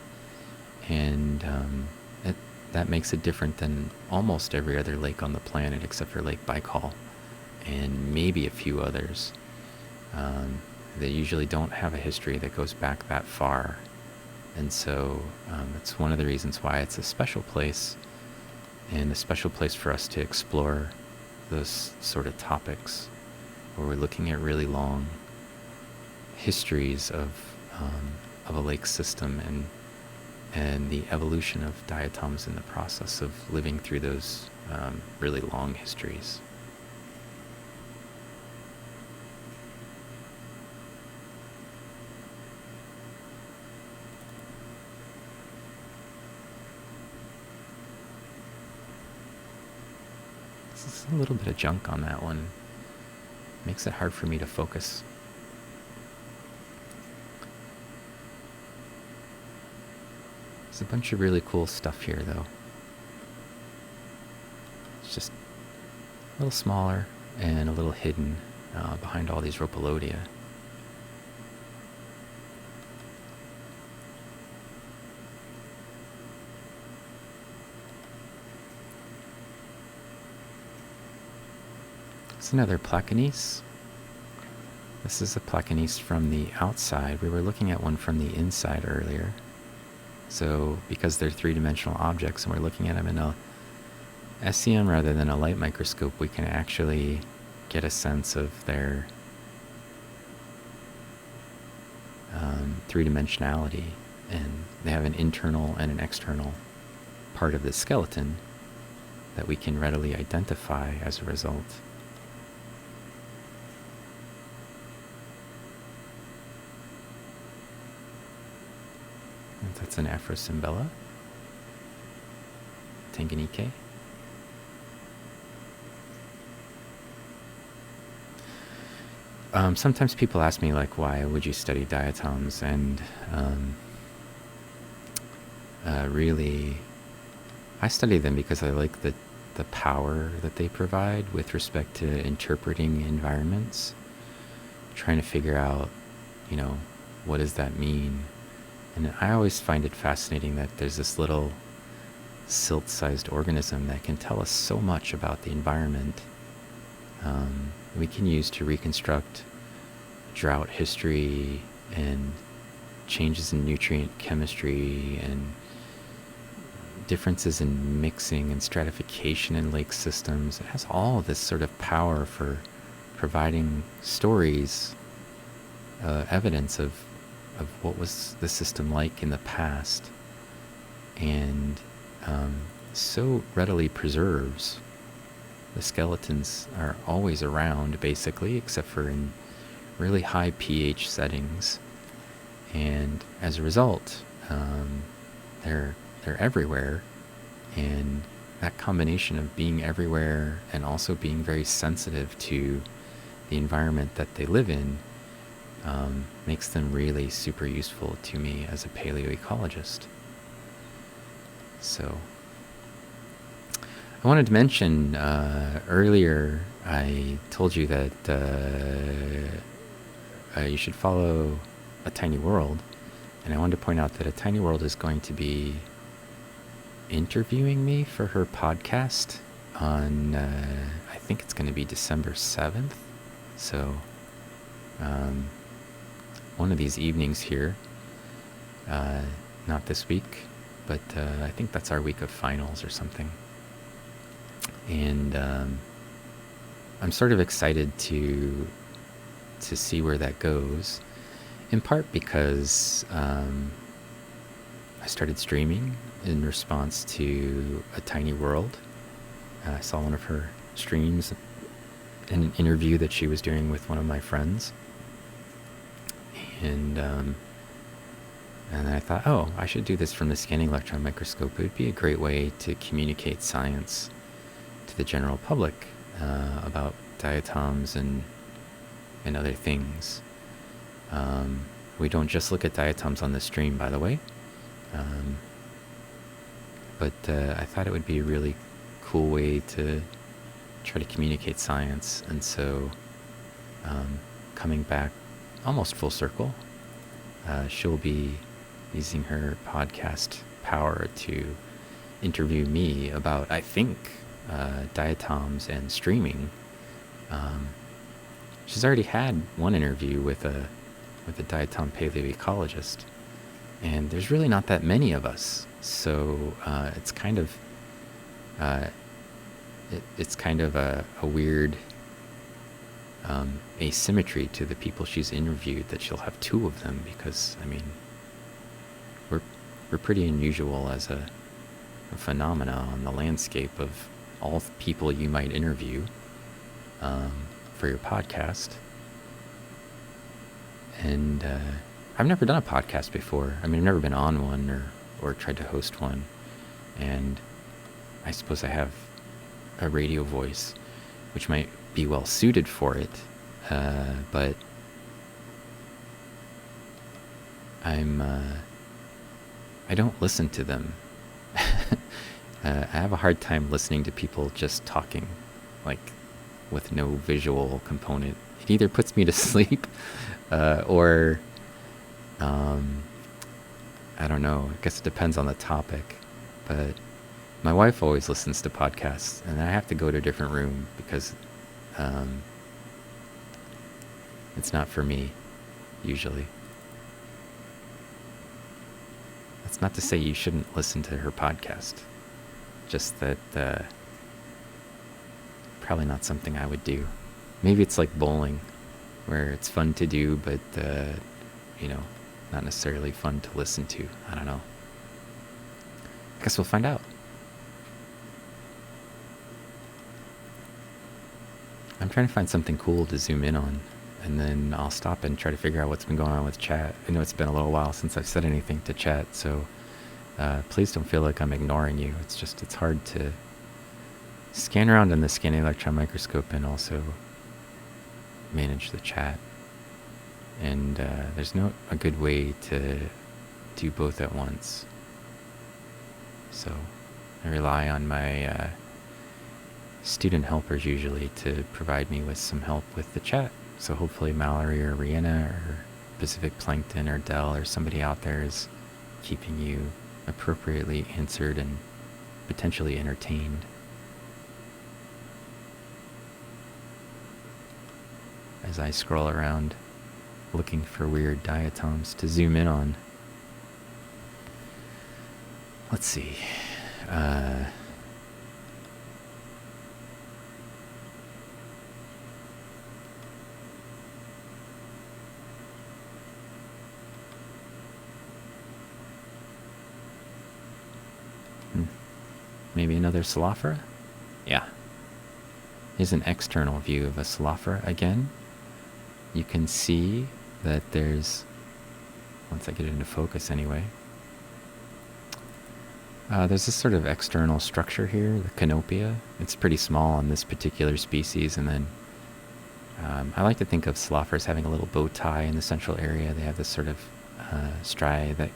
And that makes it different than almost every other lake on the planet except for Lake Baikal and maybe a few others. They usually don't have a history that goes back that far. And so it's one of the reasons why it's a special place, and a special place for us to explore those sort of topics where we're looking at really long histories of a lake system and the evolution of diatoms in the process of living through those really long histories. There's a little bit of junk on that one. Makes it hard for me to focus. There's a bunch of really cool stuff here, though. It's just a little smaller and a little hidden behind all these Rhopalodia. It's another Placanese. This is a Placanese from the outside. We were looking at one from the inside earlier. So because they're three-dimensional objects and we're looking at them in a SEM rather than a light microscope, we can actually get a sense of their three-dimensionality. And they have an internal and an external part of the skeleton that we can readily identify as a result. And that's an Afrosymbella, Tanganike. Sometimes people ask me, like, why would you study diatoms? And really, I study them because I like the power that they provide with respect to interpreting environments, trying to figure out, what does that mean? And I always find it fascinating that there's this little silt-sized organism that can tell us so much about the environment. We can use to reconstruct drought history and changes in nutrient chemistry and differences in mixing and stratification in lake systems. It has all this sort of power for providing stories, evidence of what was the system like in the past, and so readily preserves. The skeletons are always around, basically, except for in really high pH settings. And as a result, they're everywhere. And that combination of being everywhere and also being very sensitive to the environment that they live in makes them really super useful to me as a paleoecologist. So I wanted to mention, earlier I told you that you should follow A Tiny World, and I wanted to point out that A Tiny World is going to be interviewing me for her podcast on, I think it's going to be December 7th, so one of these evenings here, not this week, but I think that's our week of finals or something. And I'm sort of excited to see where that goes, in part because I started streaming in response to A Tiny World. I saw one of her streams in an interview that she was doing with one of my friends, and I thought, oh, I should do this from the scanning electron microscope. It would be a great way to communicate science to the general public about diatoms and other things. We don't just look at diatoms on the stream, by the way, but I thought it would be a really cool way to try to communicate science. And so coming back almost full circle, she'll be using her podcast power to interview me about, I think, diatoms and streaming. She's already had one interview with a diatom paleoecologist, and there's really not that many of us, so it's kind of a weird asymmetry to the people she's interviewed, that she'll have two of them, because I mean we're pretty unusual as a phenomena on the landscape of all people you might interview for your podcast. And I've never done a podcast before. I mean, I've never been on one or tried to host one. And I suppose I have a radio voice, which might be well suited for it. But I don't listen to them. I have a hard time listening to people just talking, like, with no visual component. It either puts me to sleep, or I don't know. I guess it depends on the topic. But my wife always listens to podcasts, and I have to go to a different room because It's not for me, usually. That's not to say you shouldn't listen to her podcast. Just that probably not something I would do. Maybe it's like bowling, where it's fun to do, but, not necessarily fun to listen to. I don't know. I guess we'll find out. I'm trying to find something cool to zoom in on, and then I'll stop and try to figure out what's been going on with chat. I know it's been a little while since I've said anything to chat, so please don't feel like I'm ignoring you. It's hard to scan around in the scanning electron microscope and also manage the chat. And there's no a good way to do both at once. So I rely on my student helpers usually to provide me with some help with the chat. So hopefully Mallory or Rihanna or Pacific Plankton or Dell or somebody out there is keeping you appropriately answered and potentially entertained. As I scroll around looking for weird diatoms to zoom in on. Let's see. Maybe another Salophora? Yeah. Here's an external view of a Salophora again. You can see that there's, once I get it into focus anyway, there's this sort of external structure here, the canopia. It's pretty small on this particular species, and then I like to think of Salophoras having a little bow tie in the central area. They have this sort of striae that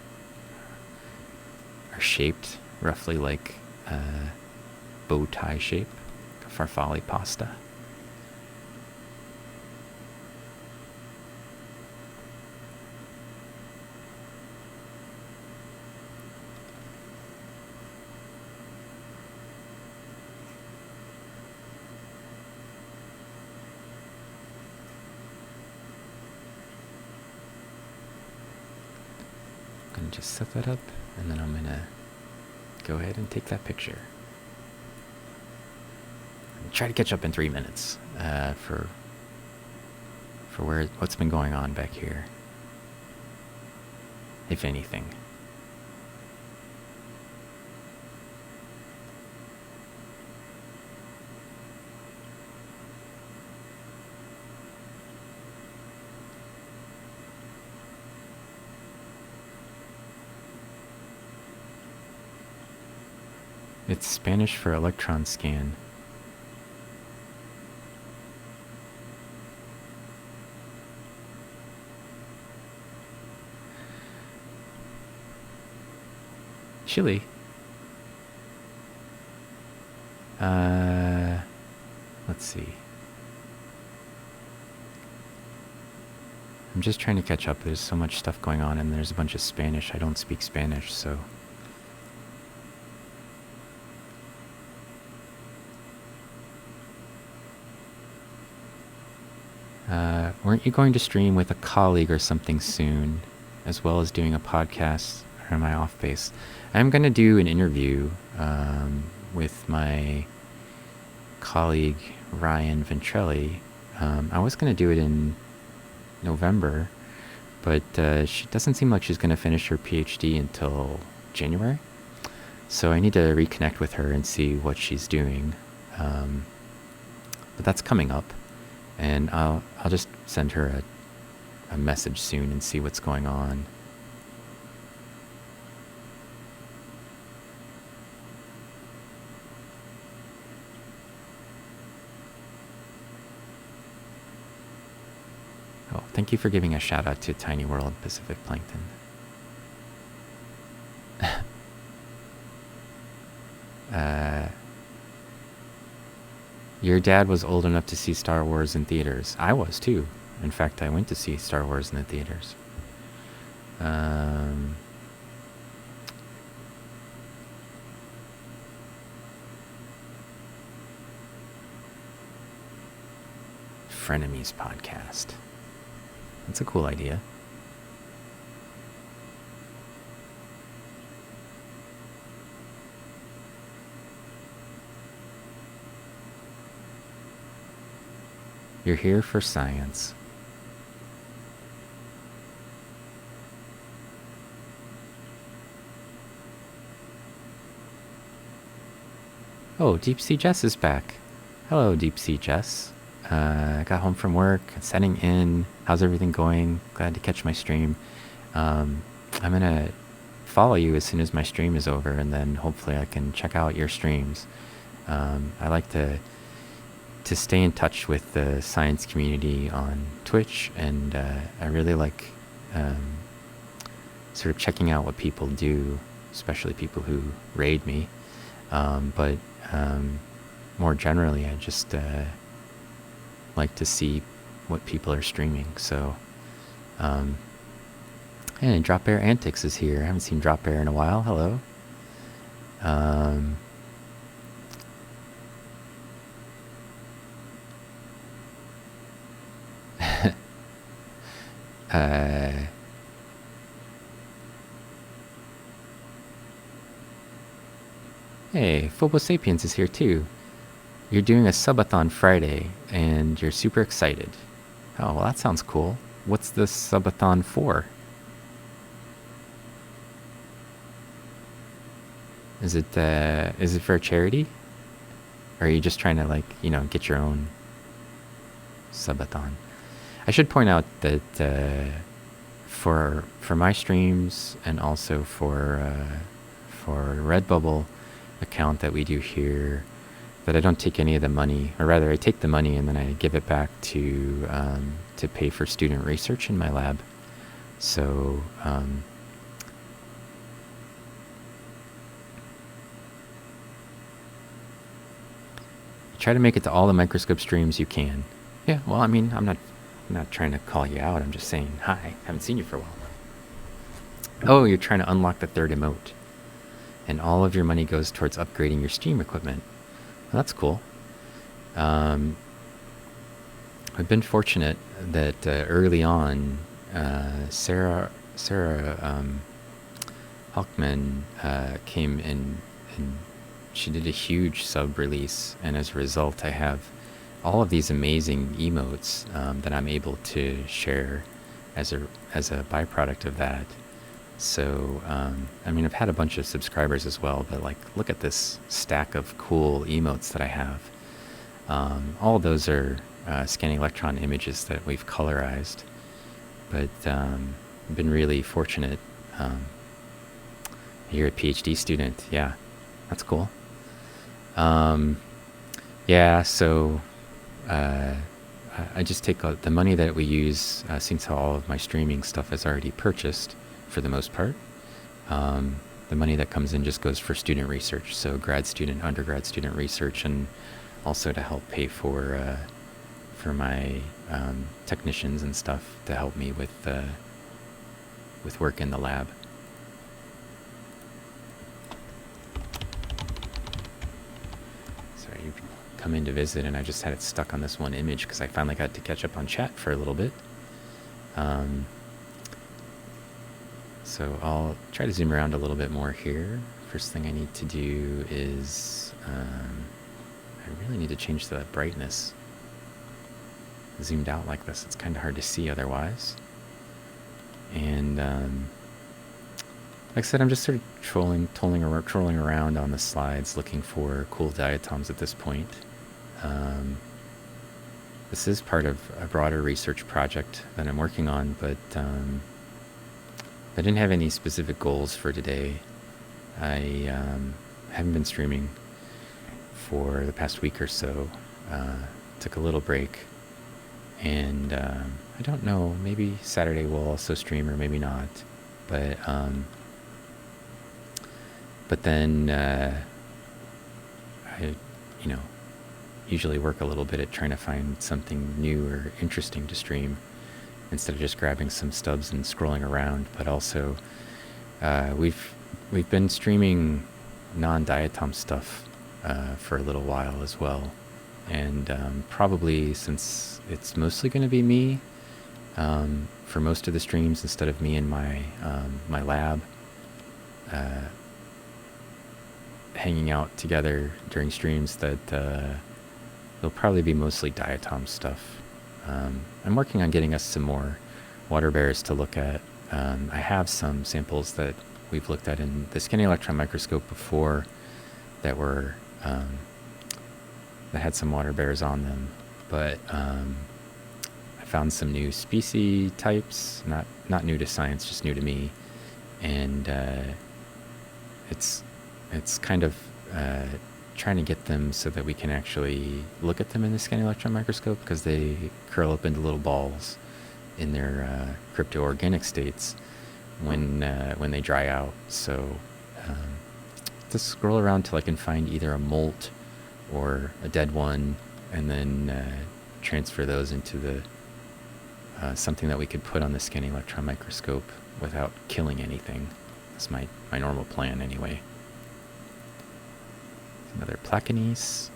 are shaped roughly like bow tie shape, a farfalle pasta. I'm going to just set that up, and then I'm going to go ahead and take that picture. Try to catch up in 3 minutes for what's been going on back here, if anything. It's Spanish for electron scan. Chile. Let's see. I'm just trying to catch up. There's so much stuff going on, and there's a bunch of Spanish. I don't speak Spanish, so... weren't you going to stream with a colleague or something soon, as well as doing a podcast? Or am I off base? I'm going to do an interview with my colleague Ryan Ventrelli. I was going to do it in November, but she doesn't seem like she's going to finish her PhD until January. So I need to reconnect with her and see what she's doing. But that's coming up, and I'll just send her a message soon and see what's going on. Oh, thank you for giving a shout out to Tiny World Pacific Plankton. Your dad was old enough to see Star Wars in theaters. I was too. In fact, I went to see Star Wars in the theaters. Frenemies podcast. That's a cool idea. You're here for science. Oh, Deep Sea Jess is back. Hello, Deep Sea Jess. I got home from work, setting in. How's everything going? Glad to catch my stream. I'm gonna follow you as soon as my stream is over, and then hopefully I can check out your streams. I like to stay in touch with the science community on Twitch, and I really like sort of checking out what people do, especially people who raid me. But more generally, I just like to see what people are streaming. So, and Drop Bear Antics is here. I haven't seen Drop Bear in a while. Hello. Hey, Phobo Sapiens is here too. You're doing a subathon Friday, and you're super excited. Oh, well, that sounds cool. What's the subathon for? Is it for a charity? Or are you just trying to, like, you know, get your own subathon? I should point out that for my streams, and also for Redbubble account that we do here, that I don't take any of the money, or rather I take the money and then I give it back to pay for student research in my lab. So try to make it to all the microscope streams you can. Yeah, well, I mean, I'm not trying to call you out. I'm just saying hi. Haven't seen you for a while. Oh, you're trying to unlock the third emote, and all of your money goes towards upgrading your stream equipment. Well, that's cool. I've been fortunate that early on, Sarah Hockman came in, and she did a huge sub release, and as a result, I have all of these amazing emotes that I'm able to share as a byproduct of that. So, I mean, I've had a bunch of subscribers as well, but like, look at this stack of cool emotes that I have. All of those are scanning electron images that we've colorized, but I've been really fortunate. You're a PhD student, yeah, that's cool. Yeah, so I just take the money that we use, since all of my streaming stuff is already purchased for the most part. The money that comes in just goes for student research, so grad student, undergrad student research, and also to help pay for my technicians and stuff to help me with work in the lab. Sorry, you come in to visit, and I just had it stuck on this one image because I finally got to catch up on chat for a little bit. So I'll try to zoom around a little bit more here. First thing I need to do is I really need to change the brightness. Zoomed out like this, it's kind of hard to see otherwise. And like I said, I'm just sort of trolling around on the slides, looking for cool diatoms at this point. This is part of a broader research project that I'm working on, but I didn't have any specific goals for today. I haven't been streaming for the past week or so. Took a little break, and I don't know, maybe Saturday we'll also stream, or maybe not. But then I, usually work a little bit at trying to find something new or interesting to stream, instead of just grabbing some stubs and scrolling around. But also, we've been streaming non-diatom stuff for a little while as well, and probably since it's mostly going to be me, for most of the streams, instead of me in my my lab hanging out together during streams, that it'll probably be mostly diatom stuff. I'm working on getting us some more water bears to look at. I have some samples that we've looked at in the skinny electron microscope before that were that had some water bears on them, but I found some new species types, not new to science, just new to me, and it's kind of trying to get them so that we can actually look at them in the scanning electron microscope, because they curl up into little balls in their crypto-organic states when they dry out. So just scroll around till I can find either a molt or a dead one, and then transfer those into the something that we could put on the scanning electron microscope without killing anything. That's my normal plan anyway. Another Placanese.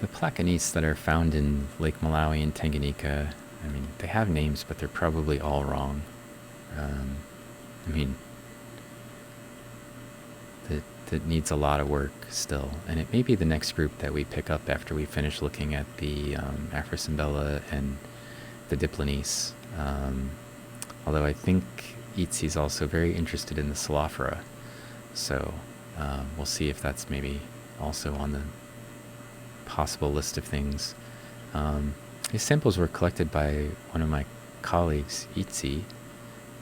The Placanese that are found in Lake Malawi and Tanganyika, I mean, they have names, but they're probably all wrong. I mean, that needs a lot of work still. And it may be the next group that we pick up after we finish looking at the Afrosimbella and the Diplanese. Although I think Itzi's also very interested in the Celophora. So we'll see if that's maybe also on the possible list of things. These samples were collected by one of my colleagues, Itzi,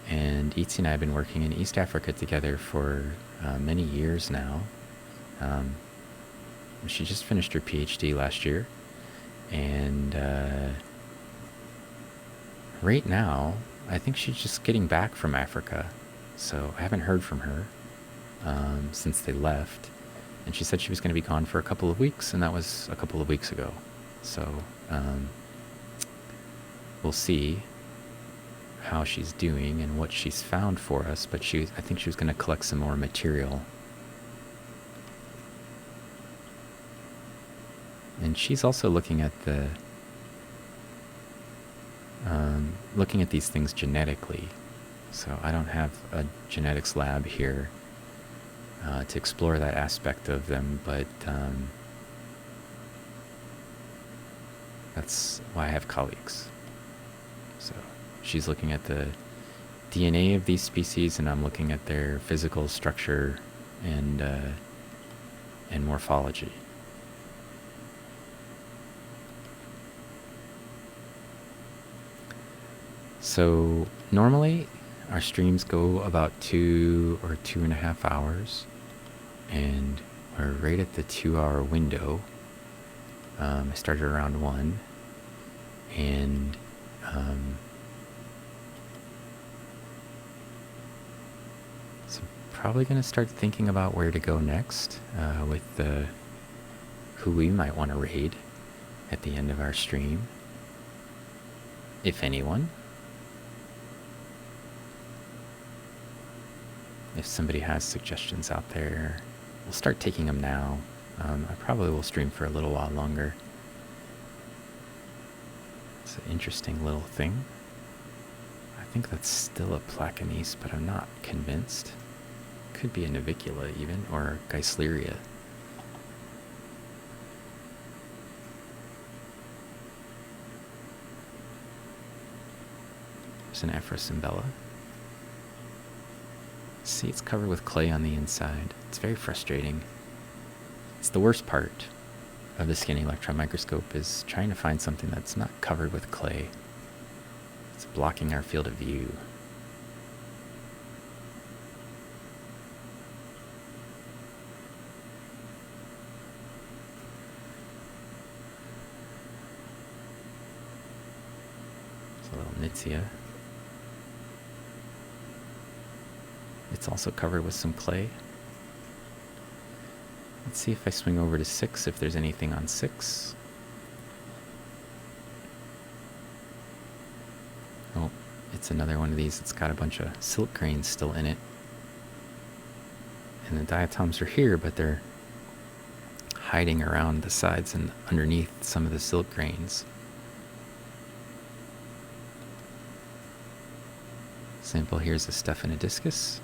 and Itzi and I have been working in East Africa together for many years now. She just finished her PhD last year, and right now I think she's just getting back from Africa, so I haven't heard from her since they left. And she said she was going to be gone for a couple of weeks, and that was a couple of weeks ago. So we'll see how she's doing and what she's found for us, but I think she was going to collect some more material. And she's also looking at these things genetically. So I don't have a genetics lab here to explore that aspect of them, but that's why I have colleagues. So she's looking at the DNA of these species, and I'm looking at their physical structure and morphology. So normally our streams go about 2 or 2.5 hours, and we're right at the 2-hour window. I started around 1, and so probably going to start thinking about where to go next with who we might want to raid at the end of our stream, if anyone. If somebody has suggestions out there, we'll start taking them now. I probably will stream for a little while longer. It's an interesting little thing. I think that's still a Placanese, but I'm not convinced. Could be a Navicula even, or Geisleria. There's an Afrosimbella. See, it's covered with clay on the inside. It's very frustrating. It's the worst part of the scanning electron microscope, is trying to find something that's not covered with clay. It's blocking our field of view. It's a little Nitzia. It's also covered with some clay. Let's see if I swing over to 6, if there's anything on 6. Oh, it's another one of these. It's got a bunch of silk grains still in it. And the diatoms are here, but they're hiding around the sides and underneath some of the silk grains. Sample here is a Stephanodiscus.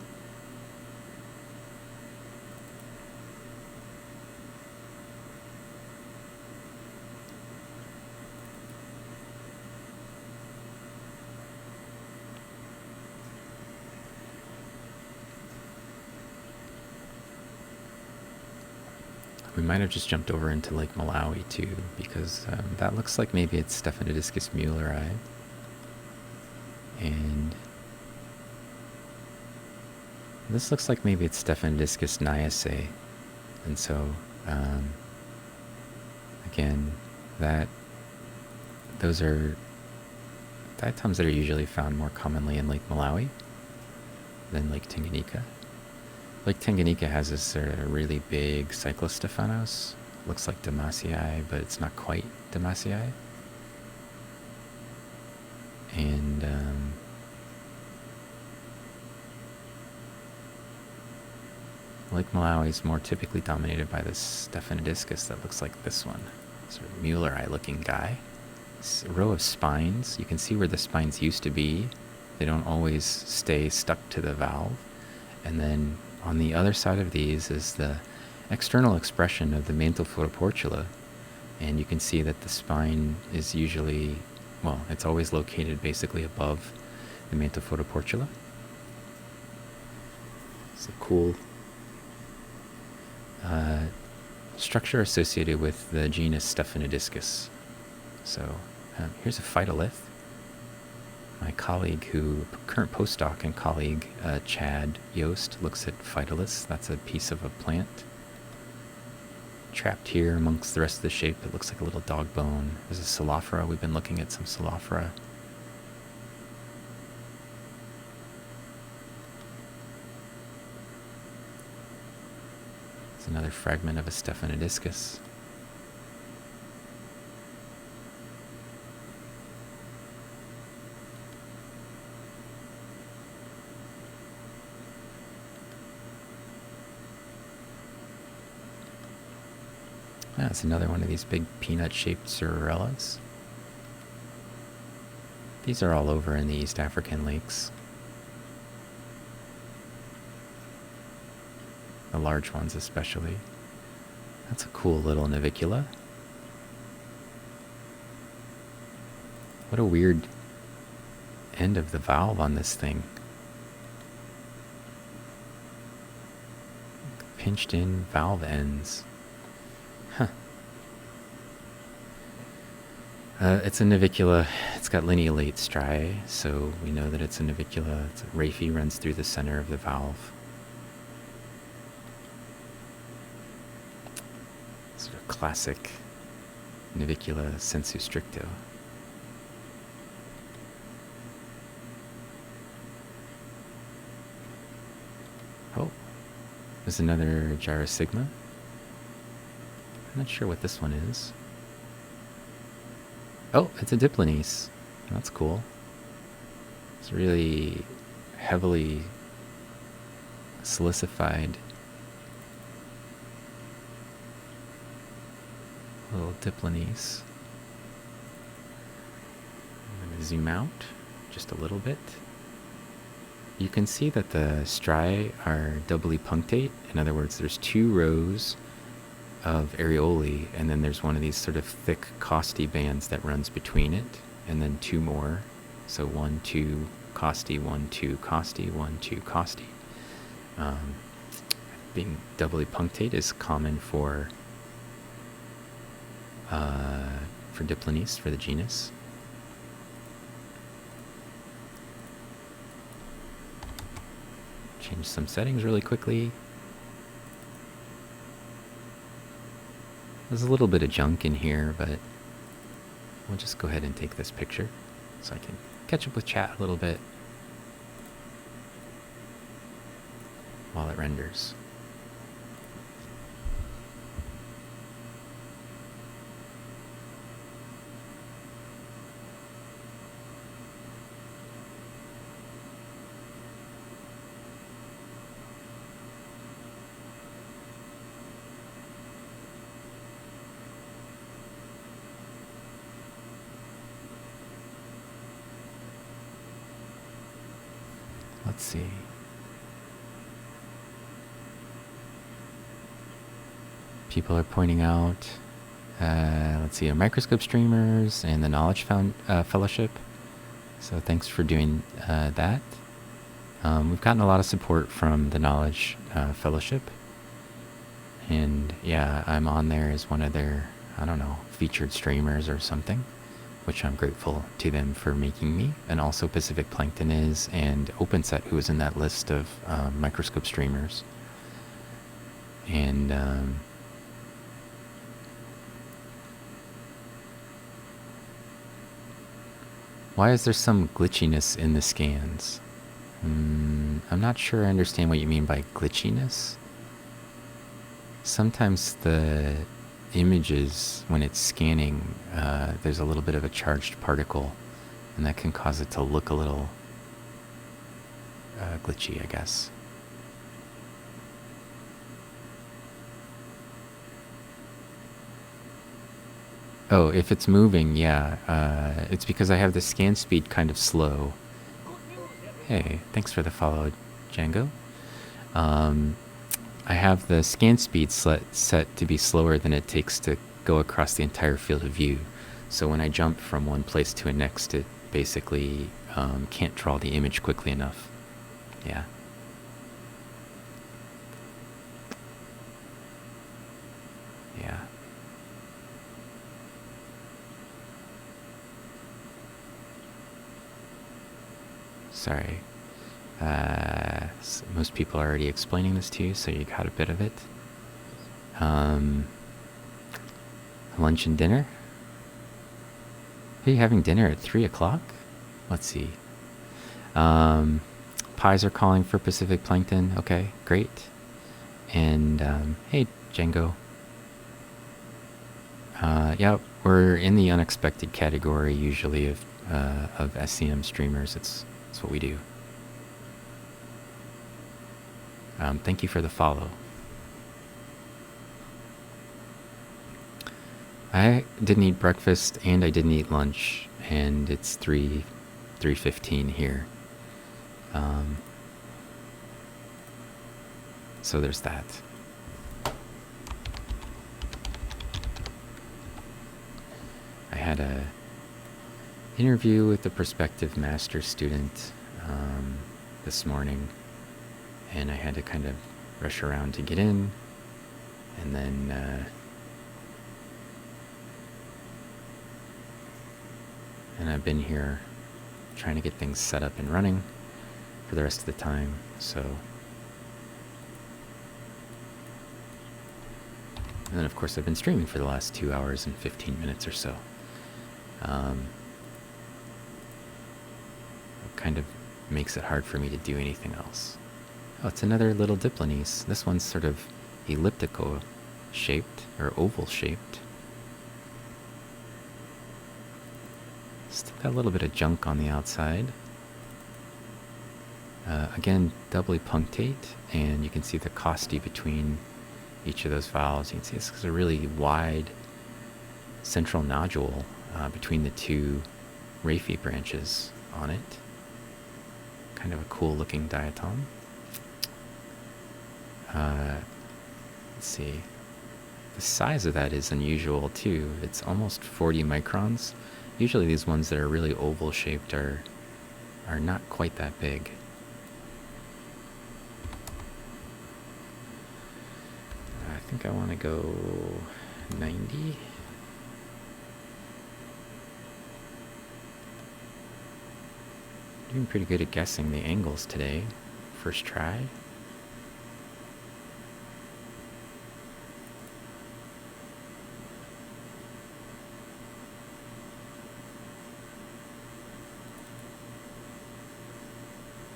We might have just jumped over into Lake Malawi too, because that looks like maybe it's Stephanodiscus muelleri. And this looks like maybe it's Stephanodiscus niacea. And so, again, those are diatoms that are usually found more commonly in Lake Malawi than Lake Tanganyika. Lake Tanganyika has this sort of really big Cyclostephanos. Looks like Damasii, but it's not quite Damasii. And Lake Malawi is more typically dominated by this Stephanodiscus that looks like this one. Sort of muelleri-looking guy. It's a row of spines. You can see where the spines used to be. They don't always stay stuck to the valve. And then on the other side of these is the external expression of the mantle photoportula. And you can see that the spine is usually, well, it's always located basically above the mantle photoportula. It's a cool structure associated with the genus Stephanodiscus. So here's a Phytolith. My colleague, current postdoc and colleague, Chad Yost, looks at Phytoliths. That's a piece of a plant. Trapped here amongst the rest of the shape, it looks like a little dog bone. There's a Psalophora. We've been looking at some Psalophora. It's another fragment of a Stephanodiscus. That's another one of these big peanut-shaped Cerulellas. These are all over in the East African lakes. The large ones especially. That's a cool little navicula. What a weird end of the valve on this thing. Pinched in valve ends. Huh. It's a navicula. It's got lineolate striae, so we know that it's a navicula. It's a Rafi runs through the center of the valve. Sort of classic navicula sensu stricto. Oh, there's another Gyrosigma. I'm not sure what this one is. Oh, it's a Diplonese. That's cool. It's really heavily silicified. Little Diplonese. I'm going to zoom out just a little bit. You can see that the striae are doubly punctate. In other words, there's two rows of areolae, and then there's one of these sort of thick costae bands that runs between it, and then two more. So 1, 2 costae, 1, 2 costae, 1, 2 costae. Being doubly punctate is common for Diplonese, for the genus. Change some settings really quickly. There's a little bit of junk in here, but we'll just go ahead and take this picture so I can catch up with chat a little bit while it renders. Let's see. People are pointing out, let's see, microscope streamers and the Knowledge Fellowship. So thanks for doing that. We've gotten a lot of support from the Knowledge Fellowship. And yeah, I'm on there as one of their, I don't know, featured streamers or something, which I'm grateful to them for making me. And also Pacific Plankton is, and OpenSet, who is in that list of microscope streamers. And why is there some glitchiness in the scans? I'm not sure I understand what you mean by glitchiness. Sometimes the images, when it's scanning, there's a little bit of a charged particle, and that can cause it to look a little glitchy, I guess. Oh, if it's moving, yeah. It's because I have the scan speed kind of slow. Hey, thanks for the follow, Django. I have the scan speed set to be slower than it takes to go across the entire field of view. So when I jump from one place to the next, it basically can't draw the image quickly enough. Yeah. Yeah. Sorry. Most people are already explaining this to you, so you got a bit of it. Lunch and dinner? Are you having dinner at 3 o'clock? Let's see. Pies are calling for Pacific Plankton. Okay, great. And hey, Django. Yeah, we're in the unexpected category usually of SEM streamers. It's what we do. Thank you for the follow. I didn't eat breakfast and I didn't eat lunch, and it's 3:15 here. So there's that. I had a interview with a prospective master's student this morning, and I had to kind of rush around to get in, and then and I've been here trying to get things set up and running for the rest of the time. So, and then of course I've been streaming for the last 2 hours and 15 minutes or so. It kind of makes it hard for me to do anything else. Oh, it's another little Diplones. This one's sort of elliptical shaped, or oval shaped. Still got a little bit of junk on the outside. Again, doubly punctate, and you can see the costi between each of those valves. You can see this is a really wide central nodule between the two Rafi branches on it. Kind of a cool looking diatom. Let's see. The size of that is unusual too. It's almost 40 microns. Usually these ones that are really oval shaped are not quite that big. I think I want to go 90. Doing pretty good at guessing the angles today. First try.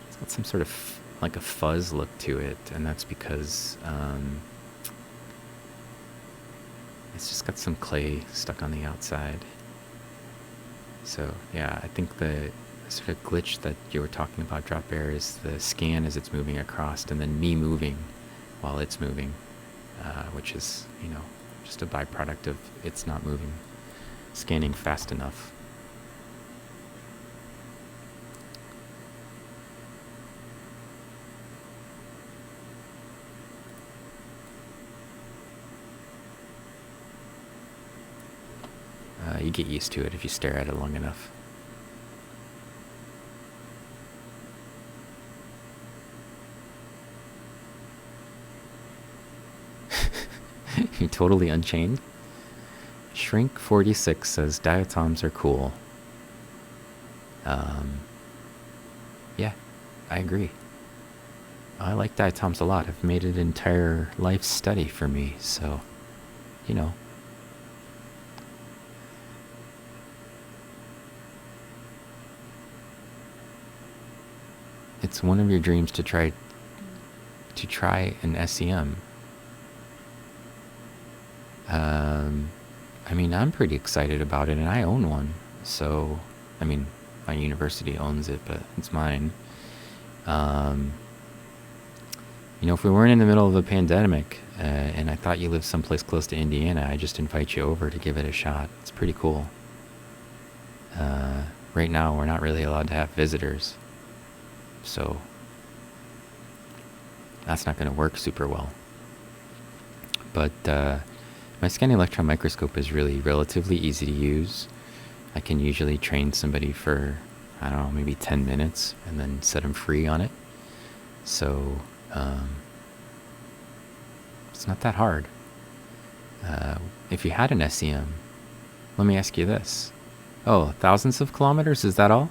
It's got some sort of like a fuzz look to it, and that's because it's just got some clay stuck on the outside. So yeah, I think the sort of glitch that you were talking about, Drop Bear, is the scan as it's moving across, and then me moving while it's moving, which is, you know, just a byproduct of it's not moving, scanning fast enough. you get used to it if you stare at it long enough. You're totally unchained. Shrink 46 says diatoms are cool. Yeah, I agree. I like diatoms a lot. I've made it an entire life study for me, so, you know. It's one of your dreams to try an SEM. I mean, I'm pretty excited about it, and I own one. So, I mean, my university owns it, but it's mine. You know, if we weren't in the middle of a pandemic, and I thought you lived someplace close to Indiana, I just invite you over to give it a shot. It's pretty cool. Right now, we're not really allowed to have visitors, so that's not going to work super well. But my scanning electron microscope is really relatively easy to use. I can usually train somebody for, I don't know, maybe 10 minutes and then set them free on it. So it's not that hard. If you had an SEM, let me ask you this. Oh, thousands of kilometers, is that all?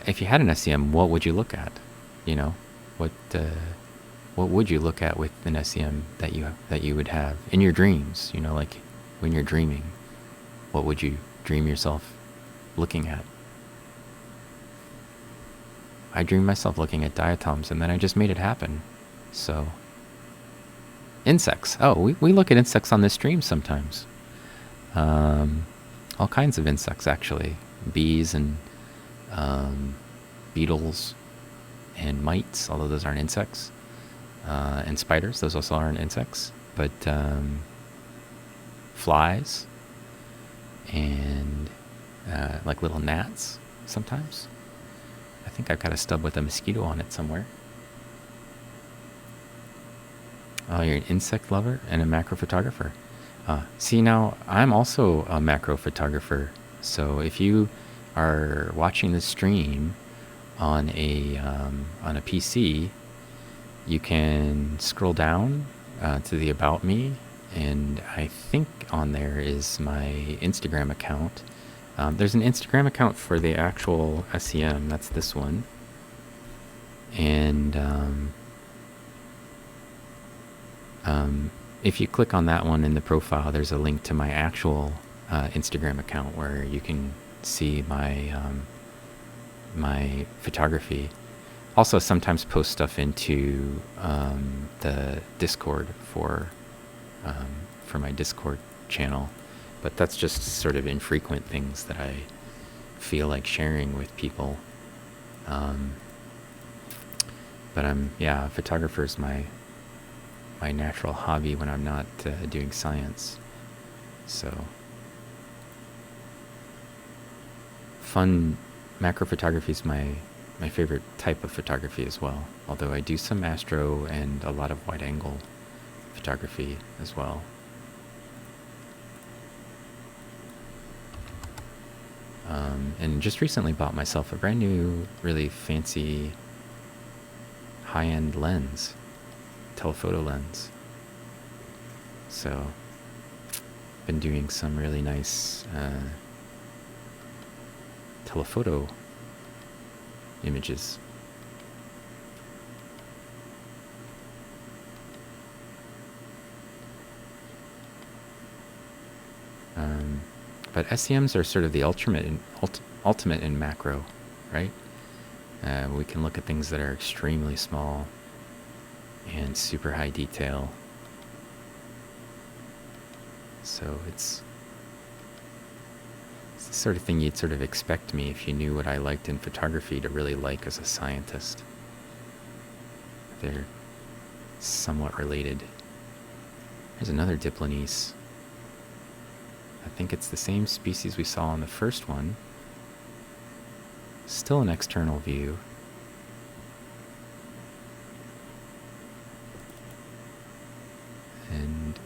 If you had an SEM, what would you look at? You know, what would you look at with an SEM that you would have in your dreams? You know, like when you're dreaming, what would you dream yourself looking at? I dreamed myself looking at diatoms, and then I just made it happen. So, insects. Oh, we look at insects on this stream sometimes. All kinds of insects, actually. Bees and beetles and mites, although those aren't insects. And spiders, those also aren't insects. But flies and like little gnats sometimes. I think I've got a stub with a mosquito on it somewhere. Oh, you're an insect lover and a macro photographer. See, now I'm also a macro photographer. So if you are watching the stream on a PC, you can scroll down to the About Me, and I think on there is my Instagram account. There's an Instagram account for the actual SEM, that's this one. And if you click on that one in the profile, there's a link to my actual Instagram account where you can see my my photography. Also, sometimes post stuff into the Discord for my Discord channel, but that's just sort of infrequent things that I feel like sharing with people. But photographer's my natural hobby when I'm not doing science. So fun. Macro photography is my favorite type of photography as well, although I do some astro and a lot of wide angle photography as well. And just recently bought myself a brand new, really fancy high-end lens, telephoto lens. So been doing some really nice telephoto images. But SEMs are sort of the ultimate in macro, right? We can look at things that are extremely small and super high detail. So it's the sort of thing you'd sort of expect me, if you knew what I liked in photography, to really like as a scientist. They're somewhat related. There's another Diplonese. I think it's the same species we saw in the first one. Still an external view. And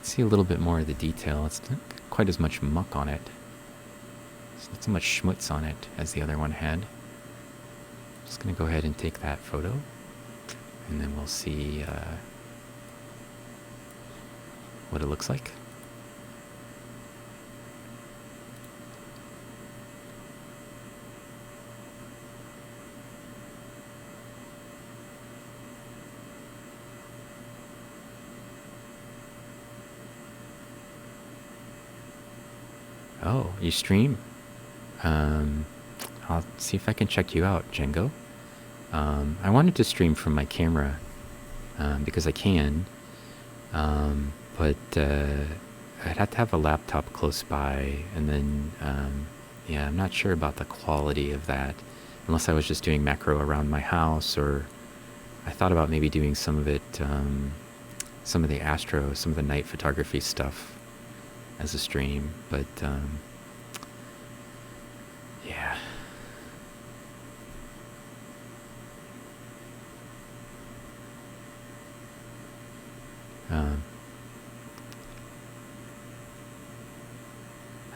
See a little bit more of the detail. It's not quite as much muck on it. It's not so much schmutz on it as the other one had. Just going to go ahead and take that photo, and then we'll see what it looks like. Oh, you stream? I'll see if I can check you out, Django. I wanted to stream from my camera because I can, but I'd have to have a laptop close by, and then, yeah, I'm not sure about the quality of that, unless I was just doing macro around my house, or I thought about maybe doing some of it, some of the astro, some of the night photography stuff as a stream, but yeah.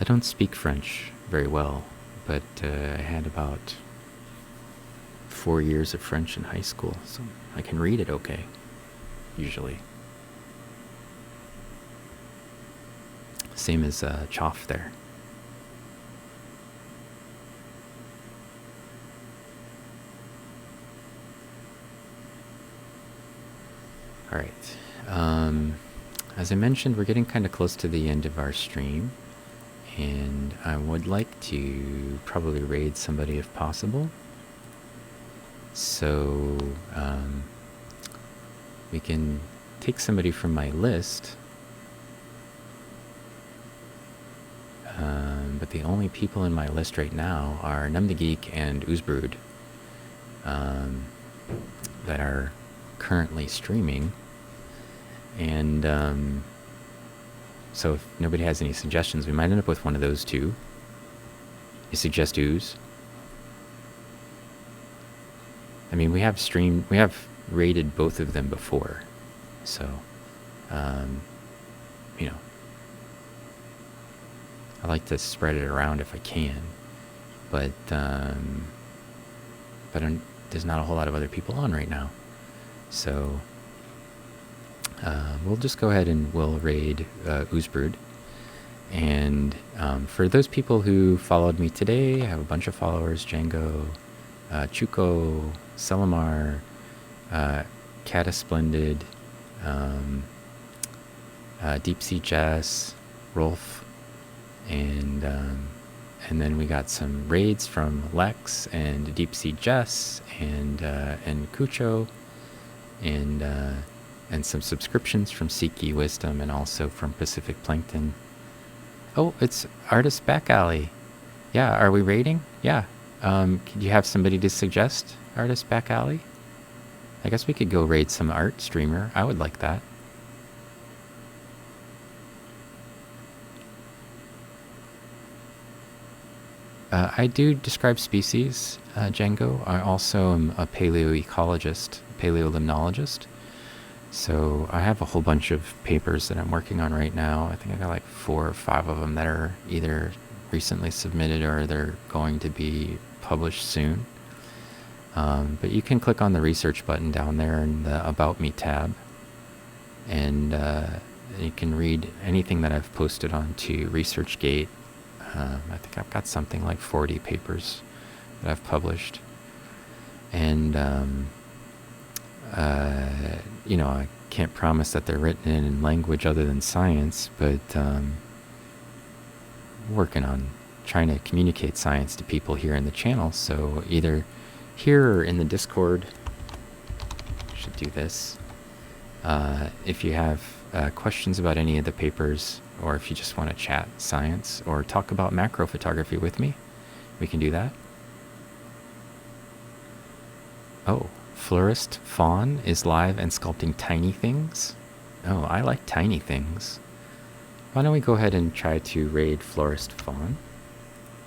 I don't speak French very well, but I had about 4 years of French in high school, so I can read it okay, usually. Same as Choff there. All right. As I mentioned, we're getting kind of close to the end of our stream, and I would like to probably raid somebody if possible. So we can take somebody from my list. But the only people in my list right now are NumTheGeek and Oozbrood that are currently streaming. And so if nobody has any suggestions, we might end up with one of those two. You suggest Ooze? I mean, we have rated both of them before, so you know, I like to spread it around if I can, but there's not a whole lot of other people on right now, so we'll just go ahead and we'll raid Oozbrood. And for those people who followed me today, I have a bunch of followers: Django, Chuko, Selimar, Cata Splendid, Deep Sea Jess, Rolf, and then we got some raids from Lex and Deep Sea Jess and Kucho, and some subscriptions from Siki Wisdom and also from Pacific Plankton. Oh, it's Artist Back Alley. Yeah, are we raiding? Yeah. Could you have somebody to suggest, Artist Back Alley? I guess we could go raid some art streamer. I would like that. I do describe species, Django. I also am a paleoecologist, paleolimnologist. So I have a whole bunch of papers that I'm working on right now. I think I got like 4 or 5 of them that are either recently submitted or they're going to be published soon. But you can click on the research button down there in the About Me tab, and you can read anything that I've posted onto ResearchGate. I think I've got something like 40 papers that I've published. And you know, I can't promise that they're written in language other than science, but working on trying to communicate science to people here in the channel. So either here or in the Discord, I should do this. If you have questions about any of the papers, or if you just want to chat science or talk about macro photography with me, we can do that. Oh, Florist Fawn is live and sculpting tiny things. Oh, I like tiny things. Why don't we go ahead and try to raid Florist Fawn?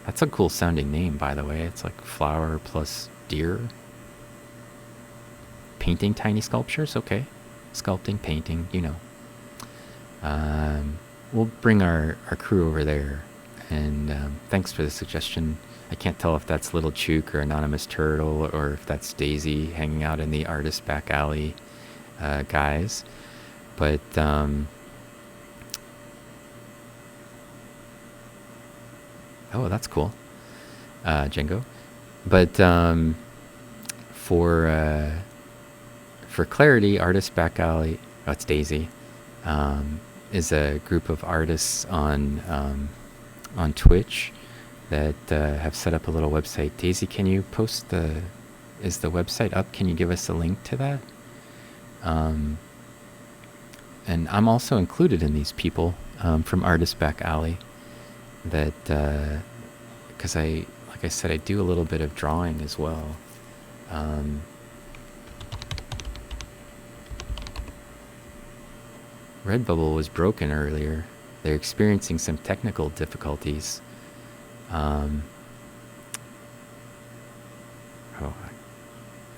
That's a cool sounding name, by the way. It's like flower plus deer. Painting tiny sculptures? Okay. Sculpting, painting, you know. we'll bring our crew over there. And thanks for the suggestion. I can't tell if that's Little Chook or Anonymous Turtle or if that's Daisy hanging out in the artist back alley, guys. But oh, that's cool, Django. But for clarity, artist back alley. Oh, it's Daisy. Is a group of artists on Twitch that have set up a little website. Daisy, can you post is the website up? Can you give us a link to that? And I'm also included in these people from Artist Back Alley. That because like I said, I do a little bit of drawing as well. Redbubble was broken earlier. They're experiencing some technical difficulties. Oh,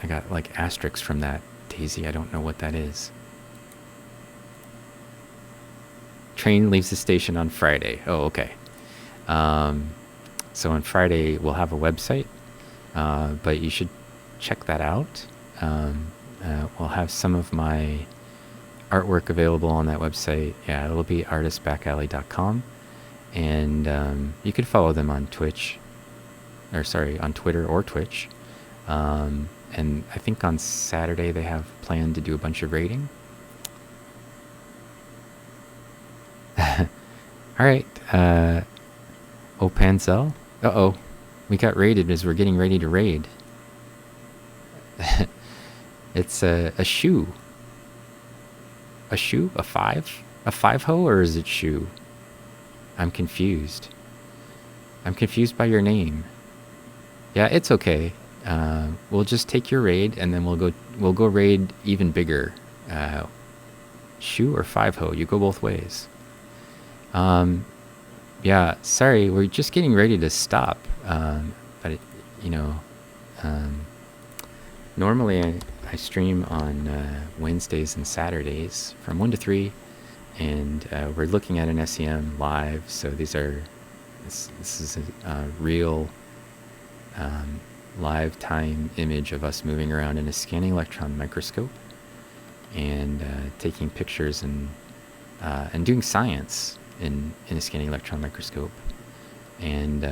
I got like asterisks from that, Daisy. I don't know what that is. Train leaves the station on Friday. Oh, okay. So on Friday we'll have a website, but you should check that out. We'll have some of my artwork available on that website. Yeah, it'll be artistbackalley.com, and you could follow them on Twitch, or sorry, on Twitter or Twitch. And I think on Saturday they have planned to do a bunch of raiding. All right, Panzel. Uh-oh, we got raided as we're getting ready to raid. It's a shoe. A shoe? A 5? A 5-ho, or is it shoe? I'm confused. I'm confused by your name. Yeah, it's okay. We'll just take your raid, and then we'll go raid even bigger. Shoe or 5-ho? You go both ways. Yeah, sorry, we're just getting ready to stop. But normally I stream on Wednesdays and Saturdays from 1 to 3, and we're looking at an SEM live. So this is a real live time image of us moving around in a scanning electron microscope and taking pictures and doing science in a scanning electron microscope. And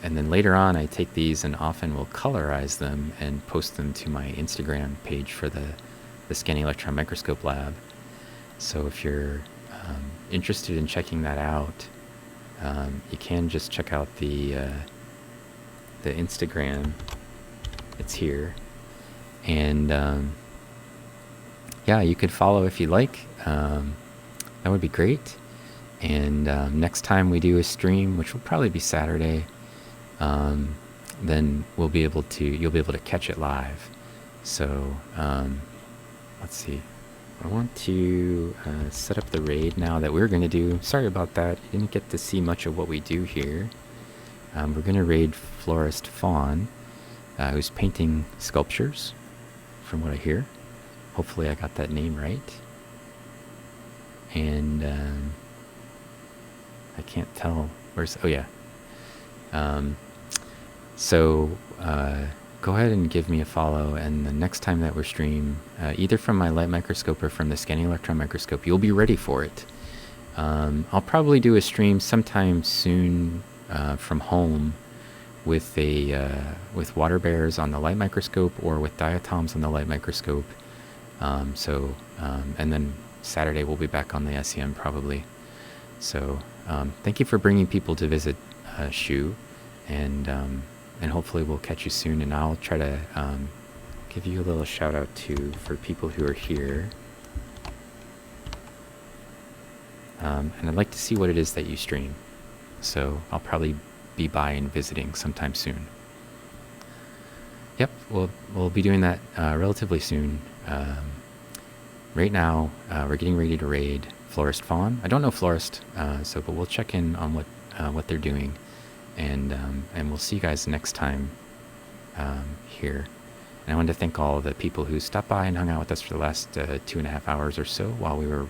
then later on I take these and often will colorize them and post them to my Instagram page for the Scanning Electron Microscope Lab. So if you're interested in checking that out, you can just check out the Instagram. It's here. And yeah, you could follow if you like. That would be great. And next time we do a stream, which will probably be Saturday, then you'll be able to catch it live. So let's see. I want to set up the raid now that we're going to do. Sorry about that. You didn't get to see much of what we do here. We're going to raid Florist Fawn, who's painting sculptures, from what I hear. Hopefully I got that name right. And I can't tell. Oh yeah. So go ahead and give me a follow, and the next time that we're stream, either from my light microscope or from the scanning electron microscope, you'll be ready for it. I'll probably do a stream sometime soon from home with with water bears on the light microscope or with diatoms on the light microscope. And then Saturday we'll be back on the SEM probably. So thank you for bringing people to visit Shu, and hopefully we'll catch you soon. And I'll try to give you a little shout out too for people who are here. And I'd like to see what it is that you stream. So I'll probably be by and visiting sometime soon. Yep, we'll be doing that relatively soon. Right now, we're getting ready to raid Florist Fawn. I don't know Florist, but we'll check in on what they're doing, and we'll see you guys next time here. And I wanted to thank all the people who stopped by and hung out with us for the last 2.5 hours or so while we were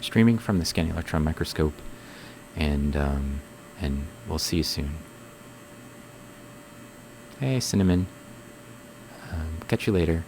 streaming from the Scanning Electron Microscope, and we'll see you soon. Hey, Cinnamon. Catch you later.